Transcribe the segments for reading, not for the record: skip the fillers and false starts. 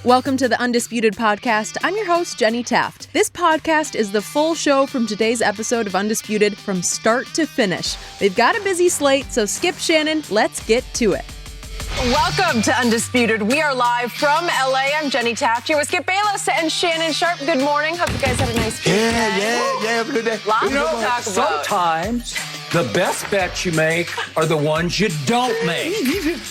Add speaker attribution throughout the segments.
Speaker 1: Welcome to the Undisputed podcast. I'm your host, Jenny Taft. This podcast is the full show from today's episode of Undisputed from start to finish. They've got a busy slate, so skip Shannon, let's get to it.
Speaker 2: Welcome to Undisputed. We are live from LA. I'm Jenny Taft here with Skip Bayless and Shannon Sharpe. Good morning. Hope you guys had a nice weekend.
Speaker 3: Yeah, have a good day.
Speaker 2: Lots to talk about.
Speaker 4: Sometimes the best bets you make are the ones you don't make.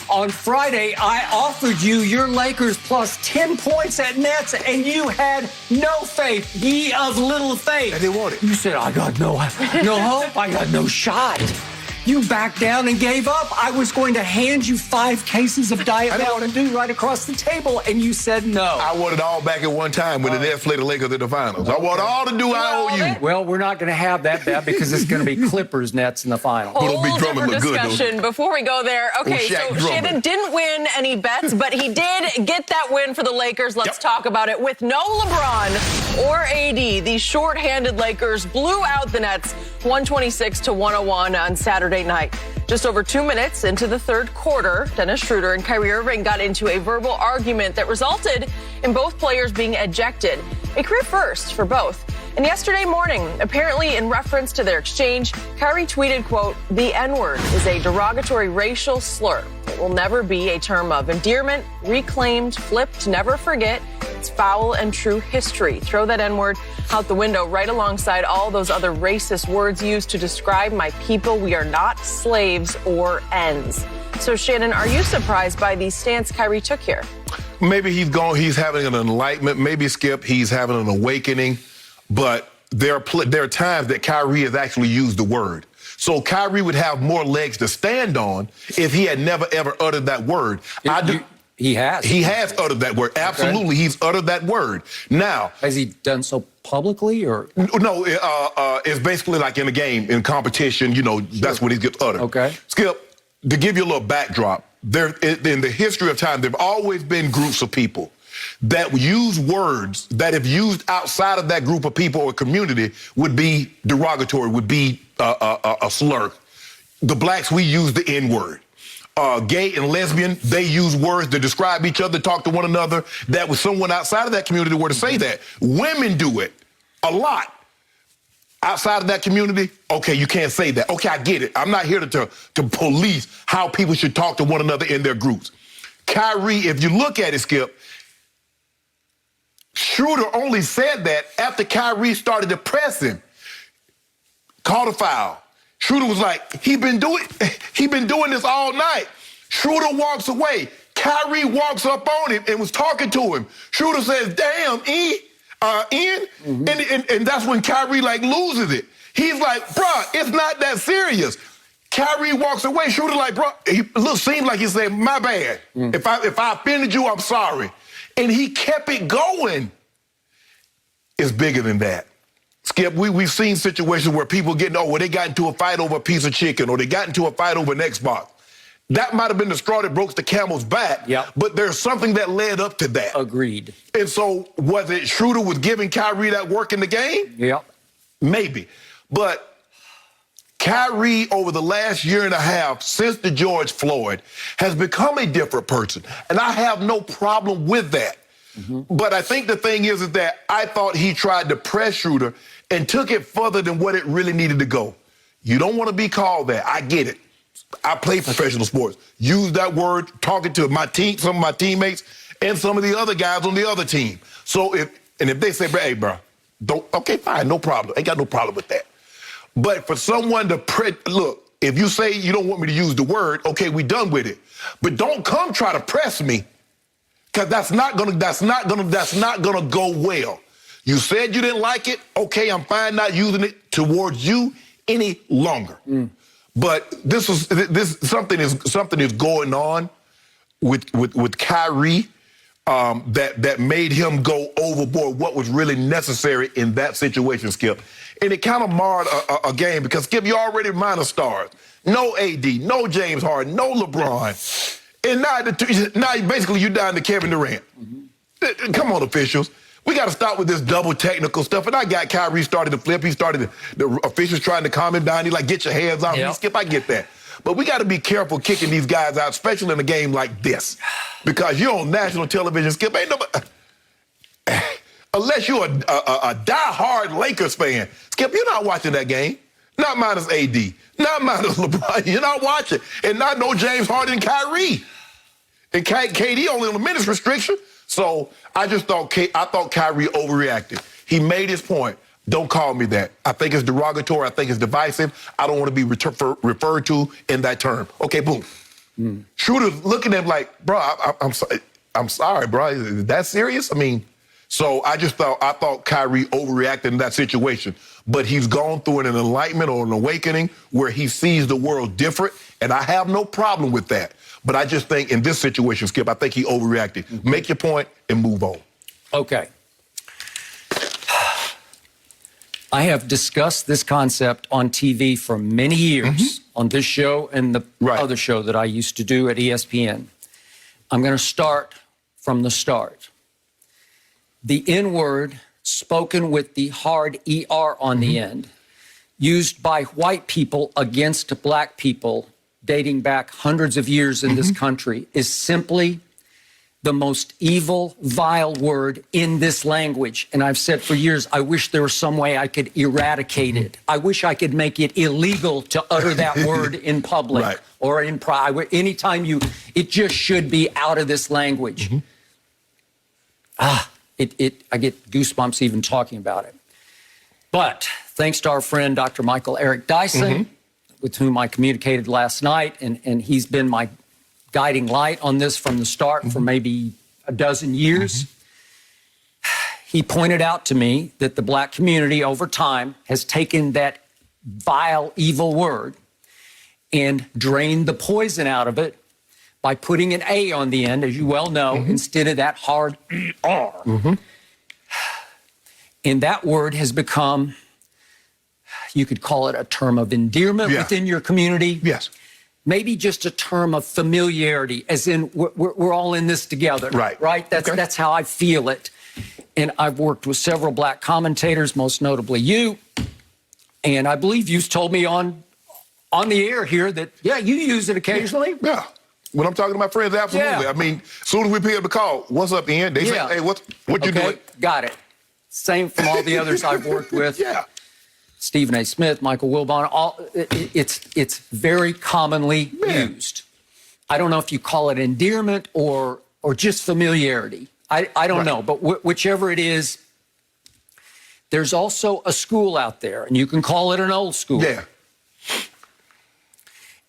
Speaker 4: On Friday, I offered you your Lakers plus 10 points at Nets, and you had no faith, ye of little faith.
Speaker 3: I didn't want it.
Speaker 4: You said, I got no hope, I got no shot. You backed down and gave up. I was going to hand you 5 cases of Diet Mountain Dew right across the table, and you said no.
Speaker 3: I want it all back at one time when the Nets play the Lakers in the finals. I want all the Dew I owe you.
Speaker 4: Well, we're not going to have that bet because it's going to be Clippers Nets in the final.
Speaker 2: Whole different discussion before we go there. Okay, so Shannon didn't win any bets, but he did get that win for the Lakers. Let's talk about it. With no LeBron or AD, the shorthanded Lakers blew out the Nets 126-101 on Saturday night. Just over 2 minutes into the third quarter, Dennis Schroder and Kyrie Irving got into a verbal argument that resulted in both players being ejected, a career first for both. And yesterday morning, apparently in reference to their exchange, Kyrie tweeted, quote, "The N-word is a derogatory racial slur. It will never be a term of endearment, reclaimed, flipped, never forget. It's foul and true history. Throw that N-word out the window right alongside all those other racist words used to describe my people. We are not slaves or ends." So, Shannon, are you surprised by the stance Kyrie took here?
Speaker 3: Maybe he's having an enlightenment. Maybe, Skip, he's having an awakening. But there are times that Kyrie has actually used the word. So Kyrie would have more legs to stand on if he had never, ever uttered that word.
Speaker 4: He has.
Speaker 3: He has uttered that word. Absolutely, okay. He's uttered that word. Now,
Speaker 4: has he done so publicly, or
Speaker 3: no? It's basically like in a game, in competition. You know, that's when he gets uttered.
Speaker 4: Okay.
Speaker 3: Skip, to give you a little backdrop, in the history of time, there've always been groups of people that use words that, if used outside of that group of people or community, would be derogatory, would be a slur. The blacks, we use the N-word. Gay and lesbian, they use words to describe each other, talk to one another, that was someone outside of that community were to say that. Women do it a lot. Outside of that community, okay, you can't say that. Okay, I get it. I'm not here to police how people should talk to one another in their groups. Kyrie, if you look at it, Skip, Schroder only said that after Kyrie started to press him. Called a foul. Schroder was like, he been doing this all night. Schroder walks away. Kyrie walks up on him and was talking to him. Schroder says, "Damn, Ian." And that's when Kyrie loses it. He's like, "Bruh, it's not that serious." Kyrie walks away. Schroder like, "Bruh," he seems like he said, "My bad. If I offended you, I'm sorry." And he kept it going. It's bigger than that. Skip, we've seen situations where people they got into a fight over a piece of chicken, or they got into a fight over an Xbox. That might have been the straw that broke the camel's back, but there's something that led up to that.
Speaker 4: Agreed.
Speaker 3: And so, was it Schroder was giving Kyrie that work in the game?
Speaker 4: Yeah.
Speaker 3: Maybe. But Kyrie, over the last year and a half, since the George Floyd, has become a different person. And I have no problem with that. But I think the thing is that I thought he tried to press Schroder and took it further than what it really needed to go. You don't want to be called that. I get it. I play professional sports. Use that word talking to my team, some of my teammates, and some of the other guys on the other team. So if they say, "Hey, bro, okay, fine, no problem. Ain't got no problem with that." But for someone to look, if you say you don't want me to use the word, okay, we done with it. But don't come try to press me, because that's not gonna go well. You said you didn't like it. Okay, I'm fine not using it towards you any longer. But something is going on with Kyrie that made him go overboard what was really necessary in that situation, Skip. And it kind of marred a game because, Skip, you already minor stars. No AD, no James Harden, no LeBron. And now basically you're down to Kevin Durant. Come on, officials. We got to stop with this double technical stuff. And I got Kyrie started to flip. He started, the officials trying to calm him down. He like, "Get your hands off me." Skip, I get that. But we got to be careful kicking these guys out, especially in a game like this. Because you're on national television, Skip. Ain't nobody... Unless you're a die-hard Lakers fan. Skip, you're not watching that game. Not minus AD. Not minus LeBron. You're not watching. And not no James Harden and Kyrie. And KD only on a minutes restriction. So I thought Kyrie overreacted. He made his point. Don't call me that. I think it's derogatory. I think it's divisive. I don't want to be referred to in that term. Okay, boom. Schroeder's looking at him like, bro, I'm sorry, bro. Is that serious? I mean, so I thought Kyrie overreacted in that situation. But he's gone through an enlightenment or an awakening where he sees the world different, and I have no problem with that. But I just think in this situation, Skip, I think he overreacted. Make your point and move on.
Speaker 4: Okay. I have discussed this concept on TV for many years, on this show and the other show that I used to do at ESPN. I'm going to start from the start. The N-word, spoken with the hard ER on the end, used by white people against black people dating back hundreds of years in this country, is simply the most evil, vile word in this language. And I've said for years, I wish there was some way I could eradicate it. I wish I could make it illegal to utter that word in public or in private. Anytime it just should be out of this language. I get goosebumps even talking about it. But thanks to our friend, Dr. Michael Eric Dyson, with whom I communicated last night, and he's been my guiding light on this from the start for maybe a dozen years. He pointed out to me that the black community over time has taken that vile, evil word and drained the poison out of it by putting an A on the end, as you well know, instead of that hard R. And that word has become, you could call it a term of endearment within your community.
Speaker 3: Yes.
Speaker 4: Maybe just a term of familiarity, as in we're all in this together. Right? That's how I feel it. And I've worked with several black commentators, most notably you. And I believe you've told me on the air here that, you use it occasionally.
Speaker 3: Yeah. When I'm talking to my friends, absolutely.
Speaker 4: Yeah.
Speaker 3: I mean, as soon as we pick up the call, what's up, Ian? They say, hey, what you doing?
Speaker 4: Got it. Same from all the others I've worked with. Stephen A. Smith, Michael Wilbon, it's very commonly used. I don't know if you call it endearment or just familiarity. I don't know, but whichever it is, there's also a school out there, and you can call it an old school.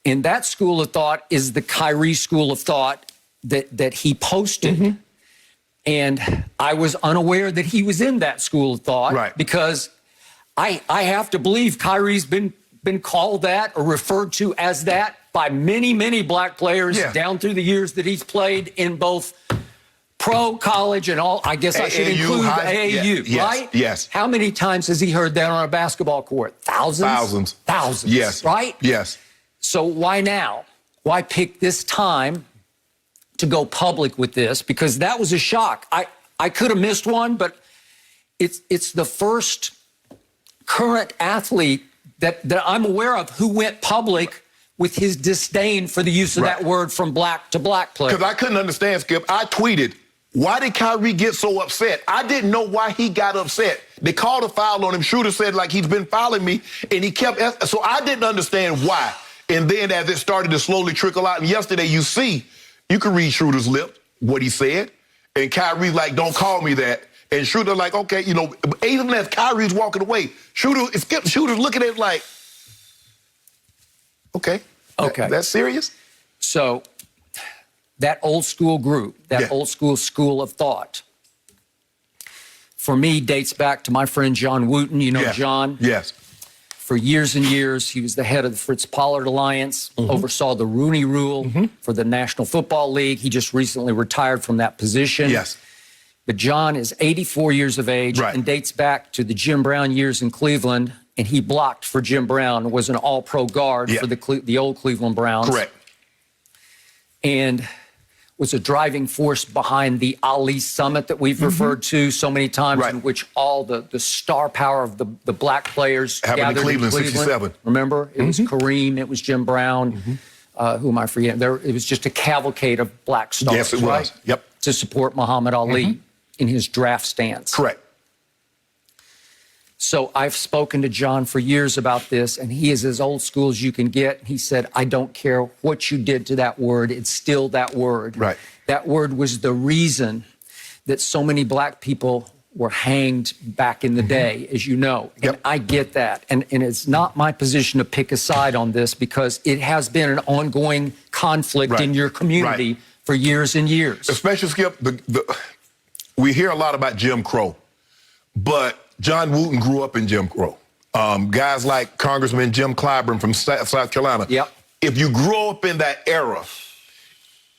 Speaker 4: And that school of thought is the Kyrie school of thought that he posted. And I was unaware that he was in that school of thought because I have to believe Kyrie's been called that or referred to as that by many, many black players down through the years that he's played in both pro, college, and all. I guess I should include the AAU, right?
Speaker 3: Yes.
Speaker 4: How many times has he heard that on a basketball court? Thousands? Thousands.
Speaker 3: Yes.
Speaker 4: Right?
Speaker 3: Yes.
Speaker 4: So why now? Why pick this time to go public with this? Because that was a shock. I could have missed one, but it's the first current athlete that I'm aware of who went public with his disdain for the use of that word from black to black players.
Speaker 3: Because I couldn't understand, Skip. I tweeted, why did Kyrie get so upset? I didn't know why he got upset. They called a foul on him. Schroder said, like, he's been fouling me, and he kept... So I didn't understand why. And then as it started to slowly trickle out, and yesterday you can read Schroeder's lip, what he said, and Kyrie like, don't call me that. And Schroeder like, okay, even as Kyrie's walking away, Schroeder's looking at it like, okay, that's serious?
Speaker 4: So that old school group, that old school of thought, for me dates back to my friend John Wooten. You know John?
Speaker 3: Yes.
Speaker 4: For years and years, he was the head of the Fritz Pollard Alliance, oversaw the Rooney Rule for the National Football League. He just recently retired from that position.
Speaker 3: Yes.
Speaker 4: But John is 84 years of age and dates back to the Jim Brown years in Cleveland, and he blocked for Jim Brown, was an all-pro guard for the old Cleveland Browns.
Speaker 3: Correct.
Speaker 4: And was a driving force behind the Ali Summit that we've referred to so many times, in which all the star power of the black players
Speaker 3: happened
Speaker 4: gathered
Speaker 3: in Cleveland, 67.
Speaker 4: Remember? It was Kareem, it was Jim Brown, who am I forgetting? It was just a cavalcade of black stars.
Speaker 3: Yes, it was. Yep.
Speaker 4: To support Muhammad Ali in his draft stance.
Speaker 3: Correct.
Speaker 4: So I've spoken to John for years about this, and he is as old school as you can get. He said, I don't care what you did to that word. It's still that word.
Speaker 3: Right.
Speaker 4: That word was the reason that so many black people were hanged back in the day, as you know.
Speaker 3: Yep.
Speaker 4: And I get that. And it's not my position to pick a side on this because it has been an ongoing conflict in your community for years and years.
Speaker 3: Especially, Skip, we hear a lot about Jim Crow, but John Wooten grew up in Jim Crow. Guys like Congressman Jim Clyburn from South Carolina.
Speaker 4: Yep.
Speaker 3: If you grow up in that era,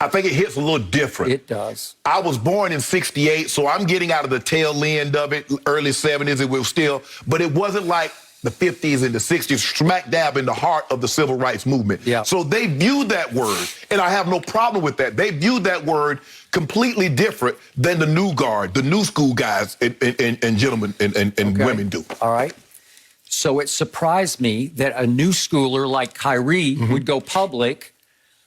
Speaker 3: I think it hits a little different.
Speaker 4: It does.
Speaker 3: I was born in 68, so I'm getting out of the tail end of it, early 70s, it was still, but it wasn't like the 50s and the 60s, smack dab in the heart of the civil rights movement.
Speaker 4: Yeah.
Speaker 3: So they viewed that word, and I have no problem with that. They viewed that word completely different than the new guard, the new school guys and gentlemen and women do.
Speaker 4: All right. So it surprised me that a new schooler like Kyrie would go public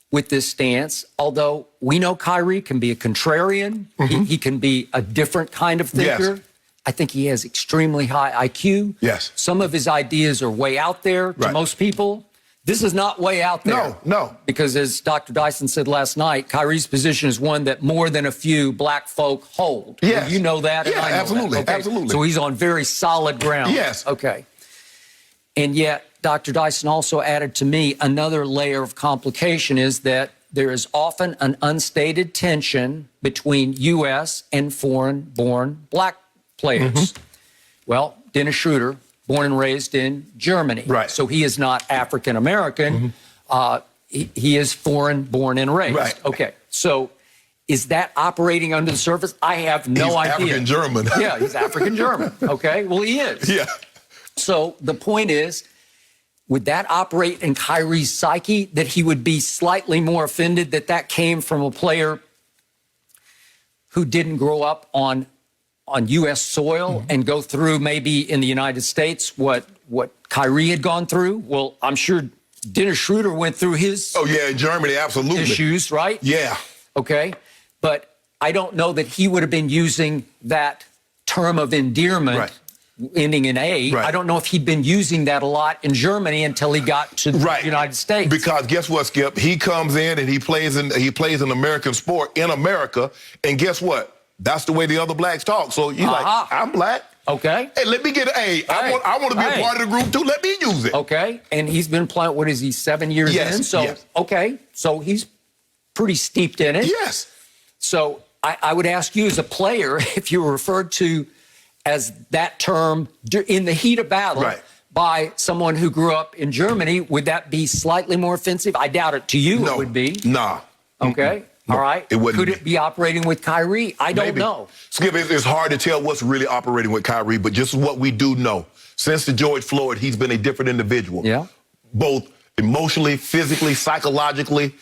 Speaker 4: with this stance, although we know Kyrie can be a contrarian. He can be a different kind of thinker.
Speaker 3: Yes.
Speaker 4: I think he has extremely high IQ.
Speaker 3: Yes.
Speaker 4: Some of his ideas are way out there to most people. This is not way out there.
Speaker 3: No.
Speaker 4: Because as Dr. Dyson said last night, Kyrie's position is one that more than a few black folk hold.
Speaker 3: Yes.
Speaker 4: You know that?
Speaker 3: Yeah,
Speaker 4: and I know
Speaker 3: absolutely.
Speaker 4: that. Okay.
Speaker 3: Absolutely.
Speaker 4: So he's on very solid ground.
Speaker 3: Yes.
Speaker 4: Okay. And yet, Dr. Dyson also added to me another layer of complication is that there is often an unstated tension between U.S. and foreign-born black players. Well, Dennis Schroder, born and raised in Germany.
Speaker 3: Right.
Speaker 4: So he is not African-American. He is foreign born and raised.
Speaker 3: Right.
Speaker 4: Okay. So is that operating under the surface? I have no idea.
Speaker 3: He's African-German.
Speaker 4: Yeah, he's African-German. Okay. Well, he is.
Speaker 3: Yeah.
Speaker 4: So the point is, would that operate in Kyrie's psyche that he would be slightly more offended that that came from a player who didn't grow up on U.S. soil and go through maybe in the United States what Kyrie had gone through? Well, I'm sure Dennis Schroder went through his
Speaker 3: in Germany, absolutely.
Speaker 4: issues, right?
Speaker 3: Yeah.
Speaker 4: Okay. But I don't know that he would have been using that term of endearment ending in A. I don't know if he'd been using that a lot in Germany until he got to the United States.
Speaker 3: Because guess what, Skip? He comes in and he plays an American sport in America, and guess what? That's the way the other blacks talk. So you're like, I'm black.
Speaker 4: Okay.
Speaker 3: Hey, let me get an A. I want to be a part of the group too. Let me use it.
Speaker 4: Okay. And he's been playing, what is he, 7 years in? So, okay. So he's pretty steeped in it.
Speaker 3: Yes.
Speaker 4: So I would ask you as a player, if you were referred to as that term in the heat of battle by someone who grew up in Germany, would that be slightly more offensive? I doubt it. To you, it would be.
Speaker 3: Nah.
Speaker 4: Okay. All right.
Speaker 3: It wouldn't.
Speaker 4: Could it be operating with Kyrie? I don't know.
Speaker 3: Skip, it's hard to tell what's really operating with Kyrie, but just what we do know. Since the George Floyd, he's been a different individual.
Speaker 4: Yeah.
Speaker 3: Both emotionally, physically, psychologically.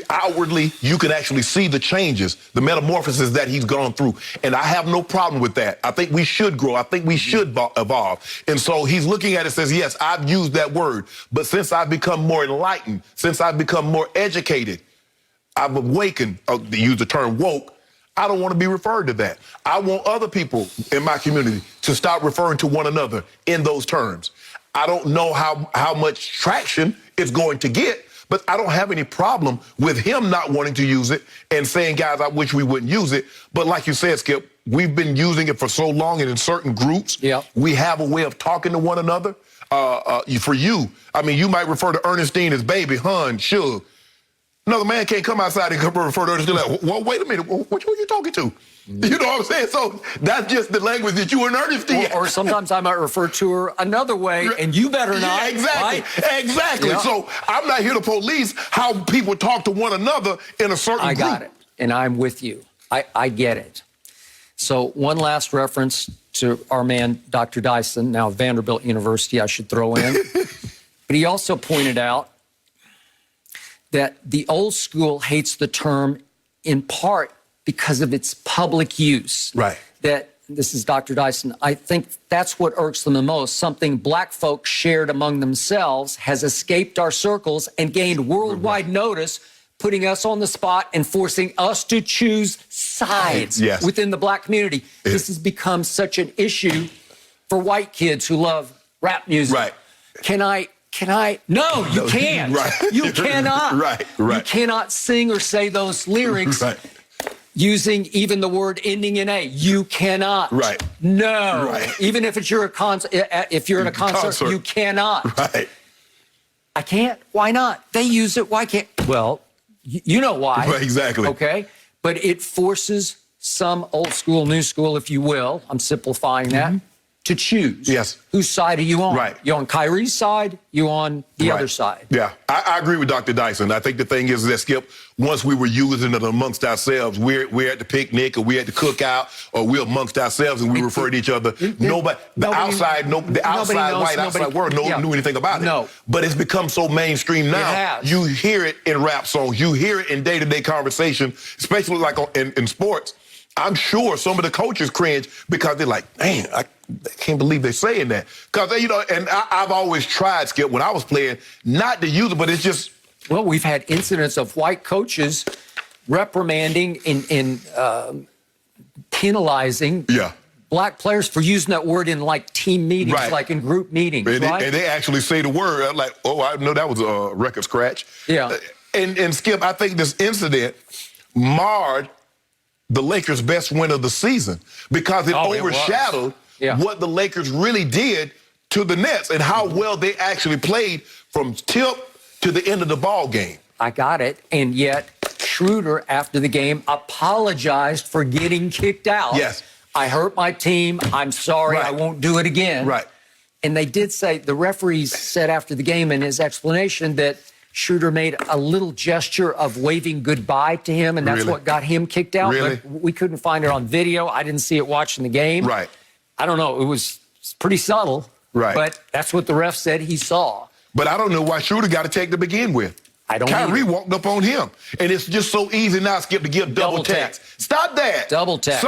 Speaker 3: Outwardly, you can actually see the changes, the metamorphosis that he's gone through. And I have no problem with that. I think we should grow. I think we should evolve. And so he's looking at it and says, yes, I've used that word. But since I've become more enlightened, since I've become more educated, I've awakened, to use the term woke, I don't want to be referred to that. I want other people in my community to stop referring to one another in those terms. I don't know how much traction it's going to get, but I don't have any problem with him not wanting to use it and saying, guys, I wish we wouldn't use it. But like you said, Skip, we've been using it for so long and in certain groups, we have a way of talking to one another. For you, I mean, you might refer to Ernestine as baby, hun, Suge. Another man can't come outside and refer to Ernestine like, well, wait a minute, what are you talking to? You know what I'm saying? So that's just the language that you and Ernestine.
Speaker 4: Or sometimes I might refer to her another way, and you better not.
Speaker 3: Exactly.
Speaker 4: Right?
Speaker 3: Exactly. Yeah. So I'm not here to police how people talk to one another in a certain group.
Speaker 4: I got it. And I'm with you. I get it. So one last reference to our man, Dr. Dyson, now Vanderbilt University, I should throw in. But he also pointed out that the old school hates the term in part because of its public use.
Speaker 3: Right.
Speaker 4: That, this is Dr. Dyson, I think that's what irks them the most. Something black folks shared among themselves has escaped our circles and gained worldwide notice, putting us on the spot and forcing us to choose sides within the black community. This has become such an issue for white kids who love rap music.
Speaker 3: Right.
Speaker 4: Can I? No, you can't.
Speaker 3: Right.
Speaker 4: You cannot.
Speaker 3: Right.
Speaker 4: You cannot sing or say those lyrics using even the word ending in A. You cannot.
Speaker 3: Right.
Speaker 4: No.
Speaker 3: Right.
Speaker 4: Even if it's if you're at a concert, you cannot.
Speaker 3: Right.
Speaker 4: I can't. Why not? They use it. Why can't? Well, you know why.
Speaker 3: Right, exactly.
Speaker 4: Okay. But it forces some old school, new school, if you will, I'm simplifying that, to choose.
Speaker 3: Yes.
Speaker 4: Whose side are you on?
Speaker 3: Right.
Speaker 4: You on Kyrie's side? You on the other side?
Speaker 3: Yeah, I agree with Dr. Dyson. I think the thing is that, Skip, once we were using it amongst ourselves, we're at the picnic or we're at the cookout or we're amongst ourselves and we refer to each other. The outside world knew anything about it.
Speaker 4: No.
Speaker 3: But it's become so mainstream now. You hear it in rap songs. You hear it in day-to-day conversation, especially like in sports. I'm sure some of the coaches cringe because they're like, man, I can't believe they're saying that. Because, and I've always tried, Skip, when I was playing, not to use it, but it's just...
Speaker 4: Well, we've had incidents of white coaches reprimanding and penalizing black players for using that word in, like, team meetings, like in group meetings,
Speaker 3: and they actually say the word. I'm like, oh, I know that was a record scratch.
Speaker 4: Yeah.
Speaker 3: And Skip, I think this incident marred the Lakers' best win of the season because it overshadowed what the Lakers really did to the Nets and how well they actually played from tip to the end of the ball game.
Speaker 4: I got it. And yet Schroder, after the game, apologized for getting kicked out.
Speaker 3: Yes.
Speaker 4: I hurt my team. I'm sorry. I won't do it again.
Speaker 3: Right.
Speaker 4: And they did say, the referees said after the game in his explanation that Schroder made a little gesture of waving goodbye to him, and that's what got him kicked out.
Speaker 3: Really?
Speaker 4: But we couldn't find it on video. I didn't see it watching the game.
Speaker 3: Right.
Speaker 4: I don't know. It was pretty subtle.
Speaker 3: Right.
Speaker 4: But that's what the ref said he saw.
Speaker 3: But I don't know why Schroder got to take to begin with.
Speaker 4: I don't
Speaker 3: Kyrie
Speaker 4: either.
Speaker 3: walked up on him. And it's just so easy now, Skip, to give double text. Stop that.
Speaker 4: Double text.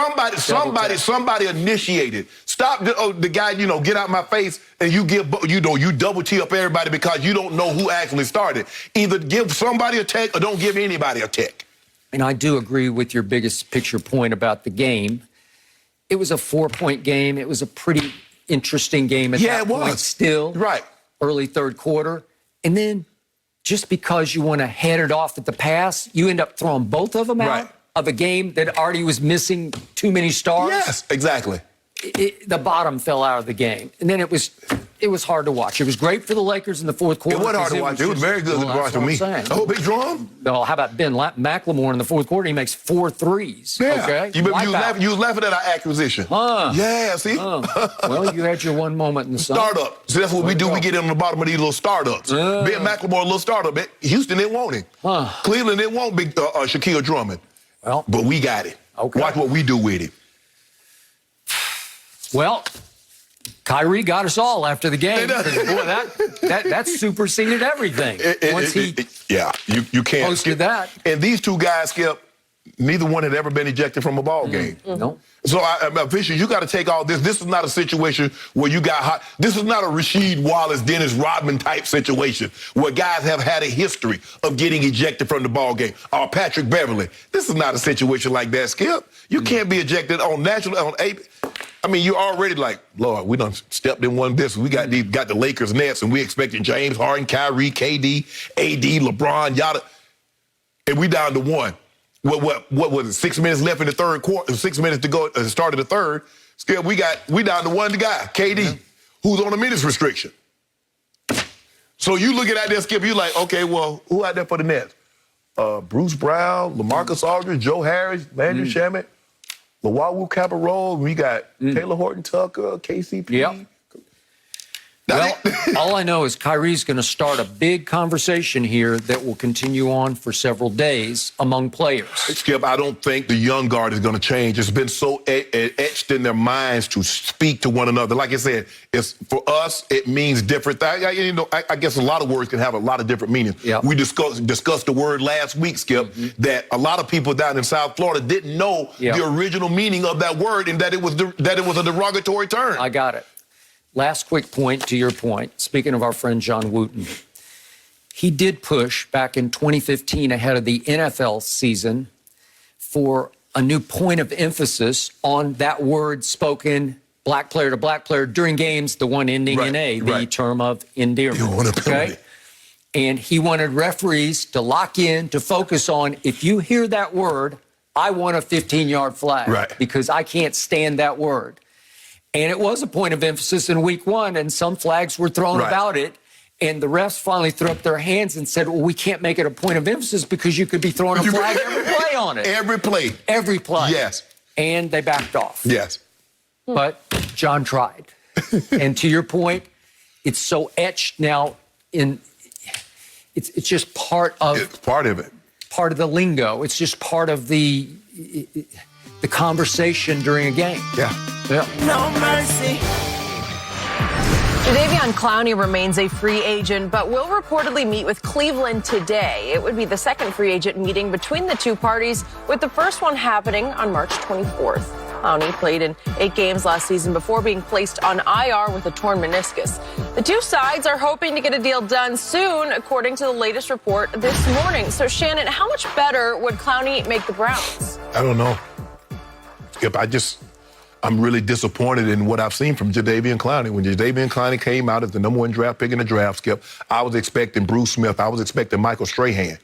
Speaker 3: Somebody initiated. Stop the guy, get out my face and you double tee up everybody because you don't know who actually started. Either give somebody a tech or don't give anybody a tech.
Speaker 4: And I do agree with your biggest picture point about the game. It was a 4-point game. It was a pretty interesting game at that point still.
Speaker 3: Right.
Speaker 4: Early third quarter. And then just because you want to head it off at the pass, you end up throwing both of them out of a game that already was missing too many stars.
Speaker 3: Yes, exactly.
Speaker 4: The bottom fell out of the game. And then it was hard to watch. It was great for the Lakers in the fourth quarter.
Speaker 3: It wasn't hard to watch. It was very good to watch for me. Oh, big drum?
Speaker 4: No, how about Ben McLemore in the fourth quarter? He makes 4 threes.
Speaker 3: Yeah.
Speaker 4: Okay.
Speaker 3: You was laughing at our acquisition. Yeah, see?
Speaker 4: Well, you had your one moment in the sun.
Speaker 3: Startup. So that's what we do. We get in on the bottom of these little startups. Ben McLemore, a little startup. Houston didn't want him. Cleveland didn't want big Shaquille Drummond.
Speaker 4: Well,
Speaker 3: but we got it.
Speaker 4: Okay.
Speaker 3: Watch what we do with him.
Speaker 4: Well, Kyrie got us all after the game. Boy, that superseded everything.
Speaker 3: You can't
Speaker 4: posted that.
Speaker 3: And these two guys, Skip, neither one had ever been ejected from a ball game.
Speaker 4: No.
Speaker 3: So, officials, you got to take all this. This is not a situation where you got hot. This is not a Rasheed Wallace, Dennis Rodman type situation where guys have had a history of getting ejected from the ball game. Or Patrick Beverly. This is not a situation like that, Skip. You can't be ejected on national, on AP. I mean, you're already like, Lord, we done stepped in one business. We got the Lakers Nets, and we expecting James Harden, Kyrie, KD, AD, LeBron, yada. And we down to one. What was it? 6 minutes left in the third quarter. 6 minutes to go at the start of the third. Still, we down to one guy, KD, who's on a minutes restriction. So you looking at that, Skip, you like, okay, well, who out there for the Nets? Bruce Brown, LaMarcus Aldridge, Joe Harris, Landry Shamet, Lawawu Cabarrot. We got Taylor Horton Tucker, KCP.
Speaker 4: Yep. Well, all I know is Kyrie's going to start a big conversation here that will continue on for several days among players.
Speaker 3: Skip, I don't think the young guard is going to change. It's been so etched in their minds to speak to one another. Like I said, it's for us, it means different things. I guess a lot of words can have a lot of different meanings.
Speaker 4: Yep.
Speaker 3: We discussed the word last week, Skip, that a lot of people down in South Florida didn't know the original meaning of that word and that it was a derogatory term.
Speaker 4: I got it. Last quick point to your point. Speaking of our friend John Wooten, he did push back in 2015 ahead of the NFL season for a new point of emphasis on that word spoken black player to black player during games, the one ending in A, the term of endearment. Okay? And he wanted referees to lock in, to focus on, if you hear that word, I want a 15-yard flag because I can't stand that word. And it was a point of emphasis in week one, and some flags were thrown about it. And the refs finally threw up their hands and said, well, we can't make it a point of emphasis because you could be throwing a flag every play on it.
Speaker 3: Every play.
Speaker 4: Every play.
Speaker 3: Yes.
Speaker 4: And they backed off.
Speaker 3: Yes.
Speaker 4: But John tried. And to your point, it's so etched now in it's just part of
Speaker 3: it's part of it.
Speaker 4: Part of the lingo. It's just part of the conversation during a game.
Speaker 3: Yeah.
Speaker 2: No mercy. Jadeveon Clowney remains a free agent, but will reportedly meet with Cleveland today. It would be the second free agent meeting between the two parties, with the first one happening on March 24th. Clowney played in 8 games last season before being placed on IR with a torn meniscus. The two sides are hoping to get a deal done soon, according to the latest report this morning. So, Shannon, how much better would Clowney make the Browns?
Speaker 3: I don't know. Skip, I'm really disappointed in what I've seen from Jadeveon Clowney. When Jadeveon Clowney came out as the number 1 draft pick in the draft, Skip, I was expecting Bruce Smith. I was expecting Michael Strahan.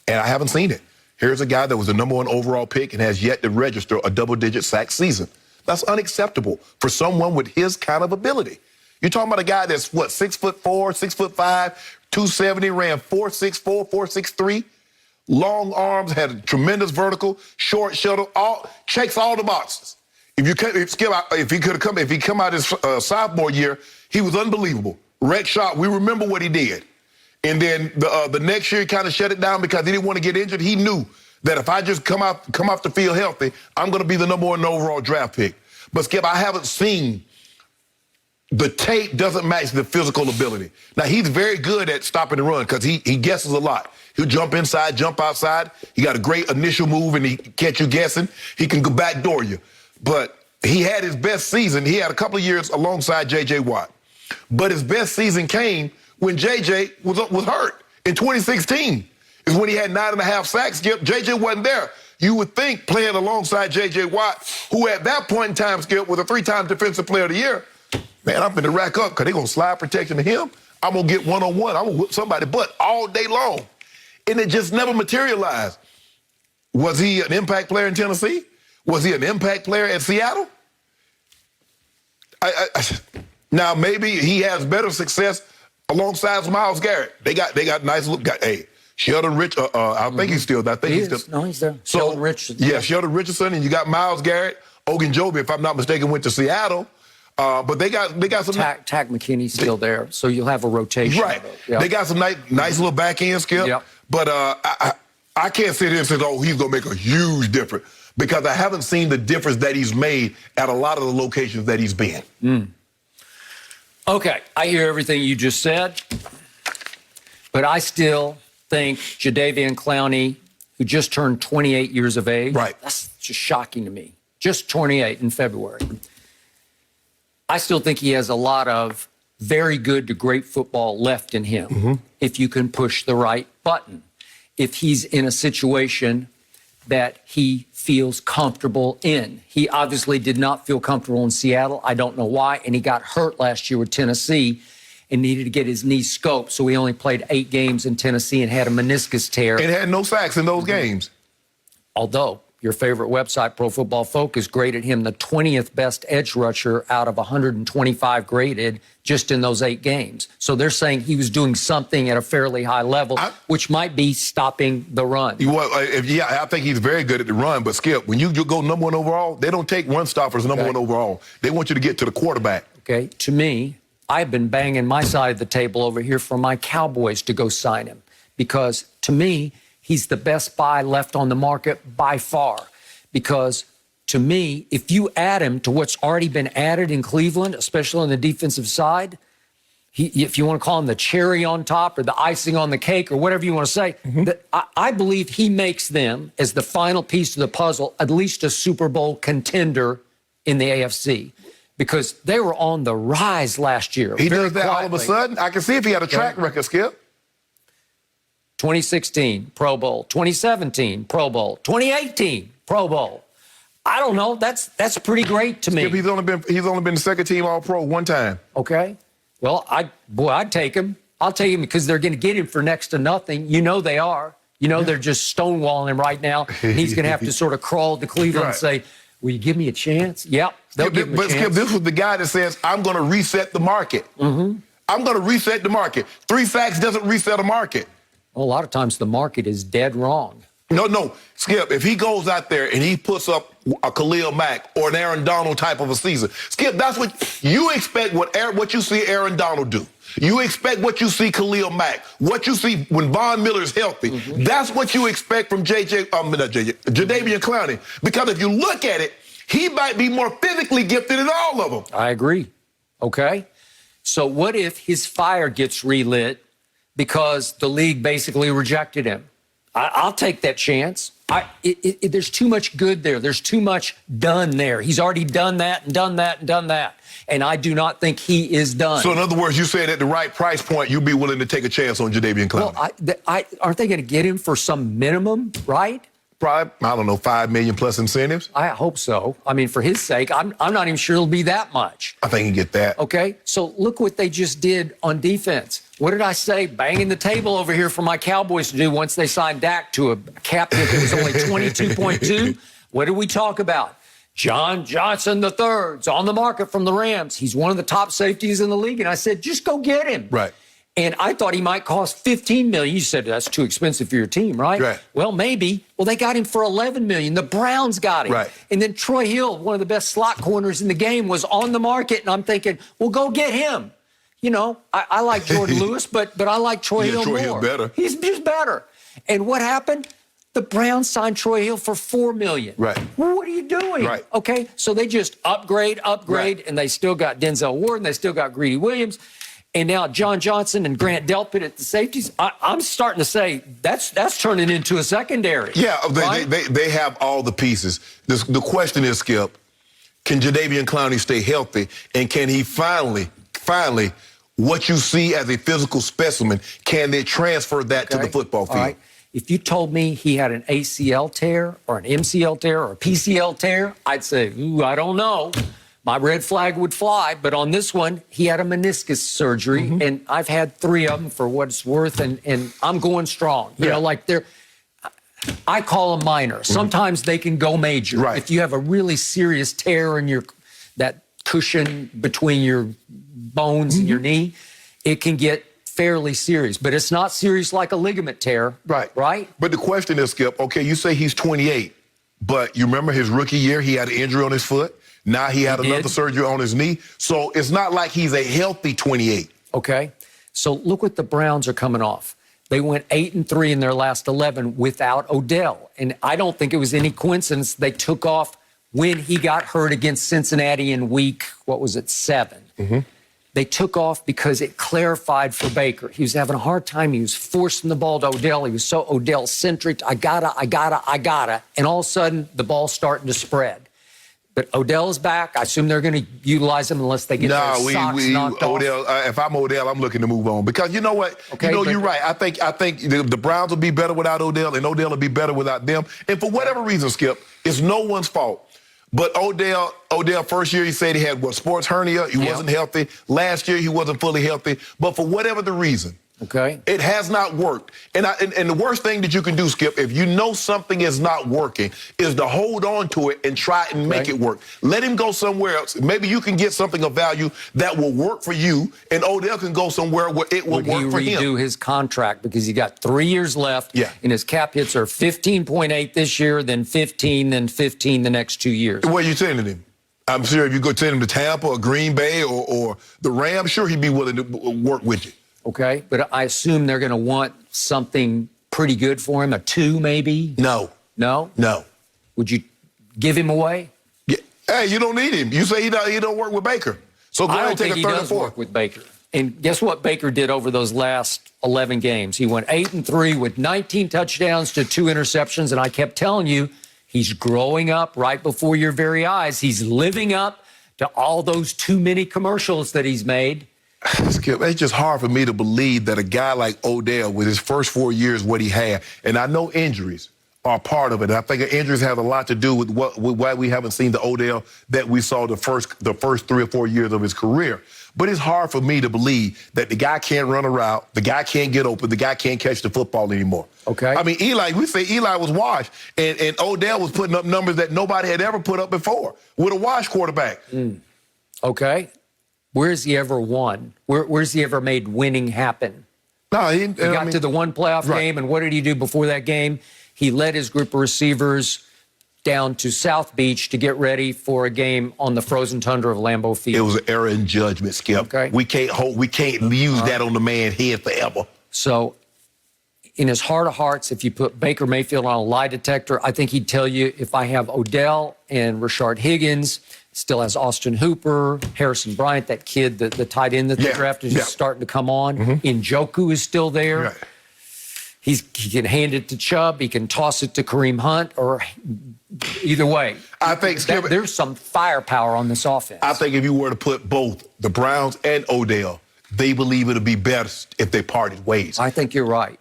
Speaker 3: And I haven't seen it. Here's a guy that was the number 1 overall pick and has yet to register a double-digit sack season. That's unacceptable for someone with his kind of ability. You're talking about a guy that's, 6'4", 6'5", 270, ran 4.64, 4.63, long arms, had a tremendous vertical, short shuttle, checks all the boxes. If he come out his sophomore year, he was unbelievable. Wreck shot. We remember what he did. And then the next year he kind of shut it down because he didn't want to get injured. He knew that if I just come off the field healthy, I'm going to be the number 1 overall draft pick. But Skip, I haven't seen the tape doesn't match the physical ability. Now he's very good at stopping the run because he guesses a lot. He'll jump inside, jump outside. He got a great initial move and he catch you guessing. He can go backdoor you. But he had his best season. He had a couple of years alongside J.J. Watt. But his best season came when J.J. was hurt. In 2016 is when he had 9.5 sacks. Skip, J.J. wasn't there. You would think playing alongside J.J. Watt, who at that point in time, Skip, was a 3-time Defensive Player of the Year, man, I'm going to rack up because they're going to slide protection to him. I'm going to get one-on-one. I'm going to whip somebody's butt all day long. And it just never materialized. Was he an impact player in Tennessee? Was he an impact player at Seattle? Now, maybe he has better success alongside Myles Garrett. They got nice look. Hey, Sheldon Rich. I think he's still. I think he's still.
Speaker 4: No, he's there.
Speaker 3: So,
Speaker 4: Sheldon Richardson.
Speaker 3: Yeah, Sheldon Richardson, and you got Myles Garrett. Ogunjobi, if I'm not mistaken, went to Seattle. But they got some.
Speaker 4: Tack McKinney's still there, so you'll have a rotation.
Speaker 3: Right.
Speaker 4: Yep.
Speaker 3: They got some nice little back end skill.
Speaker 4: Yep.
Speaker 3: But I can't sit here and say, oh, he's gonna make a huge difference. Because I haven't seen the difference that he's made at a lot of the locations that he's been.
Speaker 4: Okay, I hear everything you just said, but I still think Jadeveon Clowney, who just turned 28 years of age, that's just shocking to me, just 28 in February. I still think he has a lot of very good to great football left in him if you can push the right button. If he's in a situation that he feels comfortable in. He obviously did not feel comfortable in Seattle. I don't know why. And he got hurt last year with Tennessee and needed to get his knee scoped. So he only played 8 games in Tennessee and had a meniscus tear.
Speaker 3: And had no sacks in those games.
Speaker 4: Although your favorite website, Pro Football Focus, graded him the 20th best edge rusher out of 125 graded just in those 8 games. So they're saying he was doing something at a fairly high level, which might be stopping the run.
Speaker 3: I think he's very good at the run. But, Skip, when you go number 1 overall, they don't take run stoppers number 1 overall. They want you to get to the quarterback.
Speaker 4: Okay, to me, I've been banging my side of the table over here for my Cowboys to go sign him because, to me, he's the best buy left on the market by far. Because, to me, if you add him to what's already been added in Cleveland, especially on the defensive side, if you want to call him the cherry on top or the icing on the cake or whatever you want to say, I believe he makes them, as the final piece of the puzzle, at least a Super Bowl contender in the AFC. Because they were on the rise last year.
Speaker 3: He does that all of a sudden? I can see if he had a track record, Skip.
Speaker 4: 2016, Pro Bowl. 2017, Pro Bowl. 2018, Pro Bowl. I don't know. That's pretty great to me.
Speaker 3: Skip, he's only been second team All-Pro one time.
Speaker 4: Okay. Well, I'd take him. I'll take him because they're going to get him for next to nothing. You know they are. You know they're just stonewalling him right now. And he's going to have to sort of crawl to Cleveland and say, will you give me a chance? Yep. They'll give him a chance.
Speaker 3: Skip, this was the guy that says, I'm going to reset the market. I'm going to reset the market. 3 sacks doesn't reset a market.
Speaker 4: Well, a lot of times the market is dead wrong.
Speaker 3: No, Skip, if he goes out there and he puts up a Khalil Mack or an Aaron Donald type of a season, Skip, that's what you expect what you see Aaron Donald do. You expect what you see Khalil Mack, what you see when Von Miller's healthy. That's what you expect from Jadeveon Clowney. Because if you look at it, he might be more physically gifted than all of them.
Speaker 4: I agree. Okay? So what if his fire gets relit because the league basically rejected him? I'll take that chance. There's too much good there. There's too much done there. He's already done that and done that and done that. And I do not think he is done.
Speaker 3: So in other words, you said at the right price point, you'd be willing to take a chance on Jadeveon Clowney.
Speaker 4: Well, aren't they going to get him for some minimum, right?
Speaker 3: Probably, I don't know, $5 million plus incentives?
Speaker 4: I hope so. I mean, for his sake, I'm not even sure it'll be that much.
Speaker 3: I think you get that.
Speaker 4: Okay, so look what they just did on defense. What did I say? Banging the table over here for my Cowboys to do once they signed Dak to a cap hit that was only 22.2. What did we talk about? John Johnson III's on the market from the Rams. He's one of the top safeties in the league. And I said, just go get him.
Speaker 3: Right.
Speaker 4: And I thought he might cost $15 million. You said that's too expensive for your team, right?
Speaker 3: Right.
Speaker 4: Well, maybe. Well, they got him for $11 million. The Browns got him.
Speaker 3: Right.
Speaker 4: And then Troy Hill, one of the best slot corners in the game, was on the market. And I'm thinking, well, go get him. You know, I like Jordan Lewis, but I like Troy Hill more.
Speaker 3: Hill better.
Speaker 4: He's just better. And what happened? The Browns signed Troy Hill for $4 million.
Speaker 3: Right.
Speaker 4: Well, what are you doing?
Speaker 3: Right.
Speaker 4: Okay, so they just upgrade,
Speaker 3: right.
Speaker 4: And they still got Denzel Ward, and they still got Greedy Williams. And now John Johnson and Grant Delpit at the safeties. I'm starting to say that's turning into a secondary.
Speaker 3: Yeah,
Speaker 4: right?
Speaker 3: they have all the pieces. The question is, Skip, can Jadeveon Clowney stay healthy? And can he finally, what you see as a physical specimen, can they transfer that to the football field?
Speaker 4: All right. If you told me he had an ACL tear or an MCL tear or a PCL tear, I'd say, ooh, I don't know. My red flag would fly. But on this one, he had a meniscus surgery, and I've had 3 of them for what it's worth, and I'm going strong. You know, like I call them minor. Sometimes they can go major.
Speaker 3: Right.
Speaker 4: If you have a really serious tear in that cushion between your bones and your knee, it can get fairly serious, but it's not serious like a ligament tear.
Speaker 3: Right.
Speaker 4: Right?
Speaker 3: But the question is, Skip, okay, you say he's 28, but you remember his rookie year, he had an injury on his foot. Now he had another surgery on his knee. So it's not like he's a healthy 28.
Speaker 4: Okay. So look what the Browns are coming off. They went 8-3 in their last 11 without Odell. And I don't think it was any coincidence they took off when he got hurt against Cincinnati in week, 7. They took off because it clarified for Baker. He was having a hard time. He was forcing the ball to Odell. He was so Odell-centric. I gotta. And all of a sudden, the ball's starting to spread. But Odell is back. I assume they're going to utilize him unless they get their socks knocked off.
Speaker 3: Odell, if I'm Odell, I'm looking to move on. Because you know what? Okay, you're right. I think the Browns will be better without Odell, and Odell will be better without them. And for whatever reason, Skip, it's no one's fault. But Odell, first year he said he had sports hernia. He wasn't healthy. Last year he wasn't fully healthy. But for whatever the reason, it has not worked. And the worst thing that you can do, Skip, if you know something is not working, is to hold on to it and try and make it work. Let him go somewhere else. Maybe you can get something of value that will work for you, and Odell can go somewhere where it will work for him.
Speaker 4: Would he redo his contract because he got 3 years left, and his cap hits are 15.8 this year, then 15, then 15 the next 2 years?
Speaker 3: What are you saying to him? I'm sure if you go send him to Tampa or Green Bay or the Rams, sure he'd be willing to work with you.
Speaker 4: Okay, but I assume they're going to want something pretty good for him, a 2 maybe?
Speaker 3: No.
Speaker 4: No?
Speaker 3: No.
Speaker 4: Would you give him away?
Speaker 3: Yeah. Hey, you don't need him. You say he don't work with Baker. So go ahead and take a 3rd and 4th.
Speaker 4: Work with Baker. And guess what Baker did over those last 11 games? He went 8-3 with 19 touchdowns to 2 interceptions. And I kept telling you, he's growing up right before your very eyes. He's living up to all those too many commercials that he's made.
Speaker 3: Skip, it's just hard for me to believe that a guy like Odell, with his first 4 years, what he had, and I know injuries are part of it. I think injuries have a lot to do with why we haven't seen the Odell that we saw the first 3 or 4 years of his career. But it's hard for me to believe that the guy can't run a route, the guy can't get open, the guy can't catch the football anymore.
Speaker 4: Okay.
Speaker 3: I mean, we say Eli was washed, and Odell was putting up numbers that nobody had ever put up before with a washed quarterback.
Speaker 4: Okay. Where's he ever won? Where's he ever made winning happen?
Speaker 3: No, he
Speaker 4: got to the one playoff game, and what did he do before that game? He led his group of receivers down to South Beach to get ready for a game on the frozen tundra of Lambeau Field.
Speaker 3: It was an error in judgment, Skip.
Speaker 4: Okay.
Speaker 3: We can't use that on the man's head forever.
Speaker 4: So, in his heart of hearts, if you put Baker Mayfield on a lie detector, I think he'd tell you, if I have Odell and Rashard Higgins, still has Austin Hooper, Harrison Bryant, that kid, the tight end that they drafted, is just starting to come on. Njoku is still there.
Speaker 3: Right.
Speaker 4: He can hand it to Chubb. He can toss it to Kareem Hunt, or either way.
Speaker 3: I think, Skip,
Speaker 4: there's some firepower on this offense.
Speaker 3: I think if you were to put both the Browns and Odell, they believe it'll be best if they parted ways.
Speaker 4: I think you're right.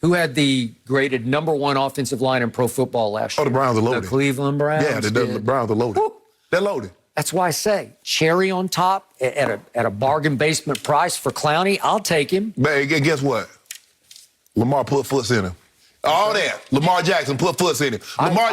Speaker 4: Who had the graded #1 offensive line in pro football last year?
Speaker 3: Oh, the Browns are loaded.
Speaker 4: The Cleveland Browns.
Speaker 3: Yeah, the Browns are loaded.
Speaker 4: Woo.
Speaker 3: They're loaded.
Speaker 4: That's why I say cherry on top at a bargain basement price for Clowney. I'll take him.
Speaker 3: But guess what? Lamar put foots in him. All that. Lamar Jackson put foots in him. Lamar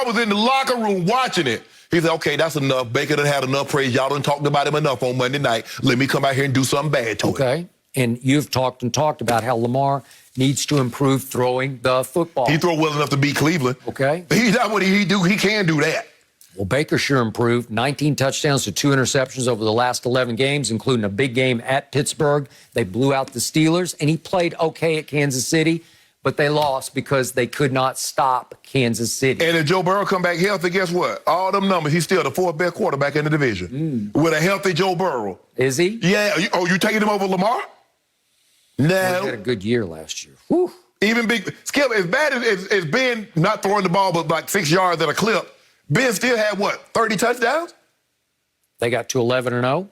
Speaker 3: was in the locker room watching it. He said, okay, that's enough. Baker done had enough praise. Y'all done talked about him enough on Monday night. Let me come out here and do something bad to him.
Speaker 4: Okay. And you've talked about how Lamar needs to improve throwing the football.
Speaker 3: He throw well enough to beat Cleveland.
Speaker 4: Okay.
Speaker 3: He's not what he do. He can do that.
Speaker 4: Well, Baker sure improved. 19 touchdowns to 2 interceptions over the last 11 games, including a big game at Pittsburgh. They blew out the Steelers, and he played okay at Kansas City, but they lost because they could not stop Kansas City.
Speaker 3: And if Joe Burrow come back healthy, guess what? All them numbers, he's still the 4th best quarterback in the division. With a healthy Joe Burrow.
Speaker 4: Is he?
Speaker 3: Yeah. You taking him over Lamar? No.
Speaker 4: Well, he had a good year last year. Whew.
Speaker 3: Even big Skip, as bad as Ben not throwing the ball but like 6 yards at a clip, Ben still had, 30 touchdowns?
Speaker 4: They got to 11-0.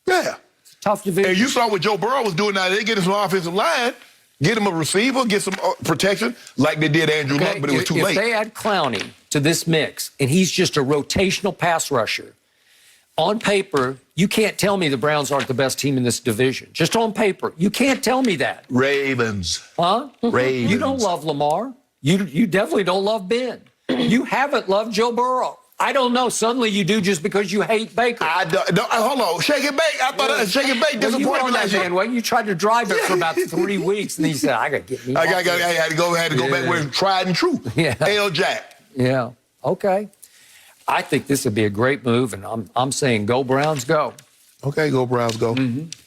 Speaker 3: Yeah.
Speaker 4: Tough division.
Speaker 3: And you saw what Joe Burrow was doing now. They get him some offensive line, get him a receiver, get some protection, like they did Andrew Luck, but it was too late.
Speaker 4: If they add Clowney to this mix, and he's just a rotational pass rusher, on paper, you can't tell me the Browns aren't the best team in this division. Just on paper. You can't tell me that.
Speaker 3: Ravens.
Speaker 4: Huh?
Speaker 3: Ravens.
Speaker 4: You don't love Lamar. You definitely don't love Ben. You haven't loved Joe Burrow. I don't know. Suddenly you do just because you hate Baker.
Speaker 3: I don't. No, hold on. Shake and bake. I thought Shake and bake disappointed me last year.
Speaker 4: You tried to drive it for about 3 weeks, and then you said, I got to get me
Speaker 3: I had to go back where it's tried and true.
Speaker 4: Yeah.
Speaker 3: L. Jack.
Speaker 4: Yeah. Okay. I think this would be a great move, and I'm saying go Browns, go.
Speaker 3: Okay, go Browns, go.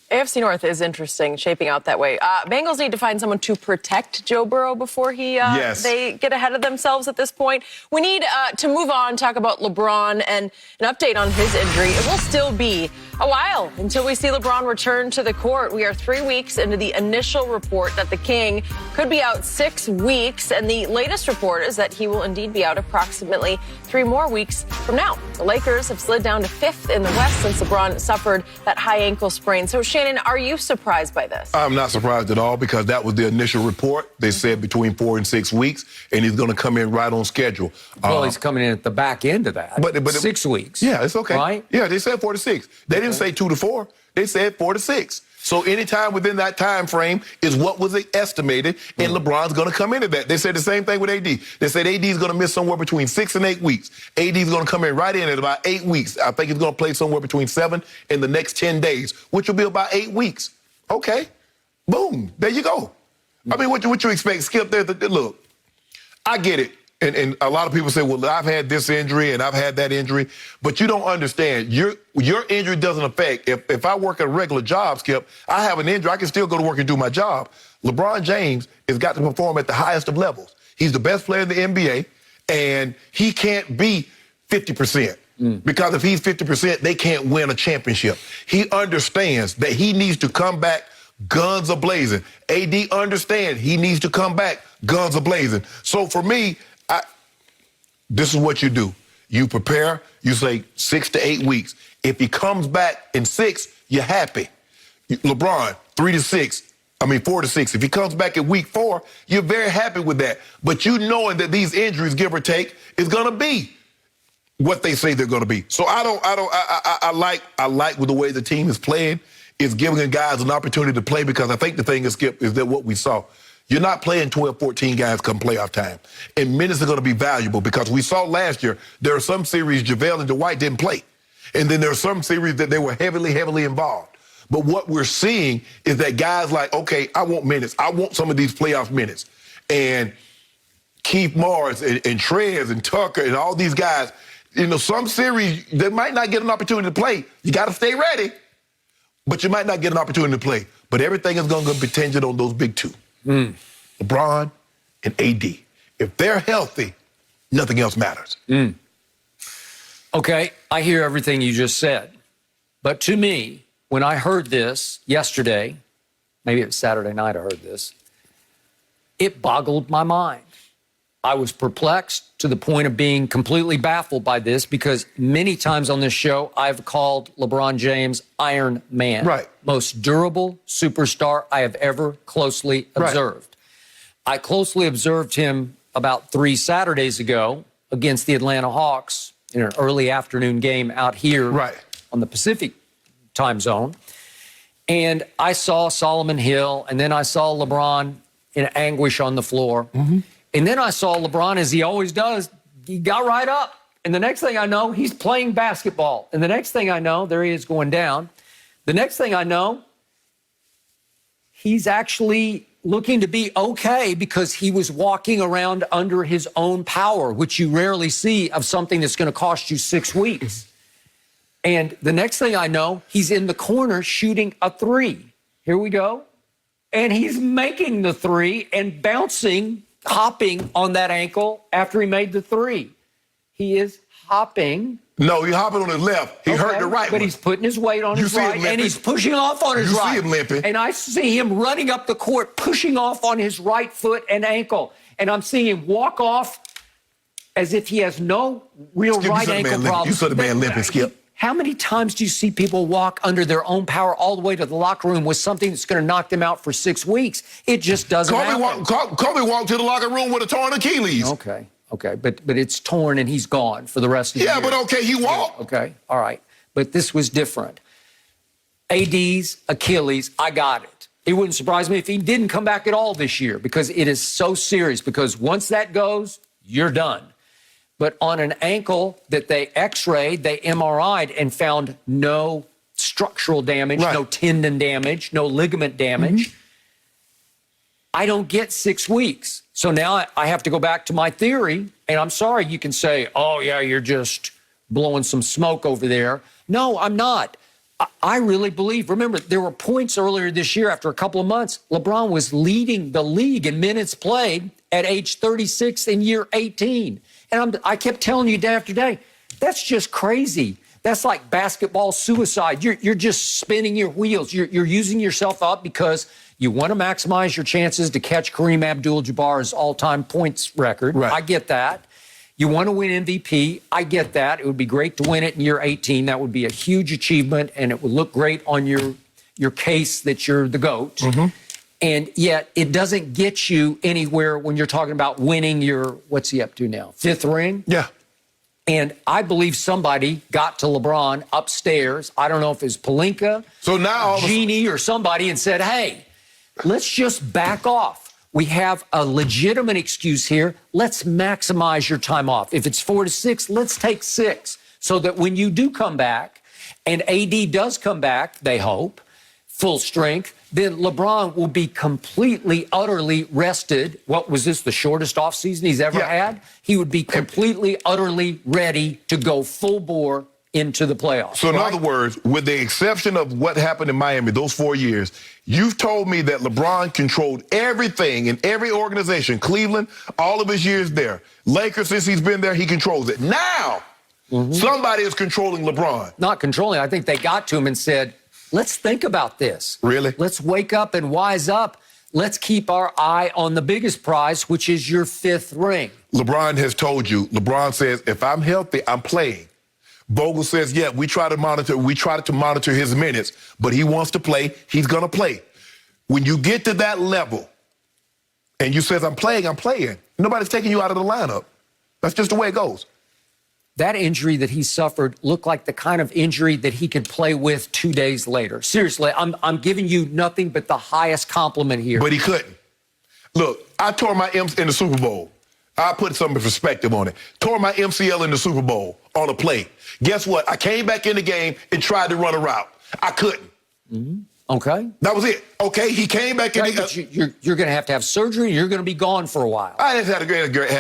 Speaker 2: AFC North is interesting, shaping out that way. Bengals need to find someone to protect Joe Burrow before they get ahead of themselves at this point. We need to move on, talk about LeBron and an update on his injury. It will still be a while until we see LeBron return to the court. We are 3 weeks into the initial report that the King could be out 6 weeks, and the latest report is that he will indeed be out approximately 3 more weeks from now. The Lakers have slid down to 5th in the West since LeBron suffered that high ankle sprain. So, Shannon, are you surprised by this?
Speaker 3: I'm not surprised at all because that was the initial report. They said between 4 and 6 weeks, and he's going to come in right on schedule.
Speaker 4: Well, he's coming in at the back end of that. But 6 weeks.
Speaker 3: Yeah, it's okay.
Speaker 4: Right?
Speaker 3: Yeah, they said 4 to 6. They didn't say 2 to 4. They said 4 to 6. So anytime within that time frame is what was estimated, and LeBron's going to come into that. They said the same thing with AD. They said AD is going to miss somewhere between 6 and 8 weeks. AD is going to come in right in at about 8 weeks. I think he's going to play somewhere between 7 in the next 10 days, which will be about 8 weeks. Okay. Boom. There you go. I mean, what you expect? Skip there. Look, I get it. and a lot of people say, well, I've had this injury and I've had that injury, but you don't understand. Your injury doesn't affect. If I work a regular job, Skip, I have an injury, I can still go to work and do my job. LeBron James has got to perform at the highest of levels. He's the best player in the NBA, and he can't be 50%. Because if he's 50%, they can't win a championship. He understands that he needs to come back guns a-blazing. AD understands he needs to come back guns a-blazing. So for me, this is what you do. You prepare, you say 6 to 8 weeks. If he comes back in 6, you're happy. LeBron, 4 to 6. If he comes back in week 4, you're very happy with that. But you knowing that these injuries, give or take, is going to be what they say they're going to be. So I like with the way the team is playing, is giving the guys an opportunity to play, because I think the thing is, Skip, is that what we saw. You're not playing 12, 14 guys come playoff time. And minutes are going to be valuable, because we saw last year there are some series JaVale and Dwight didn't play. And then there are some series that they were heavily, heavily involved. But what we're seeing is that guys like, okay, I want minutes. I want some of these playoff minutes. And Keith Morris and Trez and Tucker and all these guys, some series, they might not get an opportunity to play. You got to stay ready. But you might not get an opportunity to play. But everything is going to be contingent on those big two. LeBron and AD. If they're healthy, nothing else matters.
Speaker 4: Okay, I hear everything you just said. But to me, when I heard this yesterday, maybe it was Saturday night I heard this, it boggled my mind. I was perplexed to the point of being completely baffled by this, because many times on this show, I've called LeBron James Iron Man.
Speaker 3: Right.
Speaker 4: Most durable superstar I have ever closely observed. Right. I closely observed him about 3 Saturdays ago against the Atlanta Hawks in an early afternoon game out here on the Pacific time zone. And I saw Solomon Hill, and then I saw LeBron in anguish on the floor. And then I saw LeBron, as he always does, he got right up. And the next thing I know, he's playing basketball. And the next thing I know, there he is going down. The next thing I know, he's actually looking to be okay, because he was walking around under his own power, which you rarely see of something that's going to cost you 6 weeks. And the next thing I know, he's in the corner shooting a 3. Here we go. And he's making the 3 and bouncing, hopping on that ankle after he made the 3. He is hopping.
Speaker 3: No, he's hopping on his left. He hurt the right
Speaker 4: But
Speaker 3: one.
Speaker 4: he's putting his weight on his right, and he's pushing off on his right.
Speaker 3: You see him limping.
Speaker 4: And I see him running up the court, pushing off on his right foot and ankle. And I'm seeing him walk off as if he has no real right ankle problem.
Speaker 3: You saw the man limping, Skip.
Speaker 4: How many times do you see people walk under their own power all the way to the locker room with something that's going to knock them out for 6 weeks? It just doesn't happen.
Speaker 3: Kobe walked to the locker room with a torn Achilles.
Speaker 4: Okay, but it's torn and he's gone for the rest of the year.
Speaker 3: Yeah, but okay, he walked.
Speaker 4: Okay, all right. But this was different. AD's Achilles, I got it. It wouldn't surprise me if he didn't come back at all this year, because it is so serious, because once that goes, you're done. But on an ankle that they x-rayed, they MRI'd and found no structural damage, no tendon damage, no ligament damage. I don't get 6 weeks. So now I have to go back to my theory, and I'm sorry, you can say, oh, yeah, you're just blowing some smoke over there. No, I'm not. I really believe, remember, there were points earlier this year after a couple of months, LeBron was leading the league in minutes played at age 36 in year 18. And I kept telling you day after day, that's just crazy. That's like basketball suicide. You're just spinning your wheels. You're using yourself up because you want to maximize your chances to catch Kareem Abdul-Jabbar's all-time points record. I get that. You want to win MVP. I get that. It would be great to win it in year 18. That would be a huge achievement, and it would look great on your case that you're the GOAT. And yet it doesn't get you anywhere when you're talking about winning your, what's he up to now, 5th ring?
Speaker 3: Yeah.
Speaker 4: And I believe somebody got to LeBron upstairs. I don't know if it's Pelinka,
Speaker 3: so now
Speaker 4: Genie, or somebody, and said, hey, let's just back off. We have a legitimate excuse here. Let's maximize your time off. If it's 4 to 6, let's take 6, so that when you do come back, and AD does come back, they hope, full strength, then LeBron will be completely, utterly rested. What was this, the shortest offseason he's ever had? He would be completely, utterly ready to go full bore into the playoffs.
Speaker 3: So in other words, with the exception of what happened in Miami those 4 years, you've told me that LeBron controlled everything in every organization. Cleveland, all of his years there. Lakers, since he's been there, he controls it. Now, somebody is controlling LeBron.
Speaker 4: Not controlling. I think they got to him and said, let's think about this.
Speaker 3: Really?
Speaker 4: Let's wake up and wise up. Let's keep our eye on the biggest prize, which is your 5th ring.
Speaker 3: LeBron has told you. LeBron says, if I'm healthy, I'm playing. Vogel says, yeah, we try to monitor his minutes, but he wants to play, he's going to play. When you get to that level and you says, I'm playing, nobody's taking you out of the lineup. That's just the way it goes.
Speaker 4: That injury that he suffered looked like the kind of injury that he could play with 2 days later. Seriously, I'm giving you nothing but the highest compliment here.
Speaker 3: But he couldn't. Look, I tore my in the Super Bowl. I put some perspective on it. Tore my MCL in the Super Bowl on a play. Guess what? I came back in the game and tried to run a route. I couldn't.
Speaker 4: Okay.
Speaker 3: That was it. Okay, he came back in.
Speaker 4: You're going to have surgery. And you're going to be gone for a while.
Speaker 3: I just had a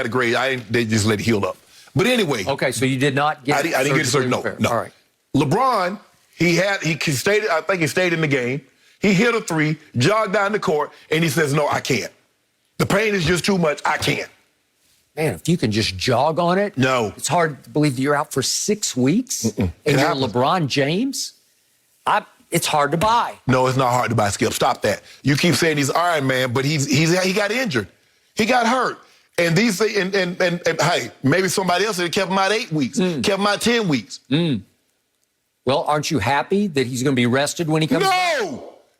Speaker 3: great. They just let it heal up. But anyway.
Speaker 4: Okay, so you did not get.
Speaker 3: I didn't get surgery. No.
Speaker 4: All right.
Speaker 3: LeBron, he stayed. I think he stayed in the game. He hit a 3, jogged down the court, and he says, "No, I can't. The pain is just too much. I can't."
Speaker 4: Man, if you can just jog on it.
Speaker 3: No.
Speaker 4: It's hard to believe that you're out for 6 weeks. And you're LeBron James. It's hard to buy.
Speaker 3: No, it's not hard to buy, Skip. Stop that. You keep saying he's Iron Man, but he got injured. He got hurt. And hey, maybe somebody else had kept him out 8 weeks, kept him out 10 weeks.
Speaker 4: Well, aren't you happy that he's going to be rested when he comes back?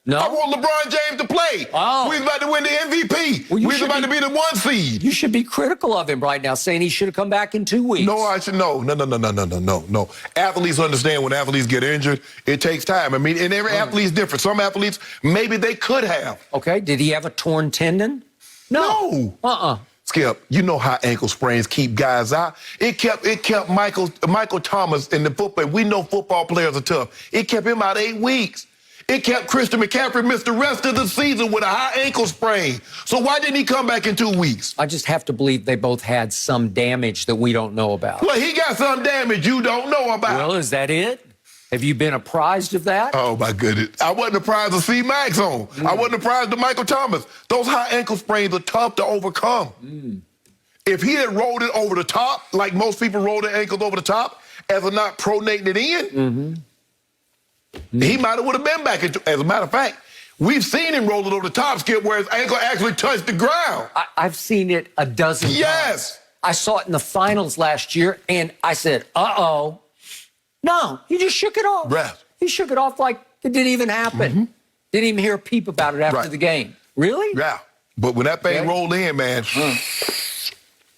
Speaker 4: No?
Speaker 3: I want LeBron James to play.
Speaker 4: Oh.
Speaker 3: We're about to win the MVP.
Speaker 4: Well,
Speaker 3: we're about to be the 1 seed.
Speaker 4: You should be critical of him right now, saying he should have come back in 2 weeks.
Speaker 3: No, I should no. Athletes understand when athletes get injured, it takes time. I mean, and every athlete's different. Some athletes, maybe they could have.
Speaker 4: Okay, did he have a torn tendon?
Speaker 3: No. Skip, you know how ankle sprains keep guys out. It kept Michael Thomas in the football. We know football players are tough. It kept him out 8 weeks. It kept Christian McCaffrey missed the rest of the season with a high ankle sprain. So why didn't he come back in 2 weeks?
Speaker 4: I just have to believe they both had some damage that we don't know about.
Speaker 3: Well, he got some damage you don't know about.
Speaker 4: Well, is that it? Have you been apprised of that?
Speaker 3: Oh, my goodness. I wasn't apprised of C-Max on. I wasn't apprised of Michael Thomas. Those high ankle sprains are tough to overcome. If he had rolled it over the top, like most people roll their ankles over the top, as a not pronating it in, he might have been back. As a matter of fact, we've seen him roll it over the top, Skip, where his ankle actually touched the ground.
Speaker 4: I've seen it a dozen times. I saw it in the finals last year, and I said, uh-oh. No, he just shook it off.
Speaker 3: Right.
Speaker 4: He shook it off like it didn't even happen. Didn't even hear a peep about it after the game. Really?
Speaker 3: Yeah. But when that thing rolled in, man.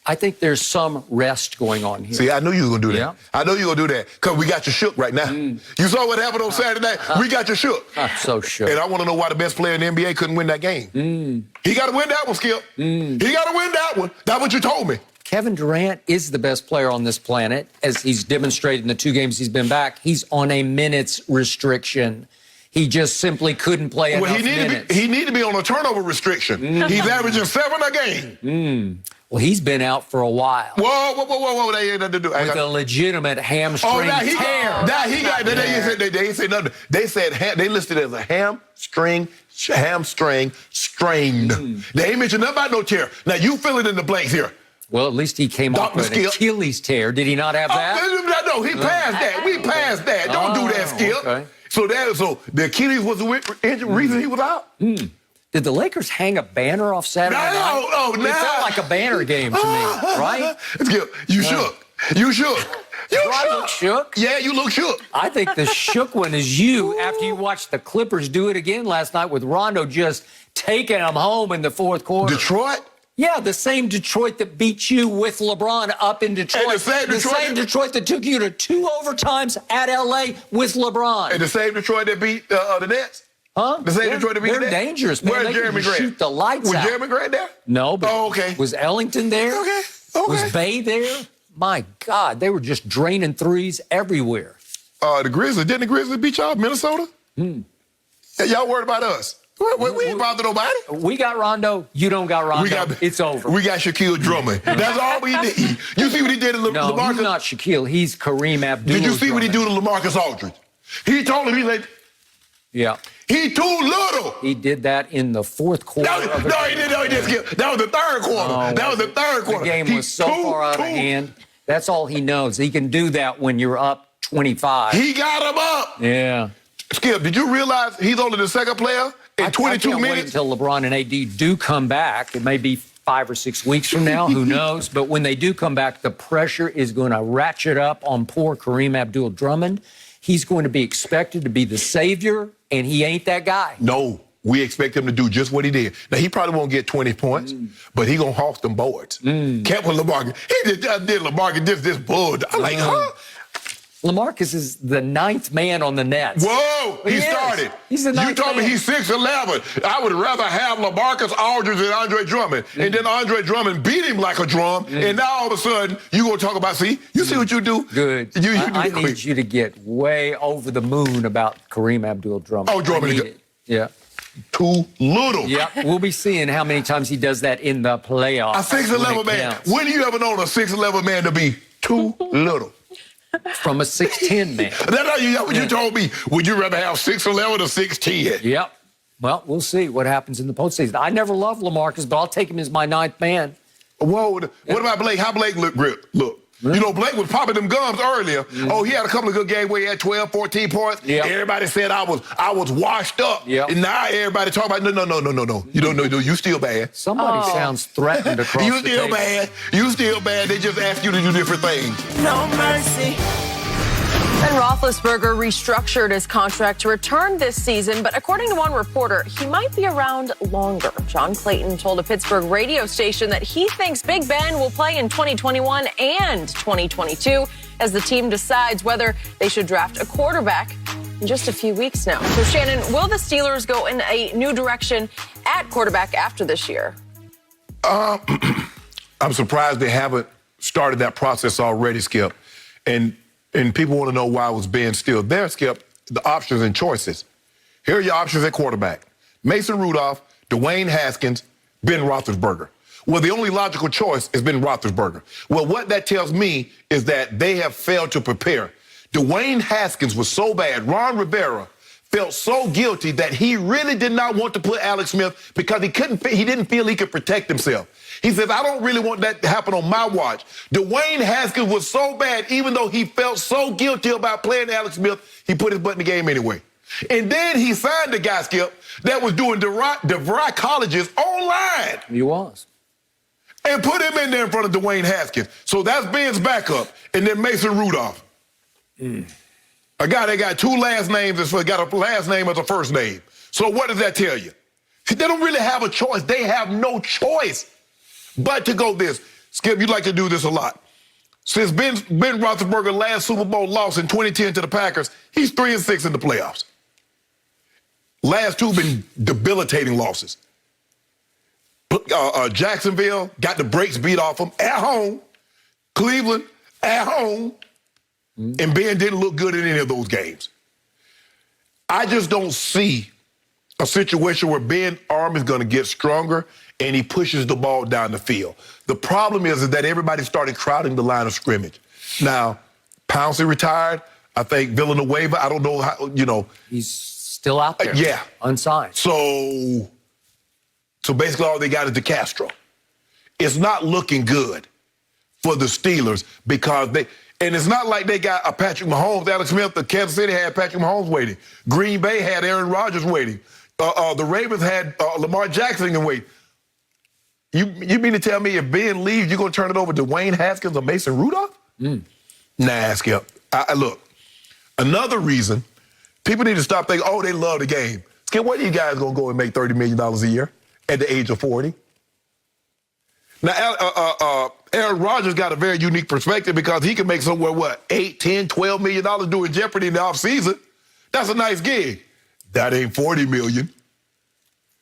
Speaker 4: I think there's some rest going on here.
Speaker 3: See, I knew you were going to do that. Yeah. I know you were going to do that because we got you shook right now. You saw what happened on Saturday night? We got you shook.
Speaker 4: I'm so shook.
Speaker 3: And I want to know why the best player in the NBA couldn't win that game. He got to win that one, Skip. He got to win that one. That's what you told me.
Speaker 4: Kevin Durant is the best player on this planet, as he's demonstrated in the 2 games he's been back. He's on a minutes restriction. He just simply couldn't play enough minutes.
Speaker 3: He needed to be on a turnover restriction. He's averaging 7 a game.
Speaker 4: Well, he's been out for a while.
Speaker 3: Whoa. They ain't nothing to do.
Speaker 4: With a legitimate hamstring tear.
Speaker 3: They said nothing. They said they listed it as a hamstring strained. They ain't mentioned nothing about no tear. Now, you fill it in the blanks here.
Speaker 4: Well, at least he came off with an Achilles tear. Did he not have that?
Speaker 3: No, he passed that. We passed that. Don't do that, Skip. Okay. So the Achilles was the reason he was out.
Speaker 4: Did the Lakers hang a banner off Saturday night?
Speaker 3: No.
Speaker 4: It felt like a banner game to me, right?
Speaker 3: Skip, you shook. You shook.
Speaker 4: Do I look shook?
Speaker 3: Yeah, you look shook.
Speaker 4: I think the shook one is you after you watched the Clippers do it again last night with Rondo just taking them home in the fourth quarter.
Speaker 3: Detroit?
Speaker 4: Yeah, the same Detroit that beat you with LeBron up in Detroit.
Speaker 3: And the same
Speaker 4: Detroit that took you to 2 overtimes at L.A. with LeBron.
Speaker 3: And the same Detroit that beat the Nets?
Speaker 4: Huh?
Speaker 3: The same Detroit that beat the Nets?
Speaker 4: They're dangerous, man.
Speaker 3: Where's Jeremy Grant?
Speaker 4: Shoot the lights out.
Speaker 3: Was Jeremy Grant there?
Speaker 4: No, but
Speaker 3: okay.
Speaker 4: Was Ellington there?
Speaker 3: Okay.
Speaker 4: Was Bay there? My God, they were just draining threes everywhere.
Speaker 3: Didn't the Grizzlies beat y'all, Minnesota? Yeah, y'all worried about us. We ain't bother nobody.
Speaker 4: We got Rondo. You don't got Rondo. It's over.
Speaker 3: We got Shaquille Drummond. That's all we need. You see what he did to LaMarcus?
Speaker 4: No, he's not Shaquille. He's Kareem Abdul.
Speaker 3: Did you see what he do to LaMarcus Aldridge? He told him, he's like,
Speaker 4: yeah.
Speaker 3: He too little.
Speaker 4: He did that in the fourth quarter.
Speaker 3: He didn't skip. That was the third quarter. That was the third quarter.
Speaker 4: The game was so far out of hand. That's all he knows. He can do that when you're up 25.
Speaker 3: He got him up.
Speaker 4: Yeah.
Speaker 3: Skip, did you realize he's only the second player in 22
Speaker 4: I can't
Speaker 3: minutes?
Speaker 4: Wait until LeBron and AD do come back. It may be 5 or 6 weeks from now. Who knows? But when they do come back, the pressure is going to ratchet up on poor Kareem Abdul Drummond. He's going to be expected to be the savior, and he ain't that guy.
Speaker 3: No. We expect him to do just what he did. Now, he probably won't get 20 points, but he going to hawk them boards. Kept with LaMarcus. He just did LaMarcus this bull. I'm like, huh?
Speaker 4: LaMarcus is the 9th man on the Nets.
Speaker 3: Whoa, he started.
Speaker 4: He's the 9th
Speaker 3: You told me he's 6'11". I would rather have LaMarcus Aldridge than Andre Drummond. And then Andre Drummond beat him like a drum. And now all of a sudden, you going to talk about, you see what you do?
Speaker 4: Good. I need you to get way over the moon about Kareem Abdul Drummond.
Speaker 3: Oh, Drummond.
Speaker 4: Yeah.
Speaker 3: Too little.
Speaker 4: Yeah, we'll be seeing how many times he does that in the playoffs.
Speaker 3: A 6'11" man.
Speaker 4: Counts.
Speaker 3: When do you ever known a 6'11" man to be too little?
Speaker 4: From a 6'10" man.
Speaker 3: That's what you told me. Would you rather have 6'11" or 6'10"?
Speaker 4: Yep. Well, we'll see what happens in the postseason. I never loved LaMarcus, but I'll take him as my 9th man.
Speaker 3: Whoa. What about Blake? How Blake look? You know, Blake was popping them gums earlier. Oh, he had a couple of good games where he had 12, 14 points.
Speaker 4: Yep.
Speaker 3: Everybody said I was washed up.
Speaker 4: Yep.
Speaker 3: And now everybody talking about, no. You don't know. You still bad.
Speaker 4: Somebody sounds threatened across
Speaker 3: You
Speaker 4: the
Speaker 3: still
Speaker 4: table.
Speaker 3: bad. You still bad. They just ask you to do different things.
Speaker 2: No mercy. And Roethlisberger restructured his contract to return this season, but according to one reporter, he might be around longer. John Clayton told a Pittsburgh radio station that he thinks Big Ben will play in 2021 and 2022 as the team decides whether they should draft a quarterback in just a few weeks now. So, Shannon, will the Steelers go in a new direction at quarterback after this year?
Speaker 3: I'm surprised they haven't started that process already, Skip. And people want to know why was Ben still there, Skip. The options and choices. Here are your options at quarterback. Mason Rudolph, Dwayne Haskins, Ben Roethlisberger. Well, the only logical choice is Ben Roethlisberger. Well, what that tells me is that they have failed to prepare. Dwayne Haskins was so bad. Ron Rivera felt so guilty that he really did not want to put Alex Smith because he didn't feel he could protect himself. He says, I don't really want that to happen on my watch. Dwayne Haskins was so bad, even though he felt so guilty about playing Alex Smith, he put his butt in the game anyway. And then he signed the guy, Skip, that was doing DeVry colleges online.
Speaker 4: He was.
Speaker 3: And put him in there in front of Dwayne Haskins. So that's Ben's backup. And then Mason Rudolph. A guy that got 2 last names and got a last name as a first name. So what does that tell you? They don't really have a choice. They have no choice but to go this. Skip, you like to do this a lot. Since Ben Roethlisberger's last Super Bowl loss in 2010 to the Packers, he's 3-6 in the playoffs. Last 2 been debilitating losses. Jacksonville got the brakes beat off them at home. Cleveland at home. And Ben didn't look good in any of those games. I just don't see a situation where Ben's arm is going to get stronger and he pushes the ball down the field. The problem is that everybody started crowding the line of scrimmage. Now, Pouncey retired. I think Villanueva, I don't know how,
Speaker 4: He's still out there.
Speaker 3: Yeah.
Speaker 4: Unsigned.
Speaker 3: So basically all they got is DeCastro. It's not looking good for the Steelers because and it's not like they got a Patrick Mahomes. Alex Smith, the Kansas City had Patrick Mahomes waiting. Green Bay had Aaron Rodgers waiting. The Ravens had Lamar Jackson waiting. You mean to tell me if Ben leaves, you're going to turn it over to Dwayne Haskins or Mason Rudolph? Nah, Skip. Look, another reason, people need to stop thinking, oh, they love the game. Skip, what are you guys going to go and make $30 million a year at the age of 40? Now, Aaron Rodgers got a very unique perspective because he can make somewhere, $8, $10, $12 million doing Jeopardy in the offseason. That's a nice gig. That ain't $40 million.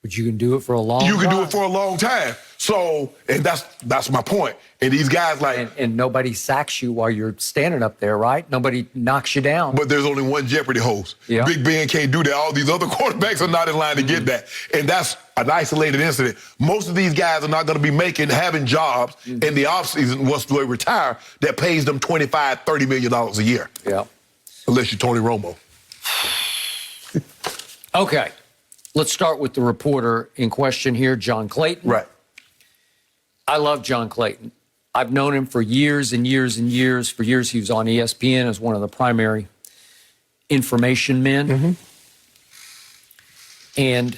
Speaker 4: But you can do it for a long time.
Speaker 3: You can do it for a long time. So, and that's my point. And these guys like...
Speaker 4: And nobody sacks you while you're standing up there, right? Nobody knocks you down.
Speaker 3: But there's only one Jeopardy host.
Speaker 4: Yeah.
Speaker 3: Big Ben can't do that. All these other quarterbacks are not in line to get that. And that's an isolated incident. Most of these guys are not going to be having jobs in the offseason once they retire that pays them $25, $30 million a year.
Speaker 4: Yeah.
Speaker 3: Unless you're Tony Romo.
Speaker 4: Okay. Let's start with the reporter in question here, John Clayton.
Speaker 3: Right.
Speaker 4: I love John Clayton. I've known him for years and years and years. For years, he was on ESPN as one of the primary information men.
Speaker 3: Mm-hmm.
Speaker 4: And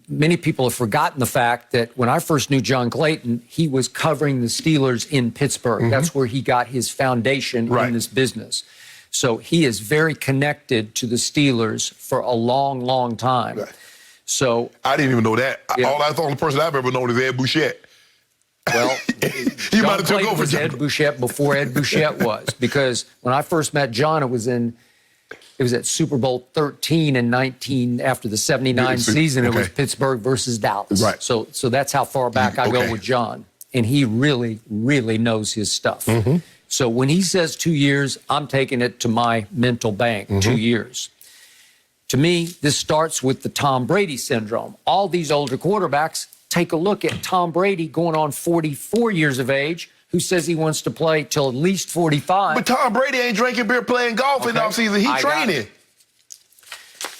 Speaker 4: many people have forgotten the fact that when I first knew John Clayton, he was covering the Steelers in Pittsburgh.
Speaker 3: Mm-hmm.
Speaker 4: That's where he got his foundation in this business. So he is very connected to the Steelers for a long, long time.
Speaker 3: Right.
Speaker 4: So
Speaker 3: I didn't even know that.
Speaker 4: Yeah.
Speaker 3: The only person I've ever known is Ed Bouchette.
Speaker 4: Well,
Speaker 3: he might have took over
Speaker 4: was Ed Bouchette before Ed Bouchette was, because when I first met John, it was at Super Bowl 13 and 19 after the 79 season. It was Pittsburgh versus Dallas.
Speaker 3: Right.
Speaker 4: So that's how far back I go with John. And he really, really knows his stuff.
Speaker 3: Mm-hmm.
Speaker 4: So when he says 2 years, I'm taking it to my mental bank, 2 years. To me, this starts with the Tom Brady syndrome. All these older quarterbacks, take a look at Tom Brady going on 44 years of age, who says he wants to play till at least 45.
Speaker 3: But Tom Brady ain't drinking beer playing golf in the offseason. He's training.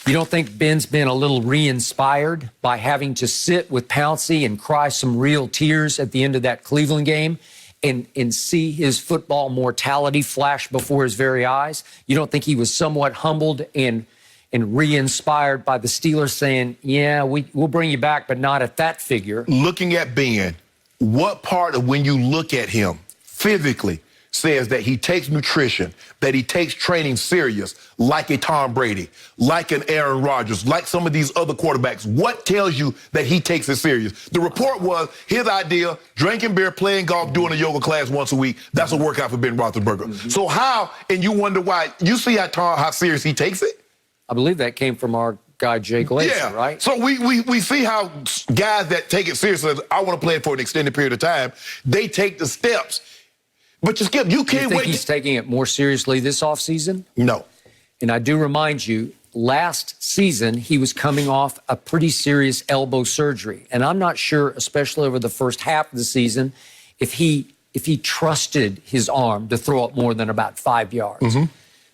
Speaker 4: You don't think Ben's been a little re-inspired by having to sit with Pouncey and cry some real tears at the end of that Cleveland game and see his football mortality flash before his very eyes? You don't think he was somewhat humbled and re-inspired by the Steelers saying, yeah, we'll bring you back, but not at that figure?
Speaker 3: Looking at Ben, what part of when you look at him physically says that he takes nutrition, that he takes training serious, like a Tom Brady, like an Aaron Rodgers, like some of these other quarterbacks? What tells you that he takes it serious? The report was his idea, drinking beer, playing golf, doing a yoga class once a week. That's a workout for Ben Roethlisberger. Mm-hmm. So how, and you wonder why, you see how serious he takes it?
Speaker 4: I believe that came from our guy, Jake Lacy, right?
Speaker 3: So we see how guys that take it seriously, I want to play it for an extended period of time, they take the steps. But you can't
Speaker 4: you think
Speaker 3: wait.
Speaker 4: He's taking it more seriously this offseason?
Speaker 3: No.
Speaker 4: And I do remind you, last season, he was coming off a pretty serious elbow surgery. And I'm not sure, especially over the first half of the season, if he trusted his arm to throw up more than about 5 yards.
Speaker 3: Mm-hmm.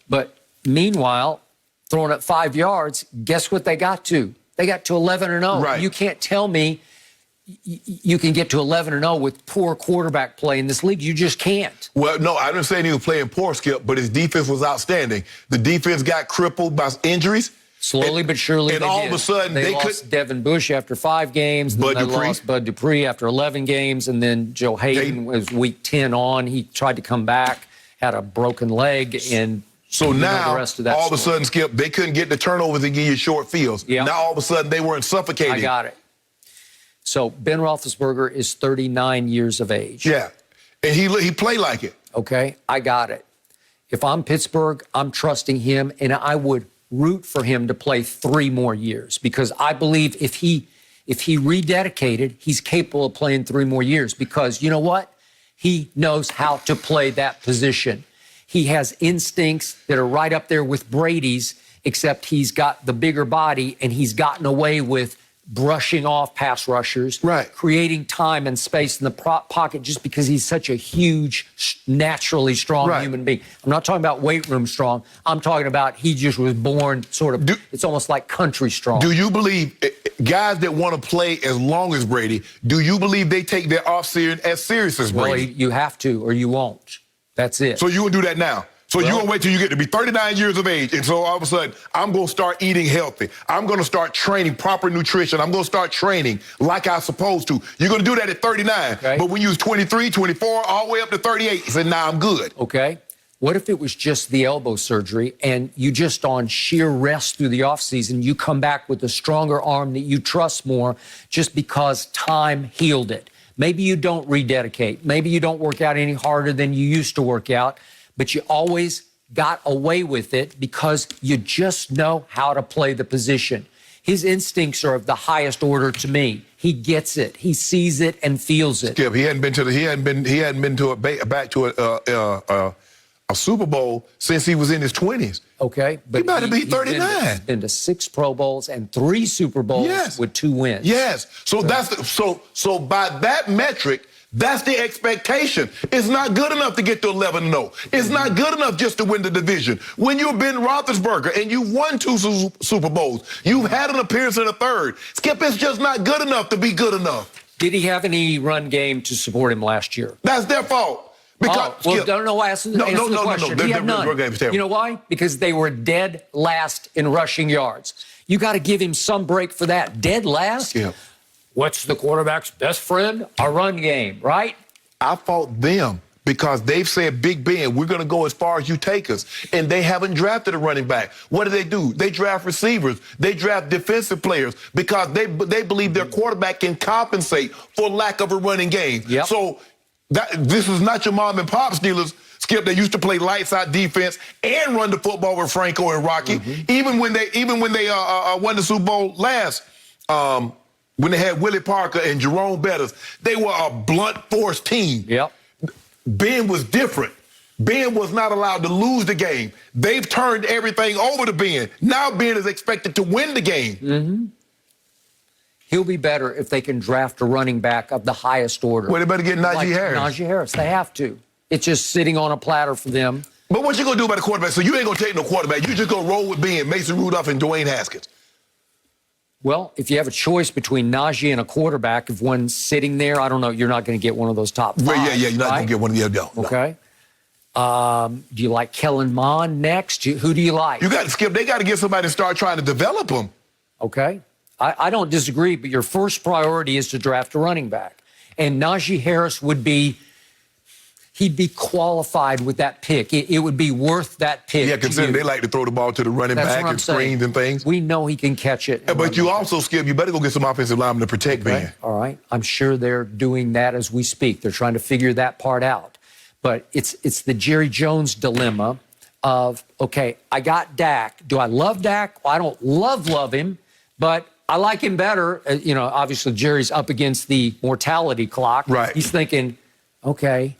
Speaker 3: But
Speaker 4: meanwhile, throwing up 5 yards, guess what they got to? They got to 11-0.
Speaker 3: Right.
Speaker 4: You can't tell me you can get to 11-0 with poor quarterback play in this league. You just can't.
Speaker 3: Well, no, I didn't say he was playing poor, Skip, but his defense was outstanding. The defense got crippled by injuries.
Speaker 4: Slowly but surely,
Speaker 3: and all of a sudden
Speaker 4: they lost Devin Bush after 5 games. Then they lost Bud Dupree after 11 games, and then Joe Hayden was week 10 on. He tried to come back, had a broken leg, and
Speaker 3: so now,
Speaker 4: the rest of that
Speaker 3: all of a sudden, Skip, they couldn't get the turnovers and give you short fields.
Speaker 4: Yeah.
Speaker 3: Now, all of a sudden, they weren't suffocating.
Speaker 4: I got it. So Ben Roethlisberger is 39 years of age.
Speaker 3: Yeah, and he played like it.
Speaker 4: Okay, I got it. If I'm Pittsburgh, I'm trusting him, and I would root for him to play 3 more years, because I believe if he rededicated, he's capable of playing 3 more years, because you know what? He knows how to play that position. He has instincts that are right up there with Brady's, except he's got the bigger body, and he's gotten away with brushing off pass rushers,
Speaker 3: right,
Speaker 4: creating time and space in the pocket just because he's such a huge, naturally strong human being. I'm not talking about weight room strong. I'm talking about he just was born sort of, it's almost like country strong.
Speaker 3: Do you believe guys that want to play as long as Brady, do you believe they take their offseason as serious as Brady?
Speaker 4: Well, you have to or you won't. That's it.
Speaker 3: So you will do that now? So you're going to wait till you get to be 39 years of age, and so all of a sudden, I'm going to start eating healthy. I'm going to start training proper nutrition. I'm going to start training like I'm supposed to. You're going to do that at 39. Okay. But when you was 23, 24, all the way up to 38, you said, nah, I'm good.
Speaker 4: Okay. What if it was just the elbow surgery and you just on sheer rest through the offseason, you come back with a stronger arm that you trust more just because time healed it? Maybe you don't rededicate. Maybe you don't work out any harder than you used to work out, but you always got away with it because you just know how to play the position. His instincts are of the highest order to me. He gets it. He sees it and feels it.
Speaker 3: Skip, he hadn't been to a Super Bowl since he was in his 20s.
Speaker 4: Okay, but
Speaker 3: he might have been 39.
Speaker 4: He's been to 6 Pro Bowls and 3 Super Bowls with 2 wins.
Speaker 3: Yes. So so by that metric, that's the expectation. It's not good enough to get to 11-0. It's not good enough just to win the division. When you've been Roethlisberger and you won 2 Super Bowls, you've had an appearance in a 3rd. Skip, it's just not good enough to be good enough.
Speaker 4: Did he have any run game to support him last year?
Speaker 3: That's their fault. Because,
Speaker 4: well, don't answer the question. He had none. You know why? Because they were dead last in rushing yards. You got to give him some break for that. Dead last?
Speaker 3: Yeah.
Speaker 4: What's the quarterback's best friend? A run game, right?
Speaker 3: I fought them because they've said, Big Ben, we're going to go as far as you take us. And they haven't drafted a running back. What do? They draft receivers. They draft defensive players because they believe their quarterback can compensate for lack of a running game.
Speaker 4: Yep.
Speaker 3: So this is not your mom and pop Steelers, Skip. They used to play lights out defense and run the football with Franco and Rocky.
Speaker 4: Mm-hmm.
Speaker 3: Even when they won the Super Bowl last, when they had Willie Parker and Jerome Bettis, they were a blunt force team.
Speaker 4: Yep.
Speaker 3: Ben was different. Ben was not allowed to lose the game. They've turned everything over to Ben. Now Ben is expected to win the game.
Speaker 4: Mm-hmm. He'll be better if they can draft a running back of the highest order.
Speaker 3: Well, they better get Najee Harris.
Speaker 4: Najee Harris. They have to. It's just sitting on a platter for them.
Speaker 3: But what you going to do about the quarterback? So you ain't going to take no quarterback. You just going to roll with Ben, Mason Rudolph, and Dwayne Haskins.
Speaker 4: Well, if you have a choice between Najee and a quarterback, if one's sitting there, I don't know, you're not going to get one of those top 5.
Speaker 3: Well, yeah, you're not going to get one of the other. No.
Speaker 4: Okay. Do you like Kellen Mond next? Who do you like?
Speaker 3: You got to Skip. They got to get somebody to start trying to develop them.
Speaker 4: Okay. I don't disagree, but your first priority is to draft a running back. And Najee Harris he'd be qualified with that pick. It would be worth that pick.
Speaker 3: Yeah, considering they like to throw the ball to the running back and screens and things.
Speaker 4: We know he can catch it.
Speaker 3: But you also, Skip, you better go get some offensive linemen to protect Ben.
Speaker 4: All right. I'm sure they're doing that as we speak. They're trying to figure that part out. But it's the Jerry Jones dilemma of, okay, I got Dak. Do I love Dak? Well, I don't love him, but I like him better. Obviously, Jerry's up against the mortality clock.
Speaker 3: Right.
Speaker 4: He's thinking, okay,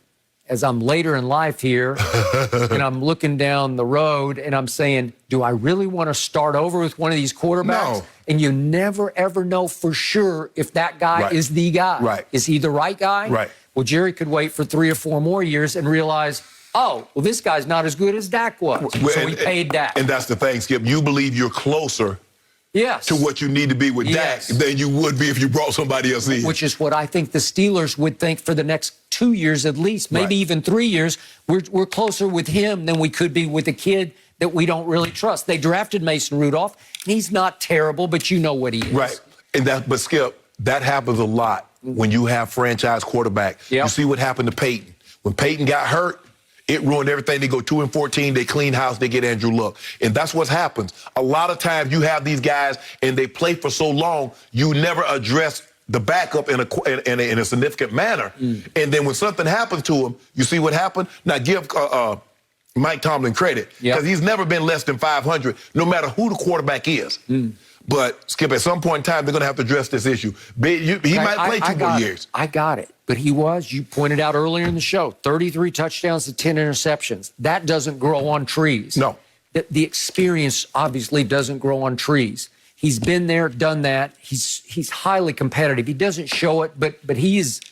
Speaker 4: as I'm later in life here, and I'm looking down the road, and I'm saying, do I really want to start over with one of these quarterbacks?
Speaker 3: No.
Speaker 4: And you never, ever know for sure if that guy is the guy.
Speaker 3: Right.
Speaker 4: Is he the right guy?
Speaker 3: Right.
Speaker 4: Well, Jerry could wait for 3 or 4 more years and realize, oh, well, this guy's not as good as Dak was. So he paid Dak.
Speaker 3: And that's the thing, Skip. You believe you're closer to what you need to be with Dak than you would be if you brought somebody else in.
Speaker 4: Which is what I think the Steelers would think for the next 2 years at least, maybe even 3 years. We're closer with him than we could be with a kid that we don't really trust. They drafted Mason Rudolph. He's not terrible, but you know what he is.
Speaker 3: Right. But Skip, that happens a lot when you have franchise quarterback.
Speaker 4: Yep.
Speaker 3: You see what happened to Peyton. When Peyton got hurt, it ruined everything. They go 2-14. They clean house. They get Andrew Luck. And that's what happens. A lot of times you have these guys and they play for so long, you never address the backup in a significant manner. And then when something happens to him, you see what happened? Now give Mike Tomlin credit because he's never been less than 500, no matter who the quarterback is. But, Skip, at some point in time, they're going to have to address this issue. He might play 2 more years.
Speaker 4: I got it. But you pointed out earlier in the show, 33 touchdowns to 10 interceptions. That doesn't grow on trees.
Speaker 3: No.
Speaker 4: The experience obviously doesn't grow on trees. He's been there, done that. He's highly competitive. He doesn't show it, but he's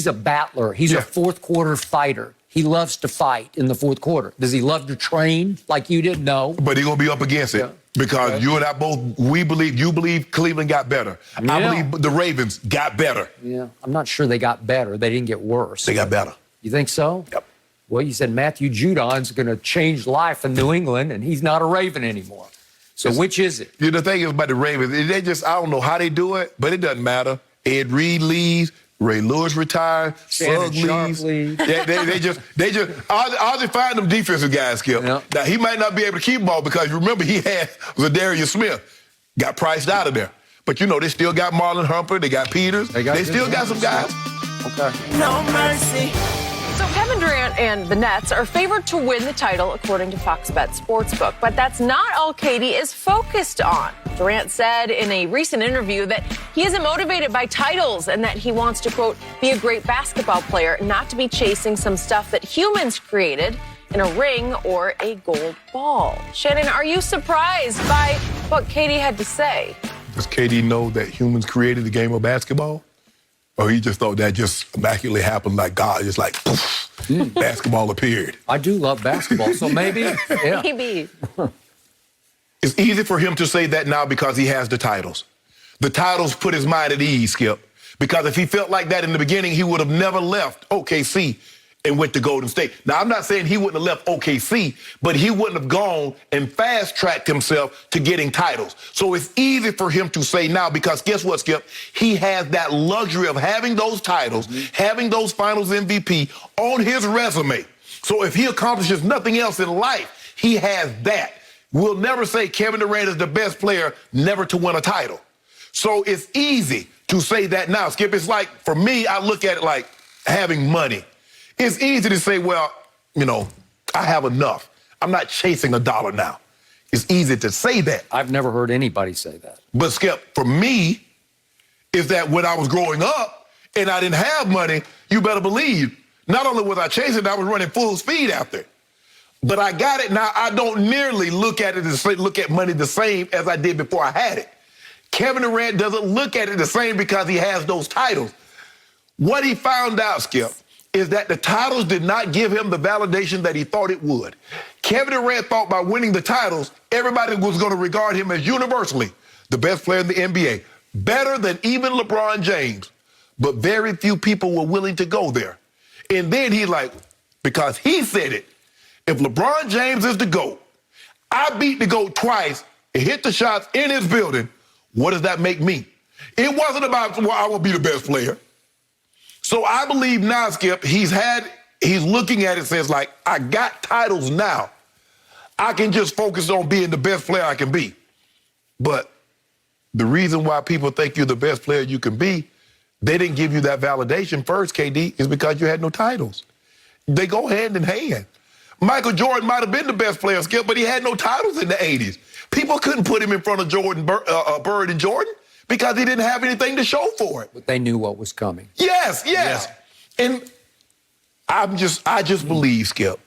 Speaker 4: a battler. He's a fourth quarter fighter. He loves to fight in the fourth quarter. Does he love to train like you did? No.
Speaker 3: But he's going to be up against it because you and I both, you believe Cleveland got better. I believe the Ravens got better.
Speaker 4: Yeah, I'm not sure they got better. They didn't get worse.
Speaker 3: They got better.
Speaker 4: You think so?
Speaker 3: Yep.
Speaker 4: Well, you said Matthew Judon's going to change life in New England, and he's not a Raven anymore. So which is it?
Speaker 3: The thing is about the Ravens, I don't know how they do it, but it doesn't matter. Ed Reed leaves. Ray Lewis retired.
Speaker 4: Shannon,
Speaker 3: Suggs leaves. They just I'll define them defensive guys, Skip. Yep. Now, he might not be able to keep the ball because remember he had Zadarius Smith. Got priced out of there. But, they still got Marlon Humper. They got Peters. They still got some guys.
Speaker 4: Okay.
Speaker 5: No mercy.
Speaker 2: So Kevin Durant Durant and the Nets are favored to win the title, according to Fox Bet Sportsbook. But that's not all KD is focused on. Durant said in a recent interview that he isn't motivated by titles and that he wants to, quote, be a great basketball player, not to be chasing some stuff that humans created in a ring or a gold ball. Shannon, are you surprised by what KD had to say?
Speaker 3: Does KD know that humans created the game of basketball? Or he just thought that just immaculately happened like God, just like, poof, basketball appeared?
Speaker 4: I do love basketball, so maybe. Yeah.
Speaker 2: Maybe.
Speaker 3: It's easy for him to say that now because he has the titles. The titles put his mind at ease, Skip. Because if he felt like that in the beginning, he would have never left OKC and went to Golden State. Now, I'm not saying he wouldn't have left OKC, but he wouldn't have gone and fast-tracked himself to getting titles. So it's easy for him to say now because guess what, Skip? He has that luxury of having those titles, having those finals MVP on his resume. So if he accomplishes nothing else in life, he has that. We'll never say Kevin Durant is the best player never to win a title. So it's easy to say that now, Skip. It's like, for me, I look at it like having money. It's easy to say, well, you know, I have enough. I'm not chasing $1 now. It's easy to say that.
Speaker 4: I've never heard anybody say that.
Speaker 3: But, Skip, for me, is that when I was growing up and I didn't have money, you better believe, not only was I chasing, I was running full speed after it. But I got it now. I don't nearly look at money the same as I did before I had it. Kevin Durant doesn't look at it the same because he has those titles. What he found out, Skip, is that the titles did not give him the validation that he thought it would. Kevin Durant thought by winning the titles, everybody was going to regard him as universally the best player in the NBA, better than even LeBron James. But very few people were willing to go there. And then he's like, because he said it, if LeBron James is the GOAT, I beat the GOAT twice and hit the shots in his building, what does that make me? It wasn't about, well, I will be the best player. So I believe now, Skip, he's looking at it, says like, I got titles now. I can just focus on being the best player I can be. But the reason why people think you're the best player you can be, they didn't give you that validation first, KD, is because you had no titles. They go hand in hand. Michael Jordan might have been the best player, Skip, but he had no titles in the 80s. People couldn't put him in front of Bird and Jordan because he didn't have anything to show for it.
Speaker 4: But they knew what was coming.
Speaker 3: Yes. Yeah. And I just believe, Skip,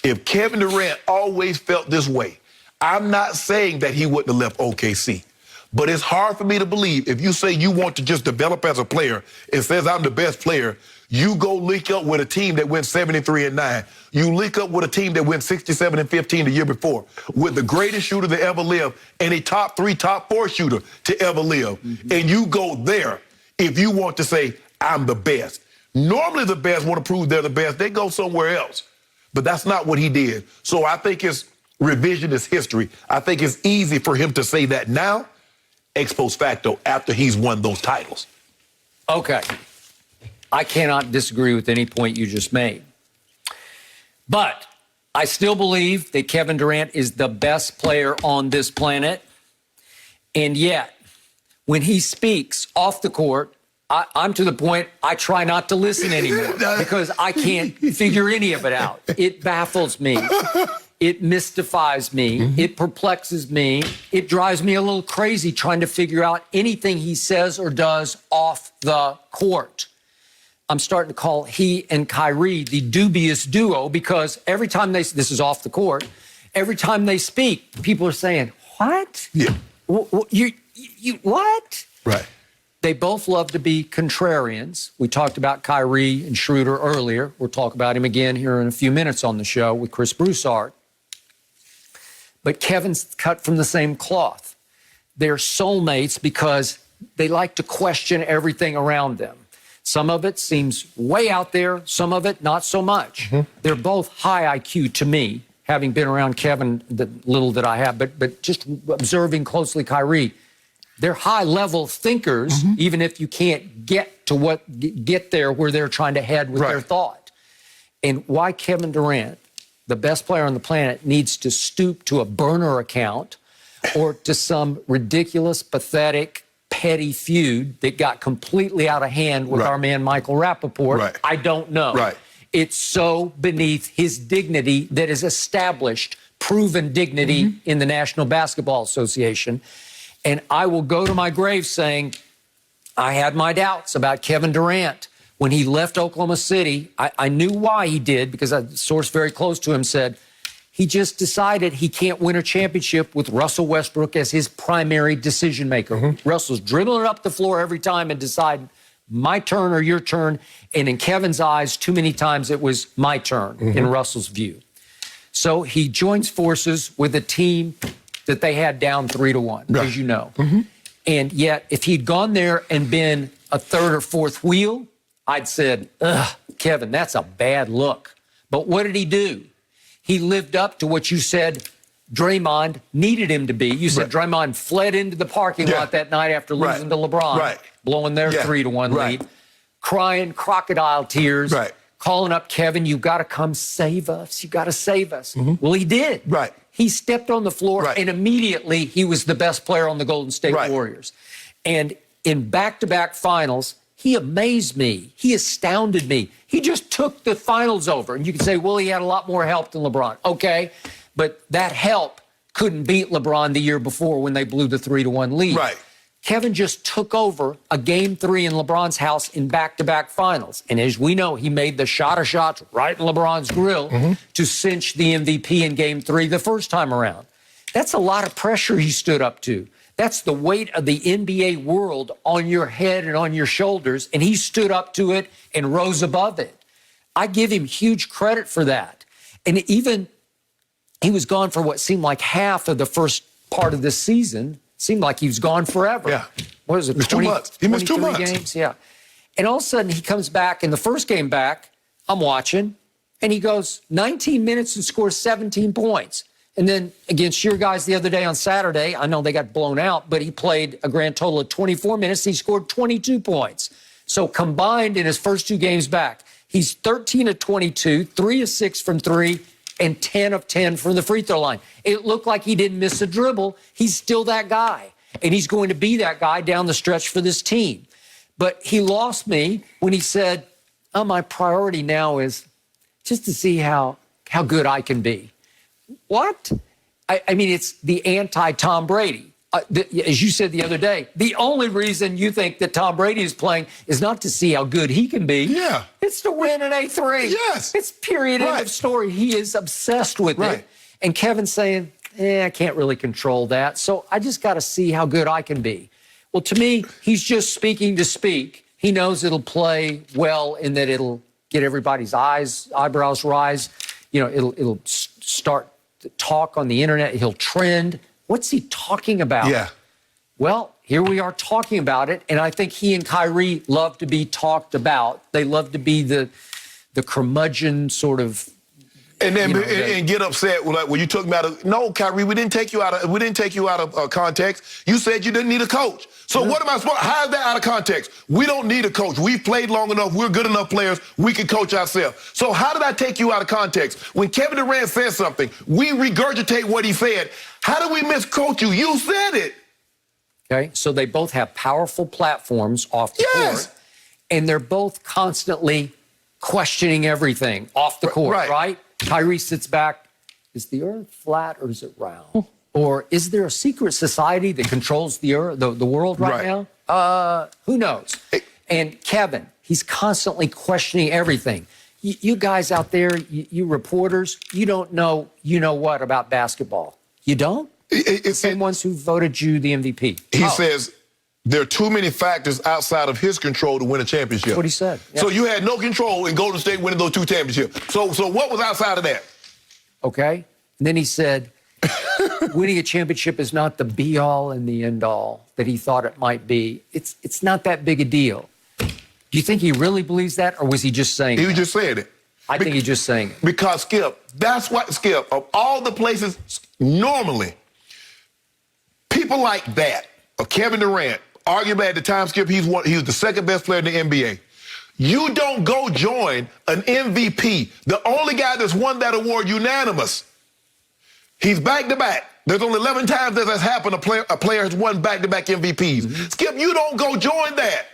Speaker 3: if Kevin Durant always felt this way, I'm not saying that he wouldn't have left OKC. But it's hard for me to believe if you say you want to just develop as a player, it says I'm the best player, you go link up with a team that went 73-9. You link up with a team that went 67-15 the year before, with the greatest shooter to ever live and a top 3, top 4 shooter to ever live. And you go there if you want to say, I'm the best. Normally the best want to prove they're the best. They go somewhere else. But that's not what he did. So I think it's revisionist history. I think it's easy for him to say that now, ex post facto, after he's won those titles.
Speaker 4: Okay. I cannot disagree with any point you just made. But I still believe that Kevin Durant is the best player on this planet. And yet, when he speaks off the court, I'm to the point I try not to listen anymore because I can't figure any of it out. It baffles me. It mystifies me. It perplexes me. It drives me a little crazy trying to figure out anything he says or does off the court. I'm starting to call he and Kyrie the dubious duo because every time this is off the court, every time they speak, people are saying, what?
Speaker 3: Yeah.
Speaker 4: You what?
Speaker 3: Right.
Speaker 4: They both love to be contrarians. We talked about Kyrie and Schroder earlier. We'll talk about him again here in a few minutes on the show with Chris Broussard. But Kevin's cut from the same cloth. They're soulmates because they like to question everything around them. Some of it seems way out there, some of it not so much. They're both high IQ to me, having been around Kevin the little that I have, but just observing closely Kyrie. They're high-level thinkers, even if you can't get there where they're trying to head with their thought. And why Kevin Durant, the best player on the planet, needs to stoop to a burner account or to some ridiculous, pathetic, petty feud that got completely out of hand with our man Michael Rappaport, I don't know. It's so beneath his dignity that is established, proven dignity in the National Basketball Association. And I will go to my grave saying, I had my doubts about Kevin Durant. When he left Oklahoma City, I knew why he did, because a source very close to him said he just decided he can't win a championship with Russell Westbrook as his primary decision maker. Russell's dribbling up the floor every time and deciding, my turn or your turn. And in Kevin's eyes, too many times it was my turn in Russell's view. So he joins forces with a team that they had down 3-1, as you know. And yet, if he'd gone there and been a third or fourth wheel, I'd said, ugh, Kevin, that's a bad look. But what did he do? He lived up to what you said Draymond needed him to be. You said Draymond fled into the parking lot that night after losing to LeBron, blowing their 3-1 lead, crying crocodile tears, calling up Kevin, you got to come save us. You got to save us. Well, he did. He stepped on the floor, and immediately he was the best player on the Golden State Warriors. And in back-to-back finals, he amazed me. He astounded me. He just took the finals over. And you can say, well, he had a lot more help than LeBron. Okay, but that help couldn't beat LeBron the year before when they blew the 3-1 lead. Kevin just took over a Game 3 in LeBron's house in back-to-back finals. And as we know, he made the shot of shots right in LeBron's grill to cinch the MVP in Game 3 the first time around. That's a lot of pressure he stood up to. That's the weight of the NBA world on your head and on your shoulders, and he stood up to it and rose above it. I give him huge credit for that. And even he was gone for what seemed like half of the first part of this season. Seemed like he was gone forever. What is it?
Speaker 3: 20, 2 months. He missed 2 months.
Speaker 4: Games? And all of a sudden he comes back, in the first game back, I'm watching, and he goes 19 minutes and scores 17 points. And then against your guys the other day on Saturday, I know they got blown out, but he played a grand total of 24 minutes. He scored 22 points. So combined in his first 2 games back, he's 13 of 22, 3 of 6 from 3, and 10 of 10 from the free throw line. It looked like he didn't miss a dribble. He's still that guy, and he's going to be that guy down the stretch for this team. But he lost me when he said, oh, my priority now is just to see how good I can be. What? I mean, it's the anti-Tom Brady. As you said the other day, the only reason you think that Tom Brady is playing is not to see how good he can be. It's to win an A3. It's period, end of story. He is obsessed with it. And Kevin's saying, I can't really control that, so I just got to see how good I can be. Well, to me, he's just speaking to speak. He knows it'll play well in that it'll get everybody's eyebrows rise. You know, it'll start to talk on the internet. He'll trend. What's he talking about? Well, here we are talking about it, and I think he and Kyrie love to be talked about. They love to be the curmudgeon sort of,
Speaker 3: and then and get upset when you took me out of. No, Kyrie, we didn't take you out of context. You said you didn't need a coach. So what am I supposed? How is that out of context? We don't need a coach. We've played long enough. We're good enough players. We can coach ourselves. So how did I take you out of context? When Kevin Durant says something, we regurgitate what he said. How do we misquote you? You said it.
Speaker 4: Okay, so they both have powerful platforms off the court, and they're both constantly questioning everything off the court, right? Kyrie sits back. Is the earth flat or is it round? Or is there a secret society that controls the earth, the world right now? Who knows? And Kevin, he's constantly questioning everything. You guys out there, you reporters, you don't know, you know what about basketball? You don't? The same ones who voted you the MVP.
Speaker 3: He says there are too many factors outside of his control to win a championship.
Speaker 4: That's what he said.
Speaker 3: So you had no control in Golden State winning those 2 championships. So what was outside of that?
Speaker 4: Okay. And then he said, winning a championship is not the be-all and the end-all that he thought it might be. It's not that big a deal. Do you think he really believes that, or was he just saying
Speaker 3: He was just saying it.
Speaker 4: I think he's just saying it.
Speaker 3: Because, Skip, that's what, Skip, of all the places, normally, people like that, or Kevin Durant, arguably at the time, Skip, he was the second best player in the NBA. You don't go join an MVP, the only guy that's won that award unanimous. He's back-to-back. There's only 11 times that has happened a player has won back-to-back MVPs. Skip, you don't go join that.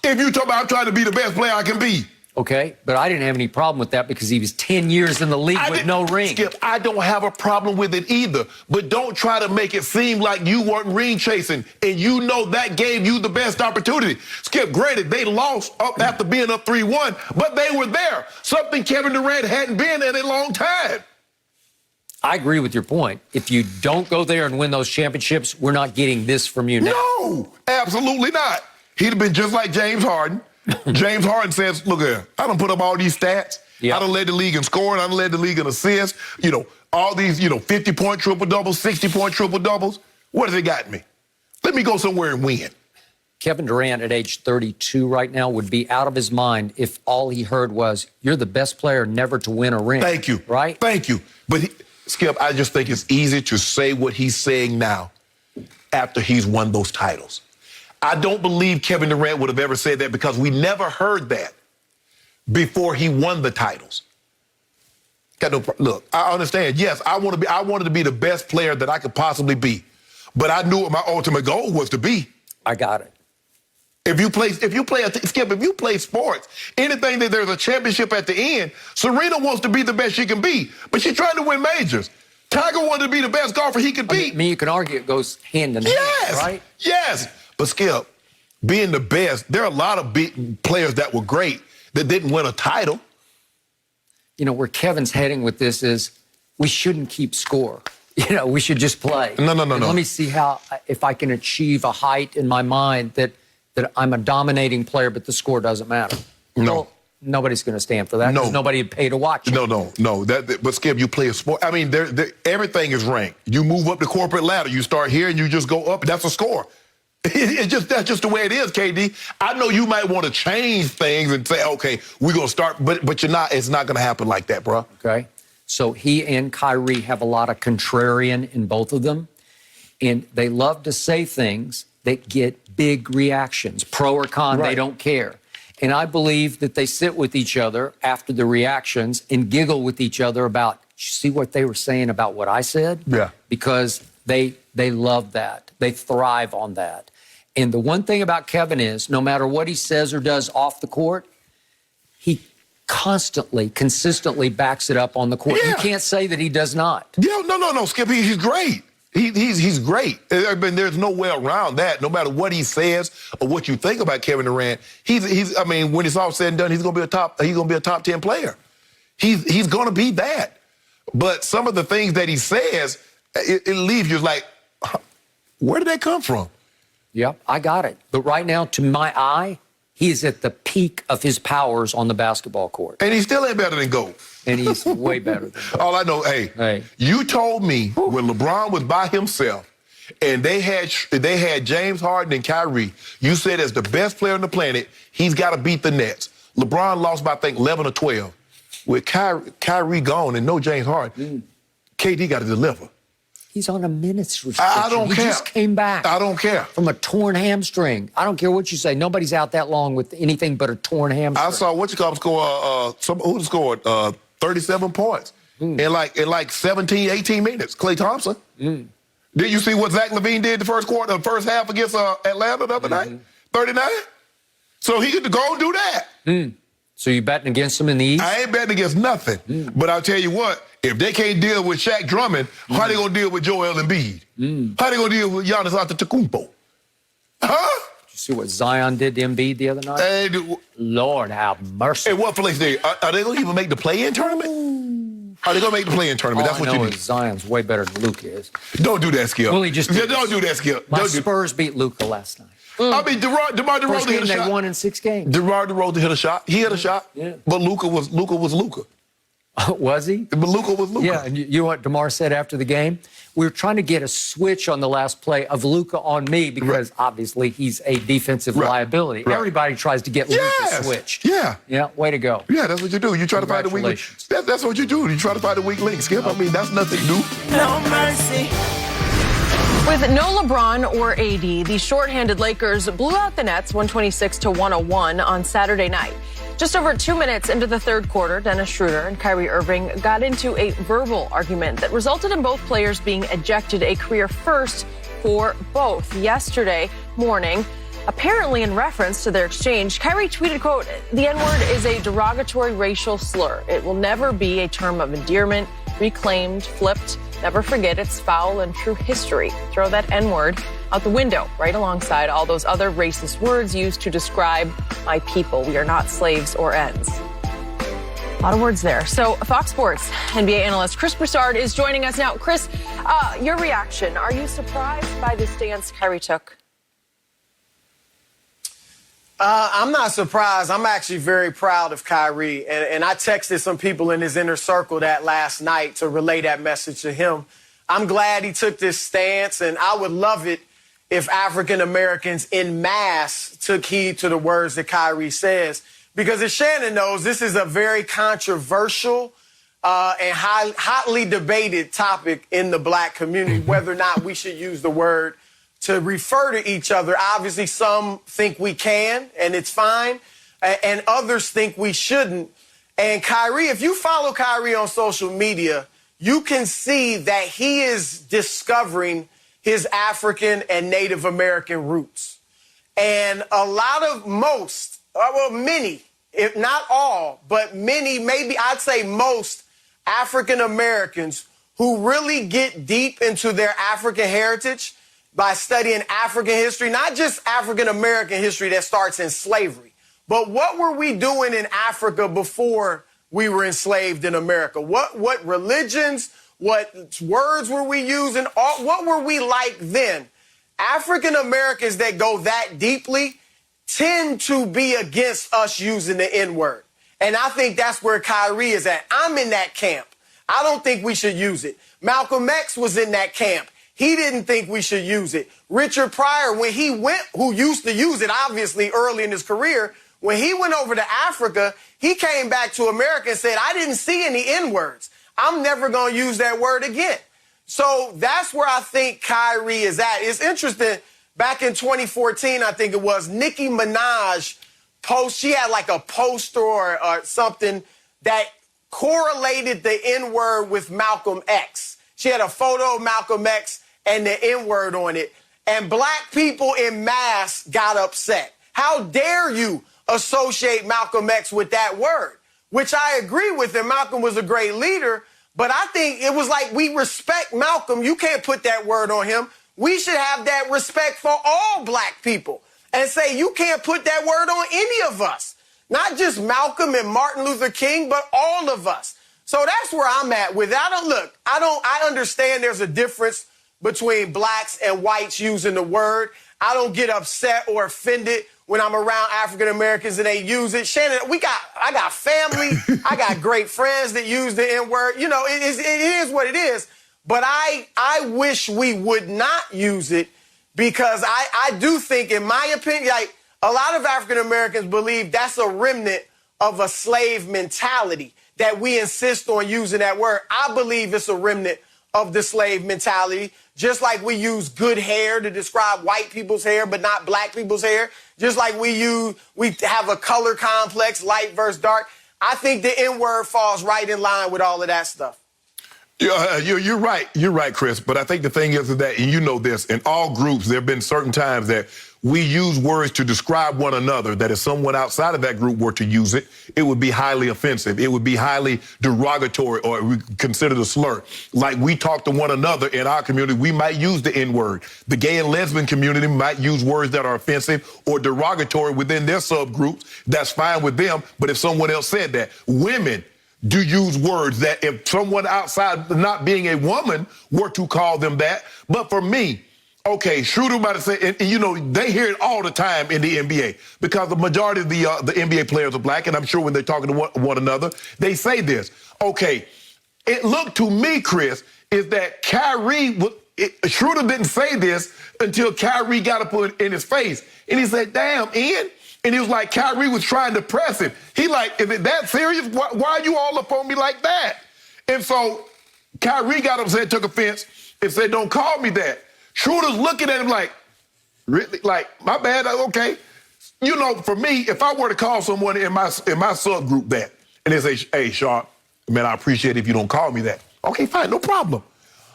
Speaker 3: If you talk about I'm trying to be the best player I can be.
Speaker 4: Okay, but I didn't have any problem with that because he was 10 years in the league with no ring.
Speaker 3: Skip, I don't have a problem with it either. But don't try to make it seem like you weren't ring chasing and you know that gave you the best opportunity. Skip, granted, they lost up after being up 3-1, but they were there. Something Kevin Durant hadn't been in a long time.
Speaker 4: I agree with your point. If you don't go there and win those championships, we're not getting this from you now.
Speaker 3: No, absolutely not. He'd have been just like James Harden. James Harden says, look here, I done put up all these stats. I done led the league in scoring. I done led the league in assists. You know, all these, 50-point triple-doubles, 60-point triple-doubles. What has it got me? Let me go somewhere and win.
Speaker 4: Kevin Durant at age 32 right now would be out of his mind if all he heard was, you're the best player never to win a ring.
Speaker 3: Thank you.
Speaker 4: Right?
Speaker 3: Thank you. But, Skip, I just think it's easy to say what he's saying now after he's won those titles. I don't believe Kevin Durant would have ever said that because we never heard that before he won the titles. Look, I understand. Yes, I wanted to be the best player that I could possibly be, but I knew what my ultimate goal was to be.
Speaker 4: I got it.
Speaker 3: If you play sports, anything that there's a championship at the end, Serena wants to be the best she can be, but she's trying to win majors. Tiger wanted to be the best golfer he could be.
Speaker 4: I mean, you can argue it goes hand in hand, right?
Speaker 3: Yes. But, Skip, being the best, there are a lot of players that were great that didn't win a title.
Speaker 4: You know, where Kevin's heading with this is we shouldn't keep score. You know, we should just play.
Speaker 3: No.
Speaker 4: Let me see if I can achieve a height in my mind that I'm a dominating player, but the score doesn't matter.
Speaker 3: No.
Speaker 4: Well, nobody's going to stand for that because nobody would pay to watch it.
Speaker 3: No. But, Skip, you play a sport. I mean, everything is ranked. You move up the corporate ladder. You start here and you just go up. That's a score. That's just the way it is, KD. I know you might want to change things and say, okay, we're going to start, but you're not. It's not going to happen like that, bro.
Speaker 4: Okay. So he and Kyrie have a lot of contrarian in both of them, and they love to say things that get big reactions, pro or con, They don't care. And I believe that they sit with each other after the reactions and giggle with each other about, see what they were saying about what I said?
Speaker 3: Yeah.
Speaker 4: Because they love that. They thrive on that. And the one thing about Kevin is, no matter what he says or does off the court, he consistently backs it up on the court. Yeah. You can't say that he does not.
Speaker 3: Yeah, no, Skip, he's great. He's great. I mean, there's no way around that. No matter what he says or what you think about Kevin Durant, I mean, when it's all said and done, he's gonna be a top 10 player. He's gonna be that. But some of the things that he says, it leaves you like, where did that come from?
Speaker 4: Yep, I got it. But right now, to my eye, he's at the peak of his powers on the basketball court.
Speaker 3: And he still ain't better than GOAT.
Speaker 4: And he's way better than GOAT.
Speaker 3: All I know, hey, you told me when LeBron was by himself and they had James Harden and Kyrie, you said as the best player on the planet, he's got to beat the Nets. LeBron lost by, I think, 11 or 12. With Kyrie gone and no James Harden, KD got to deliver.
Speaker 4: He's on a minutes restriction.
Speaker 3: I don't care.
Speaker 4: He just came back.
Speaker 3: I don't care.
Speaker 4: From a torn hamstring. I don't care what you say. Nobody's out that long with anything but a torn hamstring.
Speaker 3: I saw score, who scored 37 points in like 17, 18 minutes. Klay Thompson. Did you see what Zach LaVine did the first half against Atlanta the other night? 39? So he could go and do that.
Speaker 4: So you betting against him in the East?
Speaker 3: I ain't betting against nothing. But I'll tell you what, if they can't deal with Shaq Drummond, how they going to deal with Joel Embiid? How they going to deal with Giannis Antetokounmpo? Huh?
Speaker 4: Did you see what Zion did to Embiid the other night?
Speaker 3: Hey,
Speaker 4: Lord have mercy.
Speaker 3: Hey, what place are they going to even make the play-in tournament? Are they going to make the play-in tournament? That's what you need.
Speaker 4: Zion's way better than Luka is.
Speaker 3: Don't do that, Skip.
Speaker 4: Well, he just
Speaker 3: don't do that, Skip.
Speaker 4: My Spurs beat Luka last night.
Speaker 3: I mean, DeMar DeRozan hit a shot.
Speaker 4: They won in 6 games.
Speaker 3: DeMar DeRozan hit a shot. He hit a shot. Yeah. But Luka was Luka.
Speaker 4: Was he?
Speaker 3: But Luka was Luka.
Speaker 4: Yeah, and you know what DeMar said after the game? We were trying to get a switch on the last play of Luka on me because obviously he's a defensive liability. Everybody tries to get Luka switched.
Speaker 3: Yeah.
Speaker 4: Yeah, way to go.
Speaker 3: Yeah, that's what you do. You try to find the weak link. That's what you do. You try to find the weak link, Skip. I mean, that's nothing new.
Speaker 2: No mercy. With no LeBron or AD, the shorthanded Lakers blew out the Nets 126-101 on Saturday night. Just over 2 minutes into the third quarter, Dennis Schroder and Kyrie Irving got into a verbal argument that resulted in both players being ejected, a career first for both. Yesterday morning, Apparently, in reference to their exchange, Kyrie tweeted, quote, "The N-word is a derogatory racial slur. It will never be a term of endearment, reclaimed, flipped. Never forget it's foul and true history. Throw that N-word out the window, right alongside all those other racist words used to describe my people. We are not slaves or ends." A lot of words there. So Fox Sports NBA analyst Chris Broussard is joining us now. Chris, your reaction. Are you surprised by the stance Kyrie took?
Speaker 5: I'm not surprised. I'm actually very proud of Kyrie. And I texted some people in his inner circle that last night to relay that message to him. I'm glad he took this stance, and I would love it if African Americans en masse took heed to the words that Kyrie says. Because as Shannon knows, this is a very controversial and hotly debated topic in the black community, whether or not we should use the word to refer to each other. Obviously, some think we can, and it's fine, and others think we shouldn't. And Kyrie, if you follow Kyrie on social media, you can see that he is discovering his African and Native American roots. And a lot of many, if not all, but many, maybe I'd say most African Americans who really get deep into their African heritage by studying African history, not just African American history that starts in slavery, but what were we doing in Africa before we were enslaved in America? What religions, what words were we using? What were we like then? African Americans that go that deeply tend to be against us using the N-word. And I think that's where Kyrie is at. I'm in that camp. I don't think we should use it. Malcolm X was in that camp. He didn't think we should use it. Richard Pryor, when he went, who used to use it, obviously, early in his career, when he went over to Africa, he came back to America and said, I didn't see any N-words. I'm never going to use that word again. So that's where I think Kyrie is at. It's interesting. Back in 2014, I think it was, Nicki Minaj she had like a poster or something that correlated the N-word with Malcolm X. She had a photo of Malcolm X and the N-word on it. And black people in mass got upset. How dare you associate Malcolm X with that word? Which I agree with him. Malcolm was a great leader. But I think it was like, we respect Malcolm. You can't put that word on him. We should have that respect for all black people and say you can't put that word on any of us. Not just Malcolm and Martin Luther King, but all of us. So that's where I'm at with it. I understand there's a difference between blacks and whites using the word. I don't get upset or offended when I'm around African Americans and they use it. Shannon, I got family. I got great friends that use the N-word. You know, it is what it is. But I wish we would not use it, because I do think, in my opinion, like, a lot of African Americans believe that's a remnant of a slave mentality, that we insist on using that word. I believe it's a remnant of the slave mentality, just like we use good hair to describe white people's hair but not black people's hair, just like we have a color complex, light versus dark. I think the N-word falls right in line with all of that stuff.
Speaker 3: You're right. You're right, Chris. But I think the thing is that, and you know this, in all groups, there have been certain times that we use words to describe one another that if someone outside of that group were to use it, it would be highly offensive. It would be highly derogatory, or considered a slur. Like, we talk to one another in our community, we might use the N-word. The gay and lesbian community might use words that are offensive or derogatory within their subgroups. That's fine with them. But if someone else said that, women do use words that if someone outside, not being a woman, were to call them that. But for me, okay, Schroder might have said, and you know, they hear it all the time in the NBA, because the majority of the NBA players are black, and I'm sure when they're talking to one another, they say this. Okay, it looked to me, Chris, is that Schroder didn't say this until Kyrie got to put it in his face. And he said, damn, Ian. And he was like, Kyrie was trying to press him. He like, is it that serious? Why are you all up on me like that? And so Kyrie got upset, took offense, and said, don't call me that. Schroder's looking at him like, really? Like, my bad, okay. You know, for me, if I were to call someone in my subgroup that, and they say, hey, Sharpe, man, I appreciate it if you don't call me that. Okay, fine, no problem.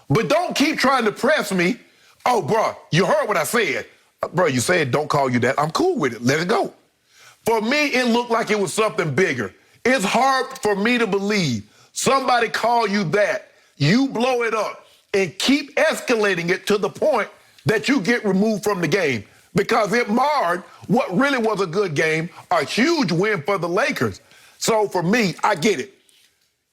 Speaker 3: But don't keep trying to press me. Oh, bro, you heard what I said. Bro, you said don't call you that. I'm cool with it. Let it go. For me, it looked like it was something bigger. It's hard for me to believe somebody call you that, you blow it up, and keep escalating it to the point that you get removed from the game. Because it marred what really was a good game, a huge win for the Lakers. So for me, I get it.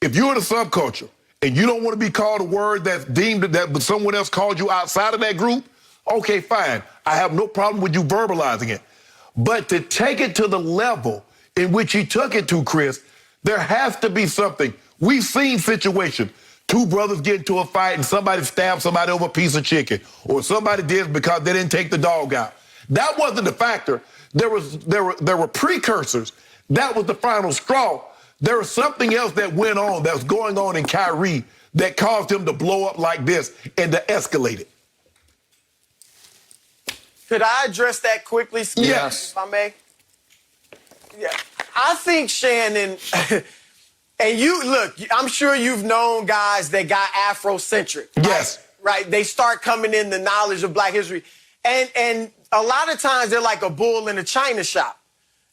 Speaker 3: If you're in a subculture and you don't want to be called a word that's deemed that someone else called you outside of that group, okay, fine. I have no problem with you verbalizing it. But to take it to the level in which he took it to, Chris, there has to be something. We've seen situations. Two brothers get into a fight and somebody stabs somebody over a piece of chicken, or somebody did because they didn't take the dog out. That wasn't the factor. There were precursors. That was the final straw. There was something else that went on, that was going on in Kyrie, that caused him to blow up like this and to escalate it.
Speaker 5: Could I address that quickly, Skip,
Speaker 3: yes,
Speaker 5: if I may? Yeah. I think, Shannon, and you, look, I'm sure you've known guys that got Afrocentric.
Speaker 3: Yes.
Speaker 5: Right? They start coming in the knowledge of Black history. And a lot of times they're like a bull in a china shop,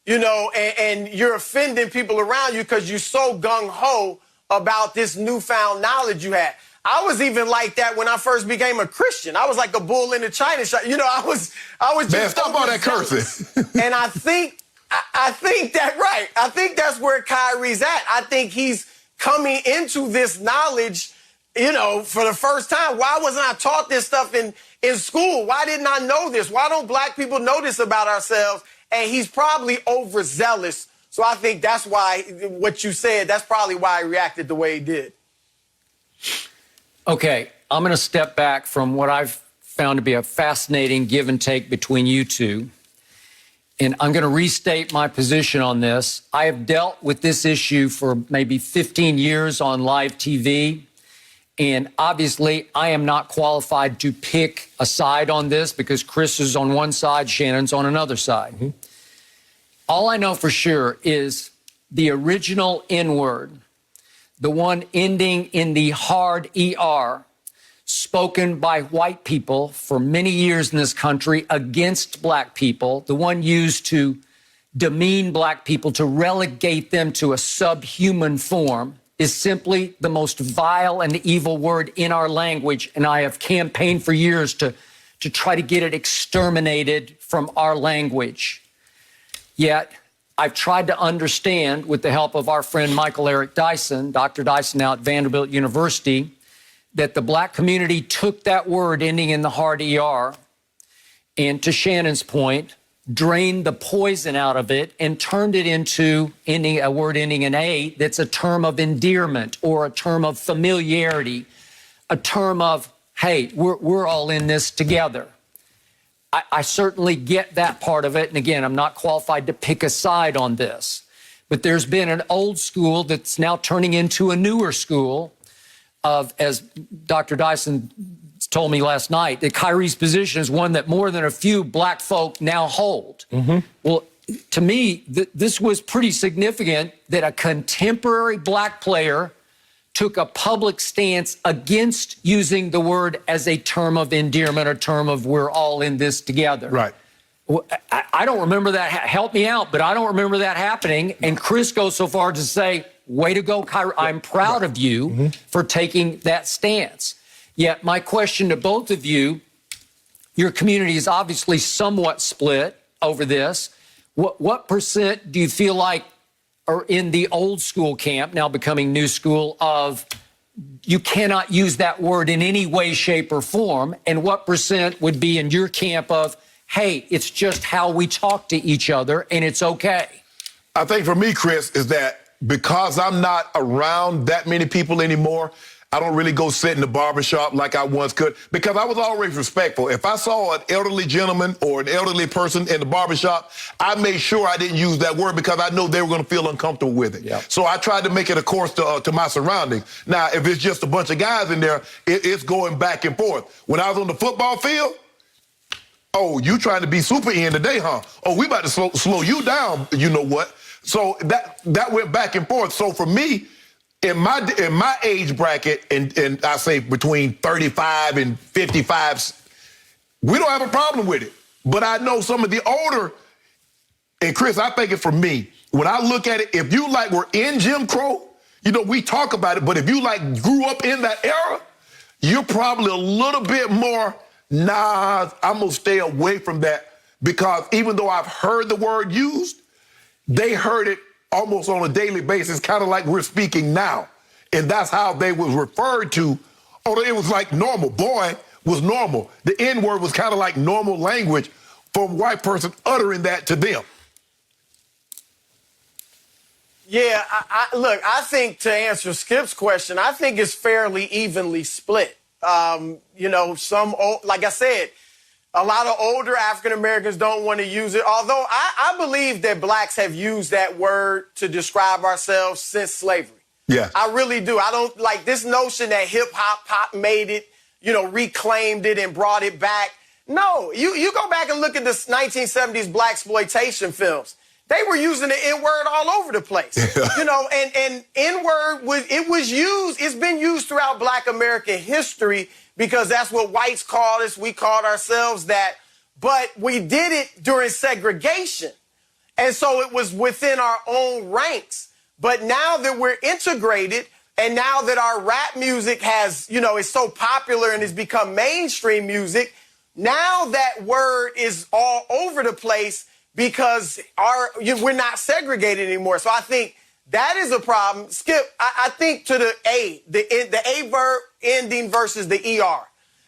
Speaker 5: you know, and you're offending people around you because you're so gung-ho about this newfound knowledge you had. I was even like that when I first became a Christian. I was like a bull in a china shop. You know, I was just...
Speaker 3: Man, stop all that cursing.
Speaker 5: And I think that, right, I think that's where Kyrie's at. I think he's coming into this knowledge, you know, for the first time. Why wasn't I taught this stuff in school? Why didn't I know this? Why don't Black people know this about ourselves? And he's probably overzealous. So I think that's why, what you said, that's probably why he reacted the way he did.
Speaker 4: Okay, I'm going to step back from what I've found to be a fascinating give and take between you two. And I'm going to restate my position on this. I have dealt with this issue for maybe 15 years on live TV. And obviously, I am not qualified to pick a side on this because Chris is on one side, Shannon's on another side. Mm-hmm. All I know for sure is the original N-word, the one ending in the hard ER, spoken by white people for many years in this country against Black people, the one used to demean Black people, to relegate them to a subhuman form, is simply the most vile and evil word in our language, and I have campaigned for years to try to get it exterminated from our language. Yet, I've tried to understand, with the help of our friend Michael Eric Dyson, Dr. Dyson now at Vanderbilt University, that the Black community took that word ending in the hard ER and, to Shannon's point, drained the poison out of it and turned it into a word ending in A that's a term of endearment or a term of familiarity, a term of, hey, we're all in this together. I certainly get that part of it. And again, I'm not qualified to pick a side on this. But there's been an old school that's now turning into a newer school of, as Dr. Dyson told me last night, that Kyrie's position is one that more than a few Black folk now hold. Mm-hmm. Well, to me, this was pretty significant that a contemporary Black player took a public stance against using the word as a term of endearment, a term of we're all in this together.
Speaker 3: Right.
Speaker 4: Well, I don't remember that. Help me out, but I don't remember that happening. And Chris goes so far to say, way to go, Kyrie. I'm proud of you for taking that stance. Yet my question to both of you, your community is obviously somewhat split over this. What percent do you feel like are in the old school camp, now becoming new school, of you cannot use that word in any way, shape, or form? And what percent would be in your camp of, hey, it's just how we talk to each other and it's okay?
Speaker 3: I think for me, Chris, is that because I'm not around that many people anymore, I don't really go sit in the barbershop like I once could, because I was always respectful. If I saw an elderly gentleman or an elderly person in the barbershop, I made sure I didn't use that word because I know they were going to feel uncomfortable with it. Yep. So I tried to make it a course to my surroundings. Now, if it's just a bunch of guys in there, it's going back and forth. When I was on the football field, oh, you trying to be super in today, huh? Oh, we about to slow you down, you know what? So that went back and forth. So for me, in my age bracket, and I say between 35 and 55, we don't have a problem with it. But I know some of the older, and Chris, I think it for me, when I look at it, if you like were in Jim Crow, you know, we talk about it, but if you like grew up in that era, you're probably a little bit more, nah, I'm gonna stay away from that, because even though I've heard the word used, they heard it almost on a daily basis, kind of like we're speaking now. And that's how they was referred to, or it was like normal. Boy was normal. The N-word was kind of like normal language for a white person uttering that to them.
Speaker 5: Yeah, look, I think to answer Skip's question, I think it's fairly evenly split. You know, like I said, a lot of older African-Americans don't want to use it, although I believe that blacks have used that word to describe ourselves since slavery.
Speaker 3: Yeah.
Speaker 5: I really do. I don't like this notion that hip-hop pop made it, you know, reclaimed it and brought it back. No, you go back and look at the 1970s blaxploitation films. They were using the N-word all over the place. You know, and N-word it's been used throughout Black American history because that's what whites called us. We called ourselves that. But we did it during segregation. And so it was within our own ranks. But now that we're integrated and now that our rap music has, you know, is so popular and has become mainstream music, now that word is all over the place because we're not segregated anymore. So I think that is a problem. Skip, I think to the A verb ending versus the ER,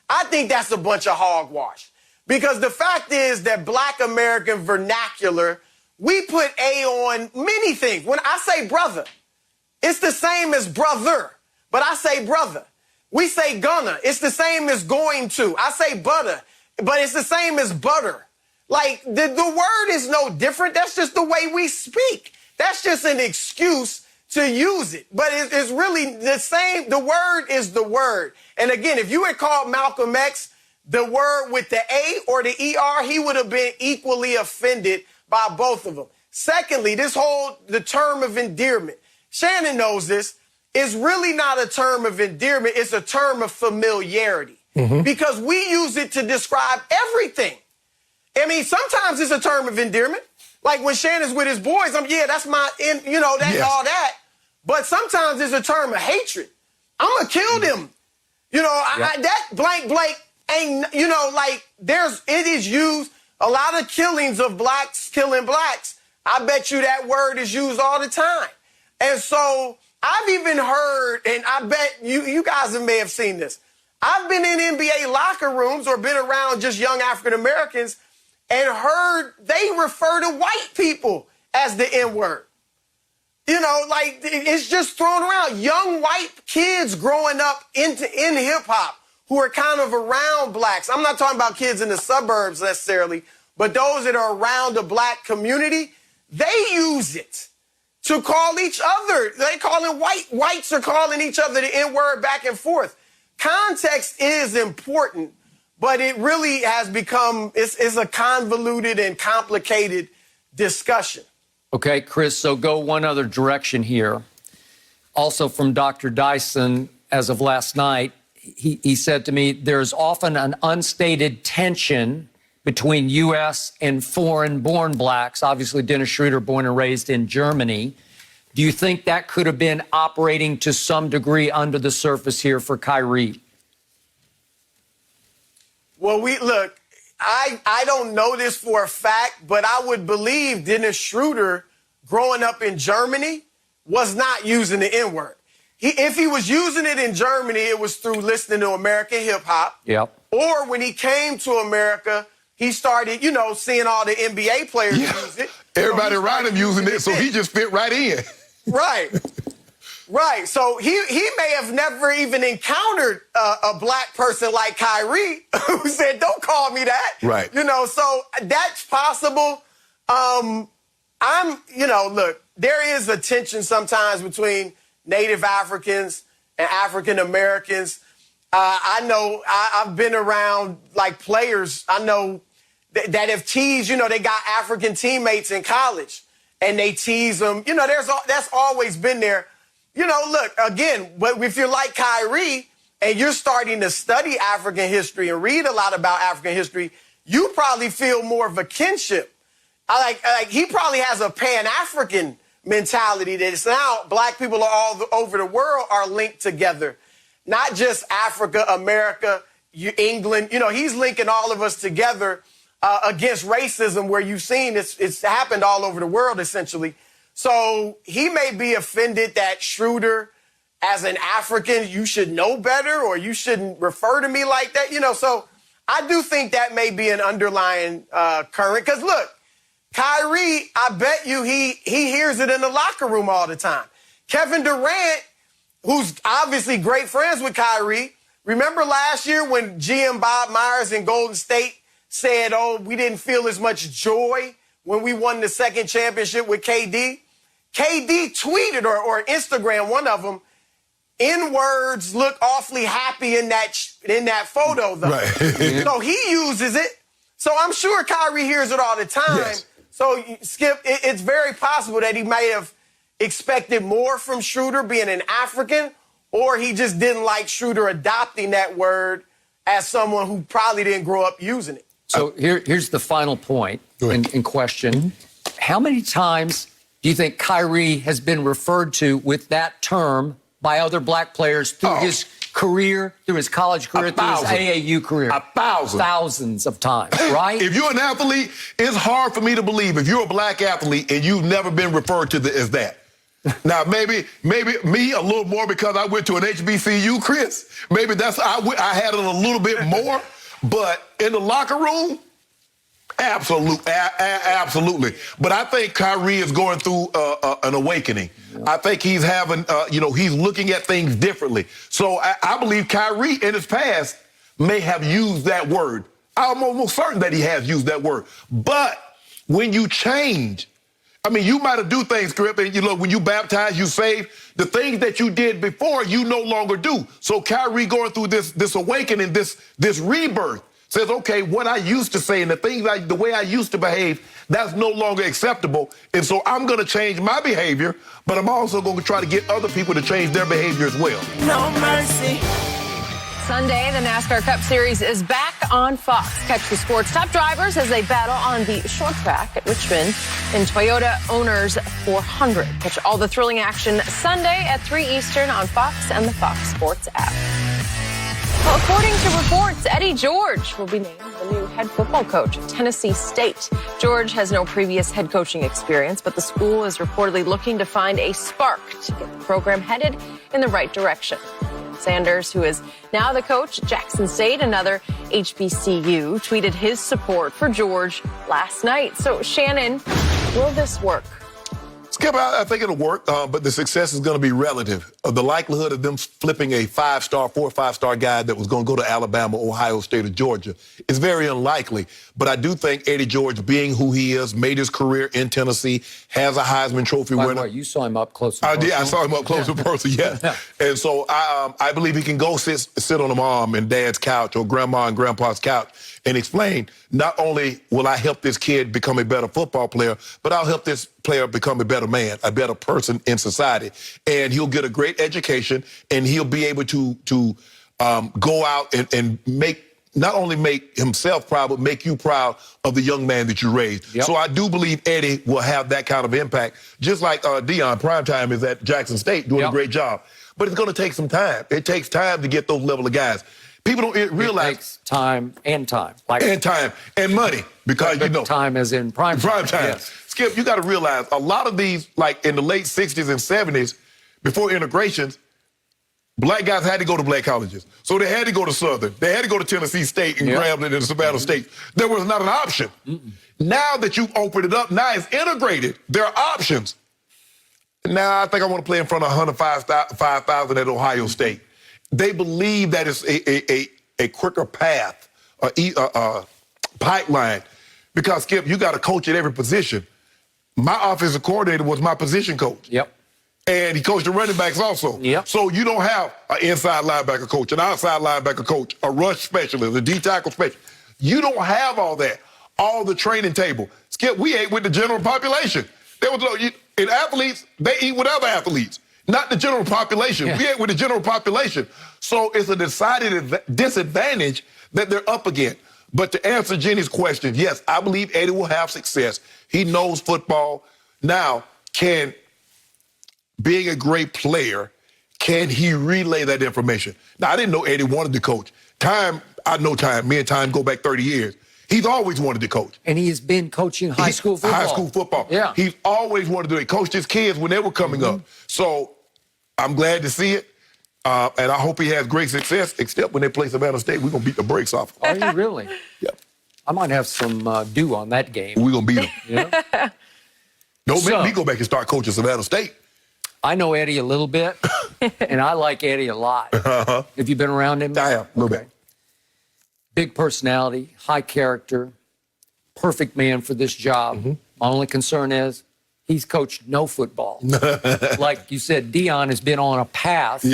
Speaker 5: I think that's a bunch of hogwash. Because the fact is that Black American vernacular, we put A on many things. When I say brother, it's the same as brother, but I say brother. We say gonna, it's the same as going to. I say butter, but it's the same as butter. Like, the word is no different. That's just the way we speak. That's just an excuse to use it. But it's really the same. The word is the word. And again, if you had called Malcolm X the word with the A or the ER, he would have been equally offended by both of them. Secondly, the term of endearment, Shannon knows this, is really not a term of endearment. It's a term of familiarity because we use it to describe everything. I mean, sometimes it's a term of endearment. Like when Shannon's with his boys, that's my, all that. But sometimes it's a term of hatred. I'm going to kill them. You know, that blank ain't, it is used, a lot of killings of blacks killing blacks. I bet you that word is used all the time. And so I've even heard, and I bet you guys may have seen this. I've been in NBA locker rooms or been around just young African Americans and heard they refer to white people as the N-word. You know, like, it's just thrown around. Young white kids growing up in hip-hop who are kind of around blacks. I'm not talking about kids in the suburbs necessarily, but those that are around the black community, they use it to call each other. They calling whites are calling each other the N-word back and forth. Context is important. But it really has become, it's a convoluted and complicated discussion.
Speaker 4: Okay, Chris, so go one other direction here. Also from Dr. Dyson, as of last night, he said to me, there's often an unstated tension between U.S. and foreign-born blacks. Obviously, Dennis Schroder, born and raised in Germany. Do you think that could have been operating to some degree under the surface here for Kyrie?
Speaker 5: Well, look, I don't know this for a fact, but I would believe Dennis Schroder, growing up in Germany, was not using the N-word. If he was using it in Germany, it was through listening to American hip-hop.
Speaker 4: Yep.
Speaker 5: Or when he came to America, he started, seeing all the NBA players use it.
Speaker 3: Everybody around him using it, so he just fit right in.
Speaker 5: Right. Right. So he may have never even encountered a black person like Kyrie who said, don't call me that.
Speaker 3: Right.
Speaker 5: So that's possible. Look, there is a tension sometimes between Native Africans and African Americans. I know I've been around like players I know that have teased, they got African teammates in college and they tease them. That's always been there. Look, again, but if you're like Kyrie and you're starting to study African history and read a lot about African history, you probably feel more of a kinship. He probably has a Pan-African mentality that it's now black people all over the world are linked together. Not just Africa, America, England. You know, he's linking all of us together against racism, where you've seen it's happened all over the world, essentially. So he may be offended that Schroder, as an African, you should know better, or you shouldn't refer to me like that. You know, so I do think that may be an underlying current. Because, look, Kyrie, I bet you he hears it in the locker room all the time. Kevin Durant, who's obviously great friends with Kyrie, remember last year when GM Bob Myers in Golden State said, oh, we didn't feel as much joy when we won the second championship with KD? KD tweeted or Instagram, one of them, N-words look awfully happy in that photo, though. Right. So he uses it. So I'm sure Kyrie hears it all the time. Yes. So, Skip, it's very possible that he may have expected more from Schroder being an African, or he just didn't like Schroder adopting that word as someone who probably didn't grow up using it.
Speaker 4: So here's the final point in question. Mm-hmm. How many times do you think Kyrie has been referred to with that term by other black players through his career, through his college career, through his AAU career?
Speaker 3: 1,000.
Speaker 4: Thousands of times, right?
Speaker 3: If you're an athlete, it's hard for me to believe if you're a black athlete and you've never been referred to as that. Now, maybe me a little more because I went to an HBCU, Chris. Maybe I had it a little bit more. But in the locker room, absolutely. But I think Kyrie is going through an awakening. Yeah. I think he's having, he's looking at things differently. So I believe Kyrie in his past may have used that word. I'm almost certain that he has used that word. But when you change, I mean, you might have do things, Grip, and when you baptize, you save. The things that you did before, you no longer do. So Kyrie going through this awakening, this rebirth, says, okay, what I used to say and the way I used to behave, that's no longer acceptable. And so I'm going to change my behavior, but I'm also going to try to get other people to change their behavior as well.
Speaker 2: No mercy. Sunday, the NASCAR Cup Series is back on Fox. Catch the sport's top drivers as they battle on the short track at Richmond in Toyota Owners 400. Catch all the thrilling action Sunday at 3 Eastern on Fox and the Fox Sports app. Well, according to reports, Eddie George will be named the new head football coach at Tennessee State. George has no previous head coaching experience, but the school is reportedly looking to find a spark to get the program headed in the right direction. Sanders, who is now the coach at Jackson State, another HBCU, tweeted his support for George last night. So, Shannon, will this work?
Speaker 3: Skip, I think it'll work, but the success is going to be relative. The likelihood of them flipping a 4 or 5-star guy that was going to go to Alabama, Ohio State, or Georgia is very unlikely. But I do think Eddie George, being who he is, made his career in Tennessee, has a Heisman Trophy winner.
Speaker 4: By the way, you saw him up close.
Speaker 3: I did. I saw him up close and personal, yeah. And so I believe he can go sit on a mom and dad's couch or grandma and grandpa's couch and explain, not only will I help this kid become a better football player, but I'll help this player become a better man, a better person in society. And he'll get a great education, and he'll be able to go out and not only make himself proud, but make you proud of the young man that you raised. Yep. So I do believe Eddie will have that kind of impact, just like Deion Primetime is at Jackson State doing a great job. But it's going to take some time. It takes time to get those level of guys. People don't realize.
Speaker 4: It takes time.
Speaker 3: And time and money, because
Speaker 4: time is in prime time.
Speaker 3: Yes. Skip, you got to realize a lot of these, like in the late 60s and 70s, before integrations, black guys had to go to black colleges. So they had to go to Southern. They had to go to Tennessee State and Grambling and Savannah State. There was not an option. Now that you've opened it up, now it's integrated. There are options. Now I think I want to play in front of 105,000 at Ohio State. They believe that it's a quicker path, a pipeline, because, Skip, you got a coach at every position. My offensive coordinator was my position coach.
Speaker 4: Yep.
Speaker 3: And he coached the running backs also.
Speaker 4: Yep.
Speaker 3: So you don't have an inside linebacker coach, an outside linebacker coach, a rush specialist, a D-tackle specialist. You don't have all that, all the training table. Skip, we ate with the general population. And athletes, they eat with other athletes. Not the general population. Yeah. We ain't with the general population. So it's a decided disadvantage that they're up against. But to answer Jenny's question, yes, I believe Eddie will have success. He knows football. Now, being a great player, can he relay that information? Now, I didn't know Eddie wanted to coach. I know Time. Me and Time go back 30 years. He's always wanted to coach.
Speaker 4: And he has been coaching high school football.
Speaker 3: High school football.
Speaker 4: Yeah.
Speaker 3: He's always wanted to do it. He coached his kids when they were coming up. So I'm glad to see it. And I hope he has great success, except when they play Savannah State, we're going to beat the brakes off.
Speaker 4: Are you really?
Speaker 3: Yeah.
Speaker 4: I might have some due on that game.
Speaker 3: We're going to beat them.
Speaker 4: Yeah.
Speaker 3: Don't make me go back and start coaching Savannah State.
Speaker 4: I know Eddie a little bit, and I like Eddie a lot. Have you been around him?
Speaker 3: I have, a little bit.
Speaker 4: Big personality, high character, perfect man for this job. My only concern is he's coached no football. Like you said, Deion has been on a path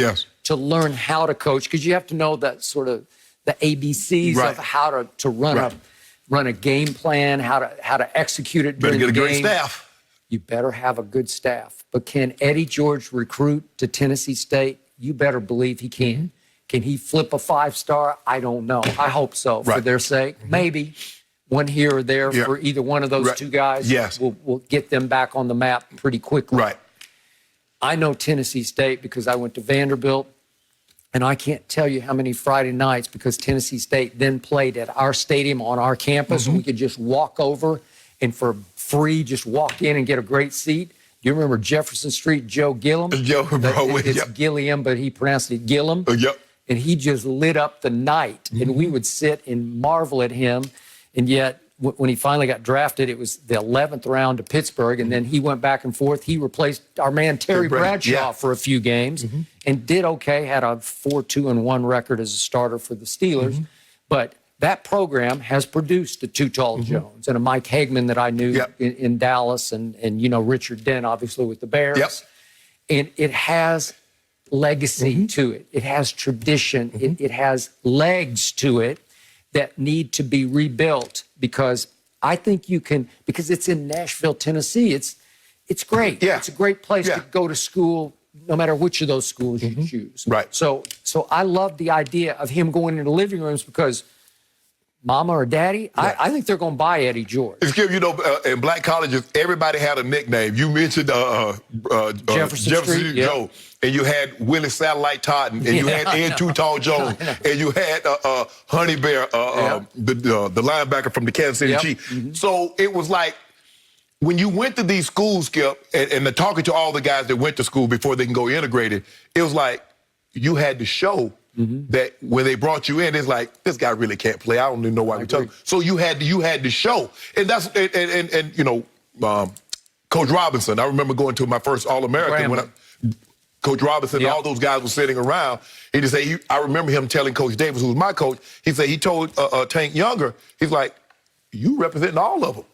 Speaker 4: to learn how to coach, because you have to know that sort of the ABCs of how to run a game plan, how to execute it during the game.
Speaker 3: Better get a great staff.
Speaker 4: You better have a good staff. But can Eddie George recruit to Tennessee State? You better believe he can. Can he flip a 5-star? I don't know. I hope so, for their sake. Maybe one here or there for either one of those two guys. We'll get them back on the map pretty quickly. I know Tennessee State because I went to Vanderbilt, and I can't tell you how many Friday nights, because Tennessee State then played at our stadium on our campus, and we could just walk over and for free just walk in and get a great seat. Do you remember Jefferson Street, Joe Gillum? It's Gilliam, but he pronounced it Gillum. And he just lit up the night, and we would sit and marvel at him. And yet, when he finally got drafted, it was the 11th round to Pittsburgh, and then he went back and forth. He replaced our man Terry Bradshaw for a few games and did okay, had a 4-2-1 record as a starter for the Steelers. But that program has produced a Too Tall Jones and a Mike Hagman that I knew in Dallas, and you know, Richard Dent, obviously, with the Bears. And it has legacy to it. It has tradition. It has legs to it that need to be rebuilt, because I think you can, because it's in Nashville, Tennessee. It's great. It's a great place to go to school, no matter which of those schools you choose. So I love the idea of him going into living rooms, because Mama or Daddy, I think they're going to buy Eddie George.
Speaker 3: Skip, you know, in black colleges, everybody had a nickname. You mentioned Jefferson Street Joe, and you had Willie Satellite Totten, and you had Ed Too Tall Jones, and you had Honey Bear, the linebacker from the Kansas City Chiefs. So it was like, when you went to these schools, Skip, and talking to all the guys that went to school before they can go integrated, it was like you had to show that when they brought you in, it's like, this guy really can't play. I don't even know why we're talking. So you had to show, and that's and you know, Coach Robinson. I remember going to my first All-American when Coach Robinson and all those guys were sitting around. He just say, I remember him telling Coach Davis, who was my coach. He said he told Tank Younger, he's like, you representing all of them.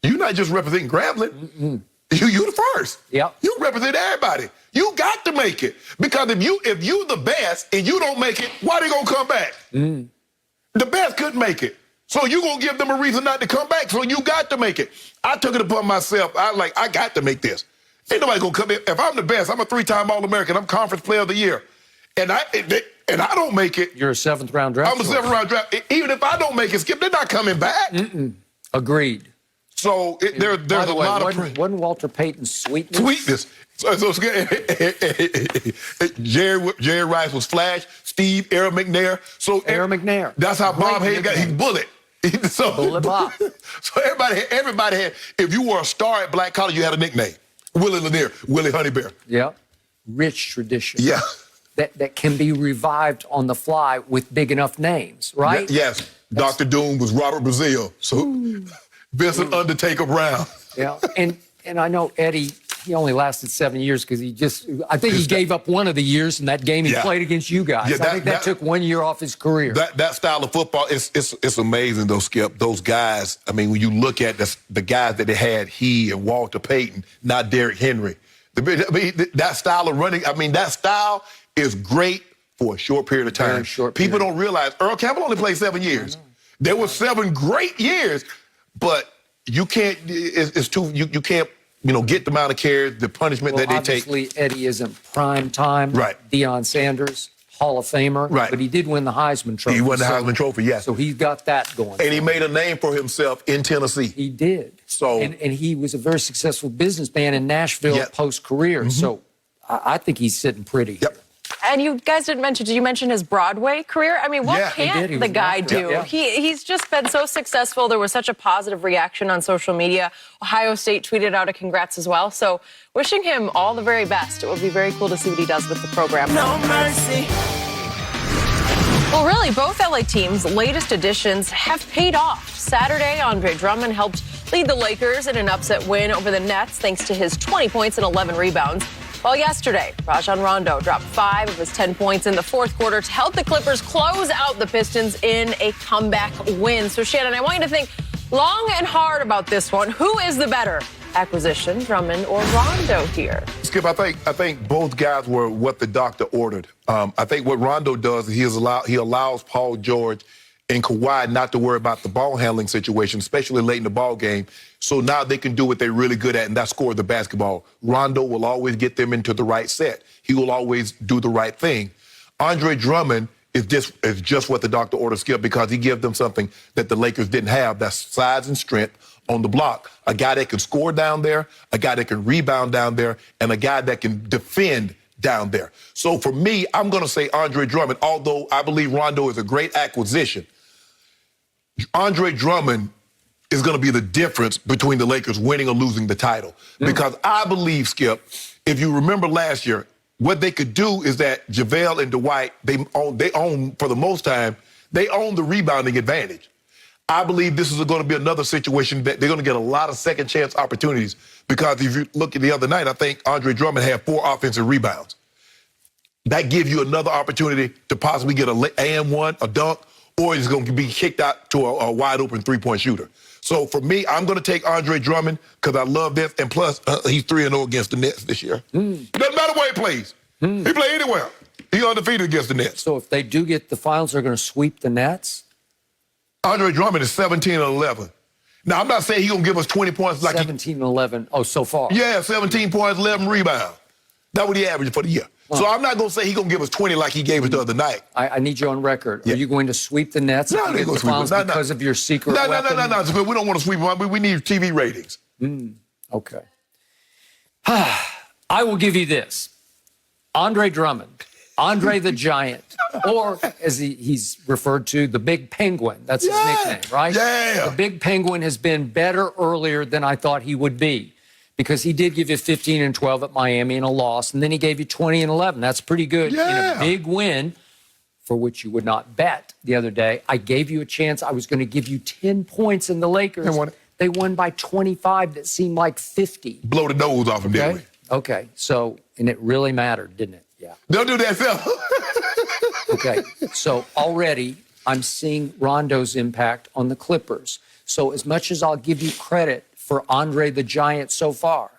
Speaker 3: You're not just representing Grambling. You the first. You represent everybody. You got to make it. Because if you the best and you don't make it, why they gonna come back? The best couldn't make it. So you gonna give them a reason not to come back. So you got to make it. I took it upon myself. I got to make this. Ain't nobody gonna come in. If I'm the best, I'm a 3-time All-American. I'm Conference Player of the Year. And I don't make it.
Speaker 4: You're a 7th-round draft.
Speaker 3: I'm a 7th-round draft. Even if I don't make it, Skip, they're not coming back.
Speaker 4: Agreed.
Speaker 3: So there's a lot of...
Speaker 4: Wasn't Walter Payton's sweetness?
Speaker 3: Sweetness. So Jerry Rice was Flash. Steve, Aaron McNair. So
Speaker 4: Aaron McNair.
Speaker 3: That's how Bob Hayes got his Bullet.
Speaker 4: Bullet Bob.
Speaker 3: So everybody had, if you were a star at Black College, you had a nickname. Willie Lanier, Willie Honey Bear.
Speaker 4: Rich tradition. That can be revived on the fly with big enough names, right?
Speaker 3: Yes. Dr. Doom was Robert Brazile. So Vincent Undertaker Brown.
Speaker 4: And I know Eddie, he only lasted 7 years because I think he gave up one of the years in that game he played against you guys. I think that took 1 year off his career.
Speaker 3: That style of football, it's amazing though, Skip. Those guys, I mean, when you look at the guys that they had, he and Walter Payton, not Derrick Henry. That style of running, that style is great for a short period of time. People don't realize Earl Campbell only played 7 years. There were 7 great years, but you can't, you can't, get the amount of care, the punishment that they take.
Speaker 4: Obviously, Eddie isn't prime time. Deion Sanders, Hall of Famer,
Speaker 3: Right.
Speaker 4: but he did win the Heisman Trophy.
Speaker 3: He won the Heisman Trophy, yes.
Speaker 4: So he's got that going.
Speaker 3: And he made a name for himself in Tennessee.
Speaker 4: He did.
Speaker 3: So
Speaker 4: and he was a very successful businessman in Nashville post-career. So I think he's sitting pretty.
Speaker 3: Yep.
Speaker 2: And you guys did you mention his Broadway career? I mean, what can't the guy do?
Speaker 3: Yeah.
Speaker 2: He's just been so successful. There was such a positive reaction on social media. Ohio State tweeted out a congrats as well. So wishing him all the very best. It would be very cool to see what he does with the program.
Speaker 6: No mercy.
Speaker 2: Well, really, both LA teams' latest additions have paid off. Saturday, Andre Drummond helped lead the Lakers in an upset win over the Nets thanks to his 20 points and 11 rebounds. While yesterday, Rajon Rondo dropped 5 of his 10 points in the fourth quarter to help the Clippers close out the Pistons in a comeback win. So, Shannon, I want you to think long and hard about this one. Who is the better acquisition, Drummond or Rondo here?
Speaker 3: Skip, I think both guys were what the doctor ordered. I think what Rondo does is he allows Paul George and Kawhi not to worry about the ball handling situation, especially late in the ball game. So now they can do what they're really good at, and that's score the basketball. Rondo will always get them into the right set. He will always do the right thing. Andre Drummond is just what the doctor ordered, Skip, because he gives them something that the Lakers didn't have. That's size and strength on the block. A guy that can score down there, a guy that can rebound down there, and a guy that can defend down there. So for me, I'm going to say Andre Drummond, although I believe Rondo is a great acquisition. Andre Drummond is going to be the difference between the Lakers winning or losing the title. Because I believe, Skip, if you remember last year, what they could do is that JaVale and Dwight, they own for the most time, they own the rebounding advantage. I believe this is going to be another situation that they're going to get a lot of second chance opportunities, because if you look at the other night, I think Andre Drummond had 4 offensive rebounds. That gives you another opportunity to possibly get an and one, a dunk, or he's going to be kicked out to a wide-open three-point shooter. So for me, I'm going to take Andre Drummond because I love this, and plus he's 3-0 against the Nets this year. Doesn't matter where he plays. He play anywhere. He's undefeated against the Nets.
Speaker 4: So if they do get the finals, they're going to sweep the Nets?
Speaker 3: Andre Drummond is 17-11. Now, I'm not saying he's going to give us 20 points like
Speaker 4: 17-11. Oh, so far.
Speaker 3: Yeah, 17 points, 11 rebounds. That's what he averaged for the year. So I'm not going to say he's going to give us 20 like he gave us the other night.
Speaker 4: I need you on record. Are you going to sweep the Nets
Speaker 3: No, they
Speaker 4: get
Speaker 3: go
Speaker 4: the
Speaker 3: sweep
Speaker 4: finals
Speaker 3: them.
Speaker 4: because of your secret weapon?
Speaker 3: No. We don't want to sweep them. We need TV ratings.
Speaker 4: Okay. I will give you this. Andre Drummond, Andre the Giant, or as he's referred to, the Big Penguin. That's his nickname, right?
Speaker 3: Yeah.
Speaker 4: The Big Penguin has been better earlier than I thought he would be, because he did give you 15 and 12 at Miami in a loss, and then he gave you 20 and 11. That's pretty good in a big win, for which you would not bet the other day. I gave you a chance. I was going to give you 10 points in the Lakers. They won by 25 that seemed like 50.
Speaker 3: Blow the nose off him, didn't we?
Speaker 4: Okay, so, and it really mattered, didn't it? Yeah.
Speaker 3: Don't do that, Phil.
Speaker 4: Okay, so already I'm seeing Rondo's impact on the Clippers. So as much as I'll give you credit for Andre the Giant so far,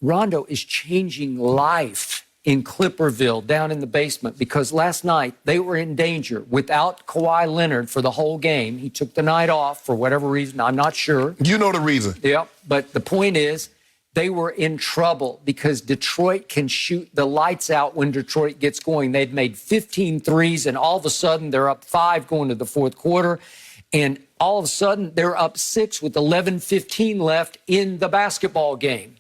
Speaker 4: Rondo is changing life in Clipperville down in the basement, because last night they were in danger without Kawhi Leonard for the whole game. He took the night off for whatever reason. I'm not sure.
Speaker 3: You know the reason.
Speaker 4: Yep, but the point is, they were in trouble because Detroit can shoot the lights out when Detroit gets going. They'd made 15 threes, and all of a sudden they're up 5 going to the fourth quarter. And all of a sudden they're up 6 with 11:15 left in the basketball game.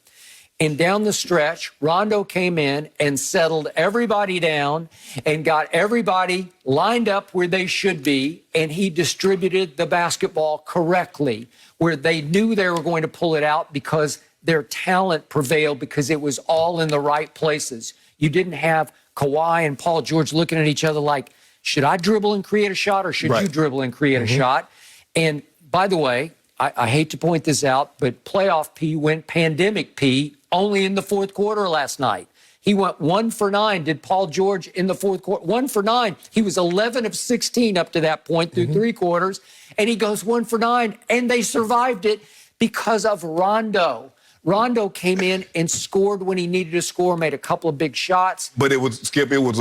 Speaker 4: And down the stretch, Rondo came in and settled everybody down and got everybody lined up where they should be, and he distributed the basketball correctly, where they knew they were going to pull it out because their talent prevailed, because it was all in the right places. You didn't have Kawhi and Paul George looking at each other like, should I dribble and create a shot, or should you dribble and create a shot? And by the way, I hate to point this out, but playoff P went pandemic P only in the fourth quarter last night. He went 1 for 9, did Paul George in the fourth quarter. 1 for 9. He was 11 of 16 up to that point through 3 quarters. And he goes 1 for 9, and they survived it because of Rondo. Rondo came in and scored when he needed to score, made a couple of big shots.
Speaker 3: But it was, Skip, it was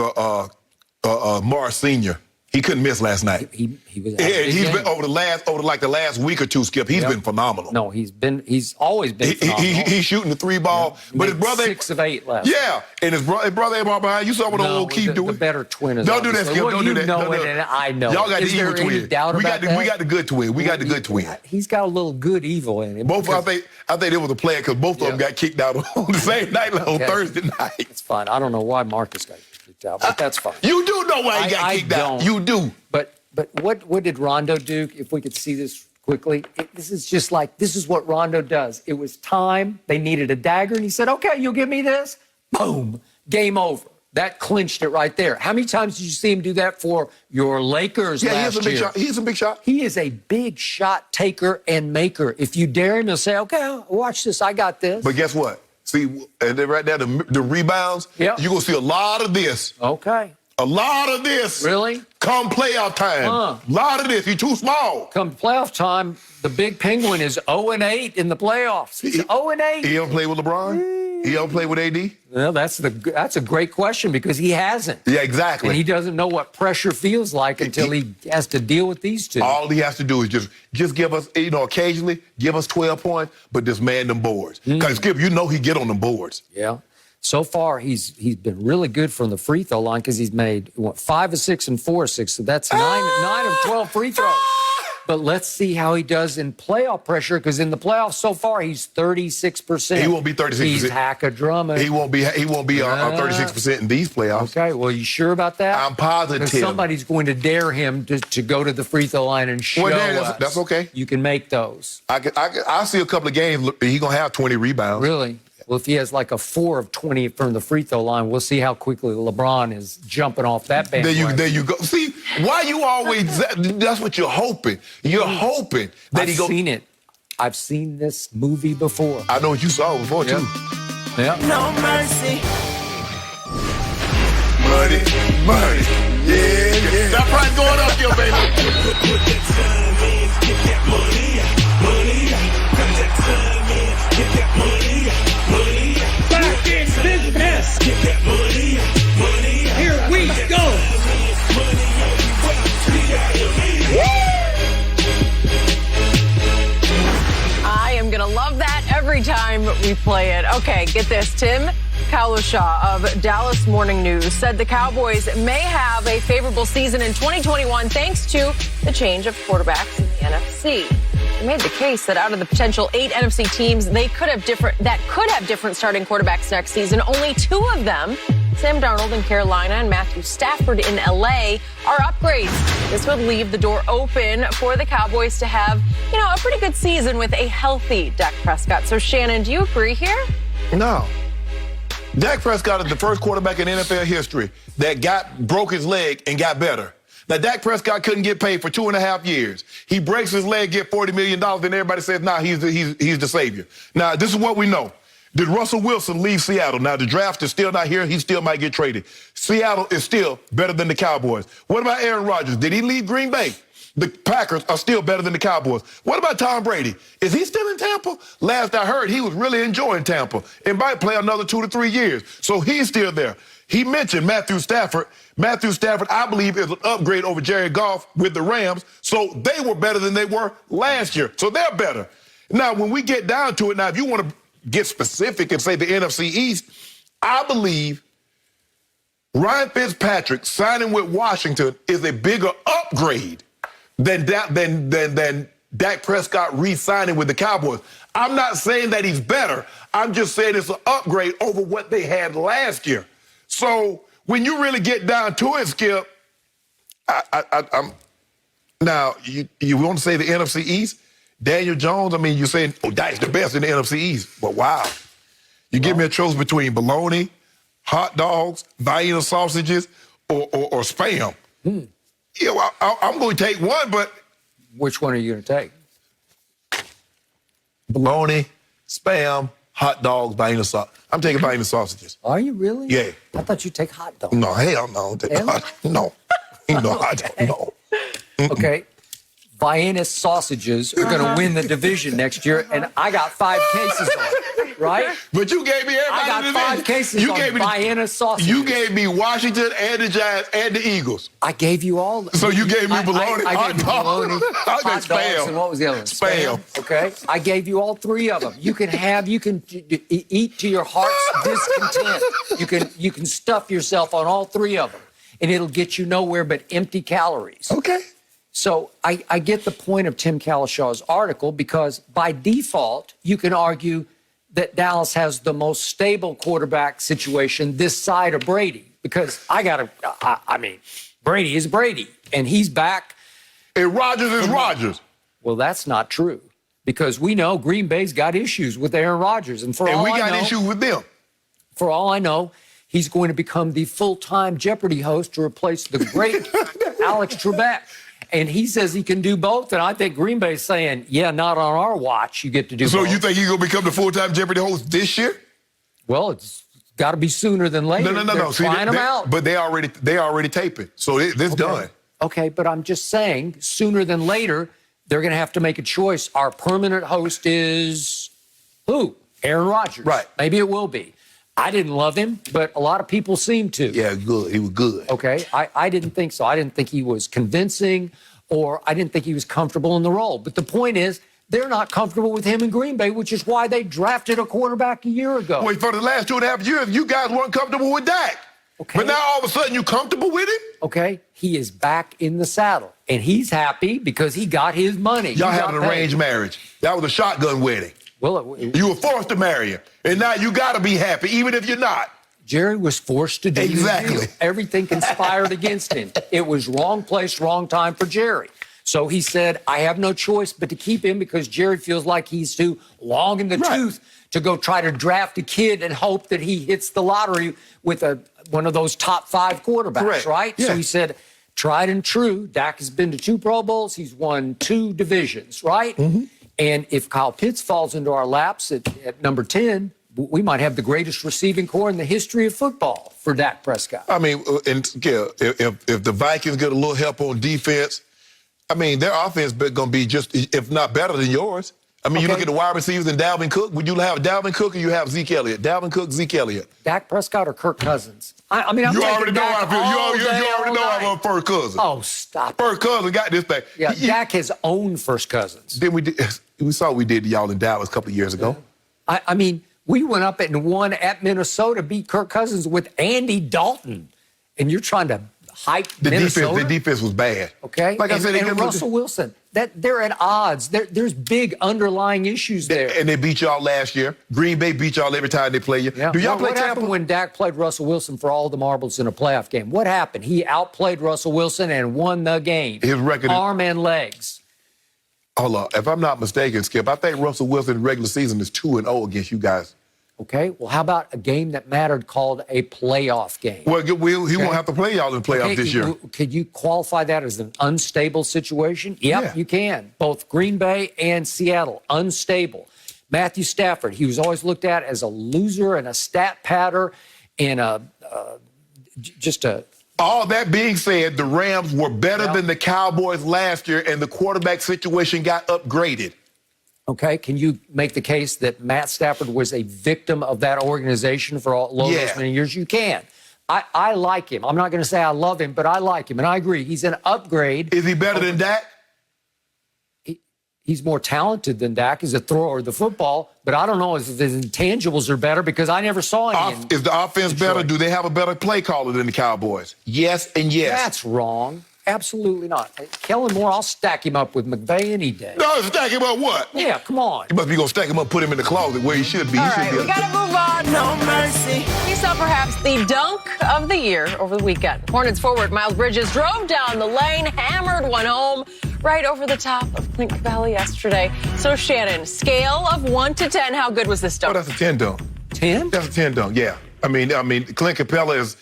Speaker 3: Morris Sr. He couldn't miss last night.
Speaker 4: He was.
Speaker 3: He's been over the last week or two, Skip. He's been phenomenal.
Speaker 4: No, he's always been phenomenal.
Speaker 3: He's shooting the 3 ball, but his brother
Speaker 4: 6 of 8 left.
Speaker 3: Yeah, and his brother ain't ball behind. You saw what the old Keith doing.
Speaker 4: The better twin is.
Speaker 3: Don't do that, Skip. Don't do that.
Speaker 4: Know it, and I know.
Speaker 3: Y'all got
Speaker 4: is
Speaker 3: the evil
Speaker 4: there any
Speaker 3: twin.
Speaker 4: doubt about that?
Speaker 3: We got the good twin. We got the good twin.
Speaker 4: He's got a little good evil in him.
Speaker 3: I think it was a plan because both of them got kicked out on the same night on Thursday night.
Speaker 4: It's fine. I don't know why Marcus got kicked out, but that's fine.
Speaker 3: You do know why he got kicked out. You do.
Speaker 4: But what did Rondo do? If we could see this quickly, this is what Rondo does. It was time. They needed a dagger, and he said, "Okay, you'll give me this." Boom, game over. That clinched it right there. How many times did you see him do that for your Lakers last year?
Speaker 3: He's a big shot.
Speaker 4: He is a big shot taker and maker. If you dare him, he'll say, "Okay, watch this. I got this."
Speaker 3: But guess what? See, and then right there, the rebounds.
Speaker 4: Yeah.
Speaker 3: You're gonna see a lot of this.
Speaker 4: Okay.
Speaker 3: A lot of this.
Speaker 4: Really?
Speaker 3: Come playoff time. A lot of this. He's too small.
Speaker 4: Come playoff time, the big penguin is 0-8 in the playoffs. He's 0-8.
Speaker 3: He don't play with LeBron? He don't play with AD?
Speaker 4: Well, that's a great question because he hasn't.
Speaker 3: Yeah, exactly.
Speaker 4: And he doesn't know what pressure feels like until he has to deal with these two.
Speaker 3: All he has to do is just give us, occasionally give us 12 points, but just man them boards. Because Skip, he get on them boards.
Speaker 4: Yeah. So far, he's been really good from the free throw line because he's made 5 of 6 and 4 of 6. So that's 9 of 12 free throws. But let's see how he does in playoff pressure because in the playoffs so far he's 36%.
Speaker 3: He won't be 36%.
Speaker 4: He's hack a Drummond.
Speaker 3: He won't be 36% in these playoffs.
Speaker 4: Okay, well, you sure about that?
Speaker 3: I'm positive.
Speaker 4: Because somebody's going to dare him to go to the free throw line and show us.
Speaker 3: That's okay.
Speaker 4: You can make those.
Speaker 3: I see a couple of games. He's gonna have 20 rebounds.
Speaker 4: Really? Well, if he has like a 4 of 20 from the free throw line, we'll see how quickly LeBron is jumping off that bandwagon.
Speaker 3: There you go. See, why you always, that's what you're hoping. You're hoping that he goes.
Speaker 4: I've seen it. I've seen this movie before.
Speaker 3: I know what you saw before, too.
Speaker 4: Yeah.
Speaker 6: No mercy.
Speaker 3: Money. Yeah. That price going up here, baby.
Speaker 6: Put that time in, get that money. Put that time in, get that money.
Speaker 7: Back in business.
Speaker 6: Get that money.
Speaker 7: Here we go.
Speaker 2: I am going to love that every time we play it. Okay, get this. Tim Kalusha of Dallas Morning News said the Cowboys may have a favorable season in 2021 thanks to the change of quarterbacks in the NFC. He made the case that out of the potential 8 NFC teams that could have different starting quarterbacks next season, only 2 of them, Sam Darnold in Carolina and Matthew Stafford in LA, are upgrades. This would leave the door open for the Cowboys to have, a pretty good season with a healthy Dak Prescott. So, Shannon, do you agree here?
Speaker 3: No. Dak Prescott is the first quarterback in NFL history that broke his leg and got better. Now, Dak Prescott couldn't get paid for 2.5 years. He breaks his leg, get $40 million, and everybody says, he's the savior. Now, this is what we know. Did Russell Wilson leave Seattle? Now, the draft is still not here. He still might get traded. Seattle is still better than the Cowboys. What about Aaron Rodgers? Did he leave Green Bay? The Packers are still better than the Cowboys. What about Tom Brady? Is he still in Tampa? Last I heard, he was really enjoying Tampa and might play another 2 to 3 years. So he's still there. He mentioned Matthew Stafford. Matthew Stafford, I believe, is an upgrade over Jared Goff with the Rams. So they were better than they were last year. So they're better. Now, when we get down to it, now, if you want to get specific and say the NFC East, I believe Ryan Fitzpatrick signing with Washington is a bigger upgrade than Dak Prescott re-signing with the Cowboys. I'm not saying that he's better. I'm just saying it's an upgrade over what they had last year. So when you really get down to it, Skip, I'm now you want to say the NFC East? Daniel Jones, I mean, you're saying, Dak's the best in the NFC East. But wow. You give me a choice between bologna, hot dogs, Vienna sausages, or Spam. Yeah, well, I'm going to take one, but...
Speaker 4: Which one are you going to take?
Speaker 3: Bologna, Spam, hot dogs, Vienna sausages. I'm taking Vienna sausages.
Speaker 4: Are you really?
Speaker 3: Yeah.
Speaker 4: I thought you'd take hot dogs.
Speaker 3: No, hell no. No. I don't know.
Speaker 4: Okay. Vienna sausages are going to win the division next year, and I got 5 cases on it. right?
Speaker 3: But you gave me everybody.
Speaker 4: I got 5 cases on Vienna sausage.
Speaker 3: You gave me Washington and the Giants and the Eagles.
Speaker 4: I gave you all.
Speaker 3: So you gave me bologna,
Speaker 4: I gave you bologna, hot dogs,
Speaker 3: spam.
Speaker 4: and what was the other one?
Speaker 3: Spam.
Speaker 4: Okay, I gave you all 3 of them. You can eat to your heart's discontent. You can stuff yourself on all 3 of them, and it'll get you nowhere but empty calories.
Speaker 3: Okay.
Speaker 4: So I get the point of Tim Calishaw's article, because by default, you can argue that Dallas has the most stable quarterback situation this side of Brady, because I mean, Brady is Brady, and he's back.
Speaker 3: And Rodgers is Rodgers.
Speaker 4: Well, that's not true, because we know Green Bay's got issues with Aaron Rodgers, and we
Speaker 3: got issues with them.
Speaker 4: For all I know, he's going to become the full-time Jeopardy host to replace the great Alex Trebek. And he says he can do both, and I think Green Bay's saying, yeah, not on our watch, you get to do both.
Speaker 3: So you think he's going to become the full-time Jeopardy host this year?
Speaker 4: Well, it's got to be sooner than later.
Speaker 3: No.
Speaker 4: They're trying them out.
Speaker 3: But they already taping, so this done.
Speaker 4: Okay, but I'm just saying, sooner than later, they're going to have to make a choice. Our permanent host is who? Aaron Rodgers.
Speaker 3: Right.
Speaker 4: Maybe it will be. I didn't love him, but a lot of people seem to.
Speaker 3: Yeah, good. He was good.
Speaker 4: Okay, I didn't think so. I didn't think he was convincing, or I didn't think he was comfortable in the role. But the point is, they're not comfortable with him in Green Bay, which is why they drafted a quarterback a year ago.
Speaker 3: Wait, for the last 2.5 years, you guys weren't comfortable with Dak.
Speaker 4: Okay.
Speaker 3: But now all of a sudden you comfortable with him?
Speaker 4: Okay, he is back in the saddle, and he's happy because he got his money.
Speaker 3: Y'all had an arranged marriage. That was a shotgun wedding.
Speaker 4: Well,
Speaker 3: you were forced to marry him, and now you got to be happy, even if you're not.
Speaker 4: Jerry was forced to do
Speaker 3: exactly.
Speaker 4: The deal. Everything conspired against him. It was wrong place, wrong time for Jerry. So he said, I have no choice but to keep him, because Jerry feels like he's too long in the tooth to go try to draft a kid and hope that he hits the lottery with one of those top 5 quarterbacks, right? Yeah. So he said, tried and true, Dak has been to 2 Pro Bowls. He's won 2 divisions, right? Mm-hmm. And if Kyle Pitts falls into our laps at number 10, we might have the greatest receiving corps in the history of football for Dak Prescott.
Speaker 3: I mean, if the Vikings get a little help on defense, I mean, their offense is going to be just, if not better than yours. I mean, you look at the wide receivers and Dalvin Cook. Would you have Dalvin Cook or you have Zeke Elliott? Dalvin Cook, Zeke Elliott.
Speaker 4: Dak Prescott or Kirk Cousins? I mean, you already know how I feel.
Speaker 3: You already know I'm on First Cousin.
Speaker 4: Oh, stop.
Speaker 3: First Cousin got this thing.
Speaker 4: Yeah, Dak has owned First Cousins.
Speaker 3: Then we saw what we did to y'all in Dallas a couple of years ago.
Speaker 4: I mean, we went up and won at Minnesota, beat Kirk Cousins with Andy Dalton, and you're trying to hype Minnesota?
Speaker 3: The defense was bad.
Speaker 4: Okay.
Speaker 3: Like I said,
Speaker 4: and Russell Wilson, they're at odds. There's big underlying issues there.
Speaker 3: And they beat y'all last year. Green Bay beat y'all every time they play you.
Speaker 4: Yeah.
Speaker 3: Do y'all play
Speaker 4: what
Speaker 3: Tampa?
Speaker 4: Happened when Dak played Russell Wilson for all the marbles in a playoff game? What happened? He outplayed Russell Wilson and won the game.
Speaker 3: His record,
Speaker 4: arm and legs.
Speaker 3: Hold on. If I'm not mistaken, Skip, I think Russell Wilson in the regular season is 2-0 against you guys.
Speaker 4: Okay, well, how about a game that mattered called a playoff game?
Speaker 3: Well, he won't have to play y'all in playoffs this year.
Speaker 4: Could you qualify that as an unstable situation? Yep, you can. Both Green Bay and Seattle, unstable. Matthew Stafford, he was always looked at as a loser and a stat patter and
Speaker 3: All that being said, the Rams were better than the Cowboys last year, and the quarterback situation got upgraded.
Speaker 4: Okay, can you make the case that Matt Stafford was a victim of that organization for those many years? You can. I like him. I'm not going to say I love him, but I like him, and I agree. He's an upgrade.
Speaker 3: Is he better than Dak?
Speaker 4: He's more talented than Dak as a thrower of the football, but I don't know if his intangibles are better because I never saw any.
Speaker 3: Is the offense better? Do they have a better play caller than the Cowboys? Yes and yes.
Speaker 4: That's wrong. Absolutely not. Kellen Moore, I'll stack him up with McVay any day.
Speaker 3: No, stack him up what?
Speaker 4: Yeah, come on.
Speaker 3: You must be going to stack him up, put him in the closet where he should be.
Speaker 2: All right, we got to move on. No mercy. We saw perhaps the dunk of the year over the weekend. Hornets forward Miles Bridges drove down the lane, hammered one home right over the top of Clint Capela yesterday. So, Shannon, scale of 1 to 10, how good was this dunk?
Speaker 3: Oh, that's a 10 dunk.
Speaker 4: 10?
Speaker 3: That's a 10 dunk, yeah. I mean, Clint Capela is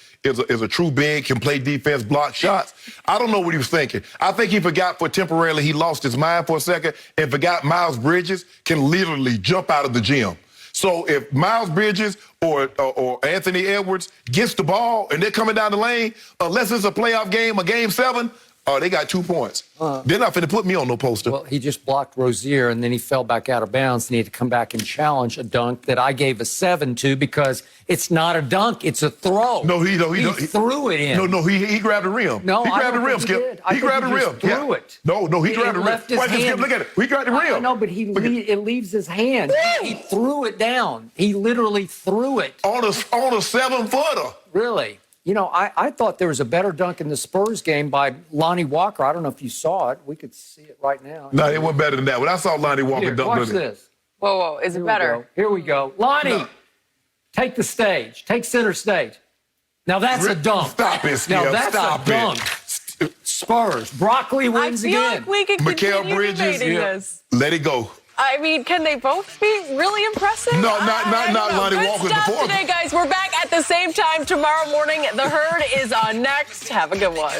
Speaker 3: a true big, can play defense, block shots. I don't know what he was thinking. I think he forgot temporarily, he lost his mind for a second and forgot Miles Bridges can literally jump out of the gym. So if Miles Bridges or Anthony Edwards gets the ball and they're coming down the lane, unless it's a playoff game, a game 7, Oh, they got 2 points. They're not finna put me on no poster.
Speaker 4: Well, he just blocked Rozier, and then he fell back out of bounds, and he had to come back and challenge a dunk that I gave a 7 to because it's not a dunk, it's a throw.
Speaker 3: No, he
Speaker 4: threw it in.
Speaker 3: No, he grabbed the rim.
Speaker 4: No,
Speaker 3: he grabbed the rim,
Speaker 4: Skip.
Speaker 3: Skip. He grabbed the rim.
Speaker 4: Threw it.
Speaker 3: No, he grabbed the rim.
Speaker 4: Left his
Speaker 3: Skip,
Speaker 4: hand.
Speaker 3: look at it. He grabbed the rim.
Speaker 4: I know, but it leaves his hand. He threw it down. He literally threw it.
Speaker 3: On a 7-footer.
Speaker 4: Really? You know, I thought there was a better dunk in the Spurs game by Lonnie Walker. I don't know if you saw it. We could see it right now.
Speaker 3: No, it wasn't better than that. When I saw Lonnie Walker dunk
Speaker 4: watch
Speaker 3: on it.
Speaker 4: this.
Speaker 2: Whoa, is it better?
Speaker 4: Here we go. Lonnie, take the stage. Take center stage. Now that's a dunk.
Speaker 3: Stop it, Skip.
Speaker 4: Now that's
Speaker 3: Stop
Speaker 4: a dunk. Spurs. Broccoli wins again.
Speaker 2: I feel like we could continue debating this.
Speaker 3: Let it go.
Speaker 2: I mean, can they both be really impressive?
Speaker 3: No, not Lonnie Walker's
Speaker 2: stuff
Speaker 3: before.
Speaker 2: Today, guys. We're back at the same time tomorrow morning. The Herd is on next. Have a good one.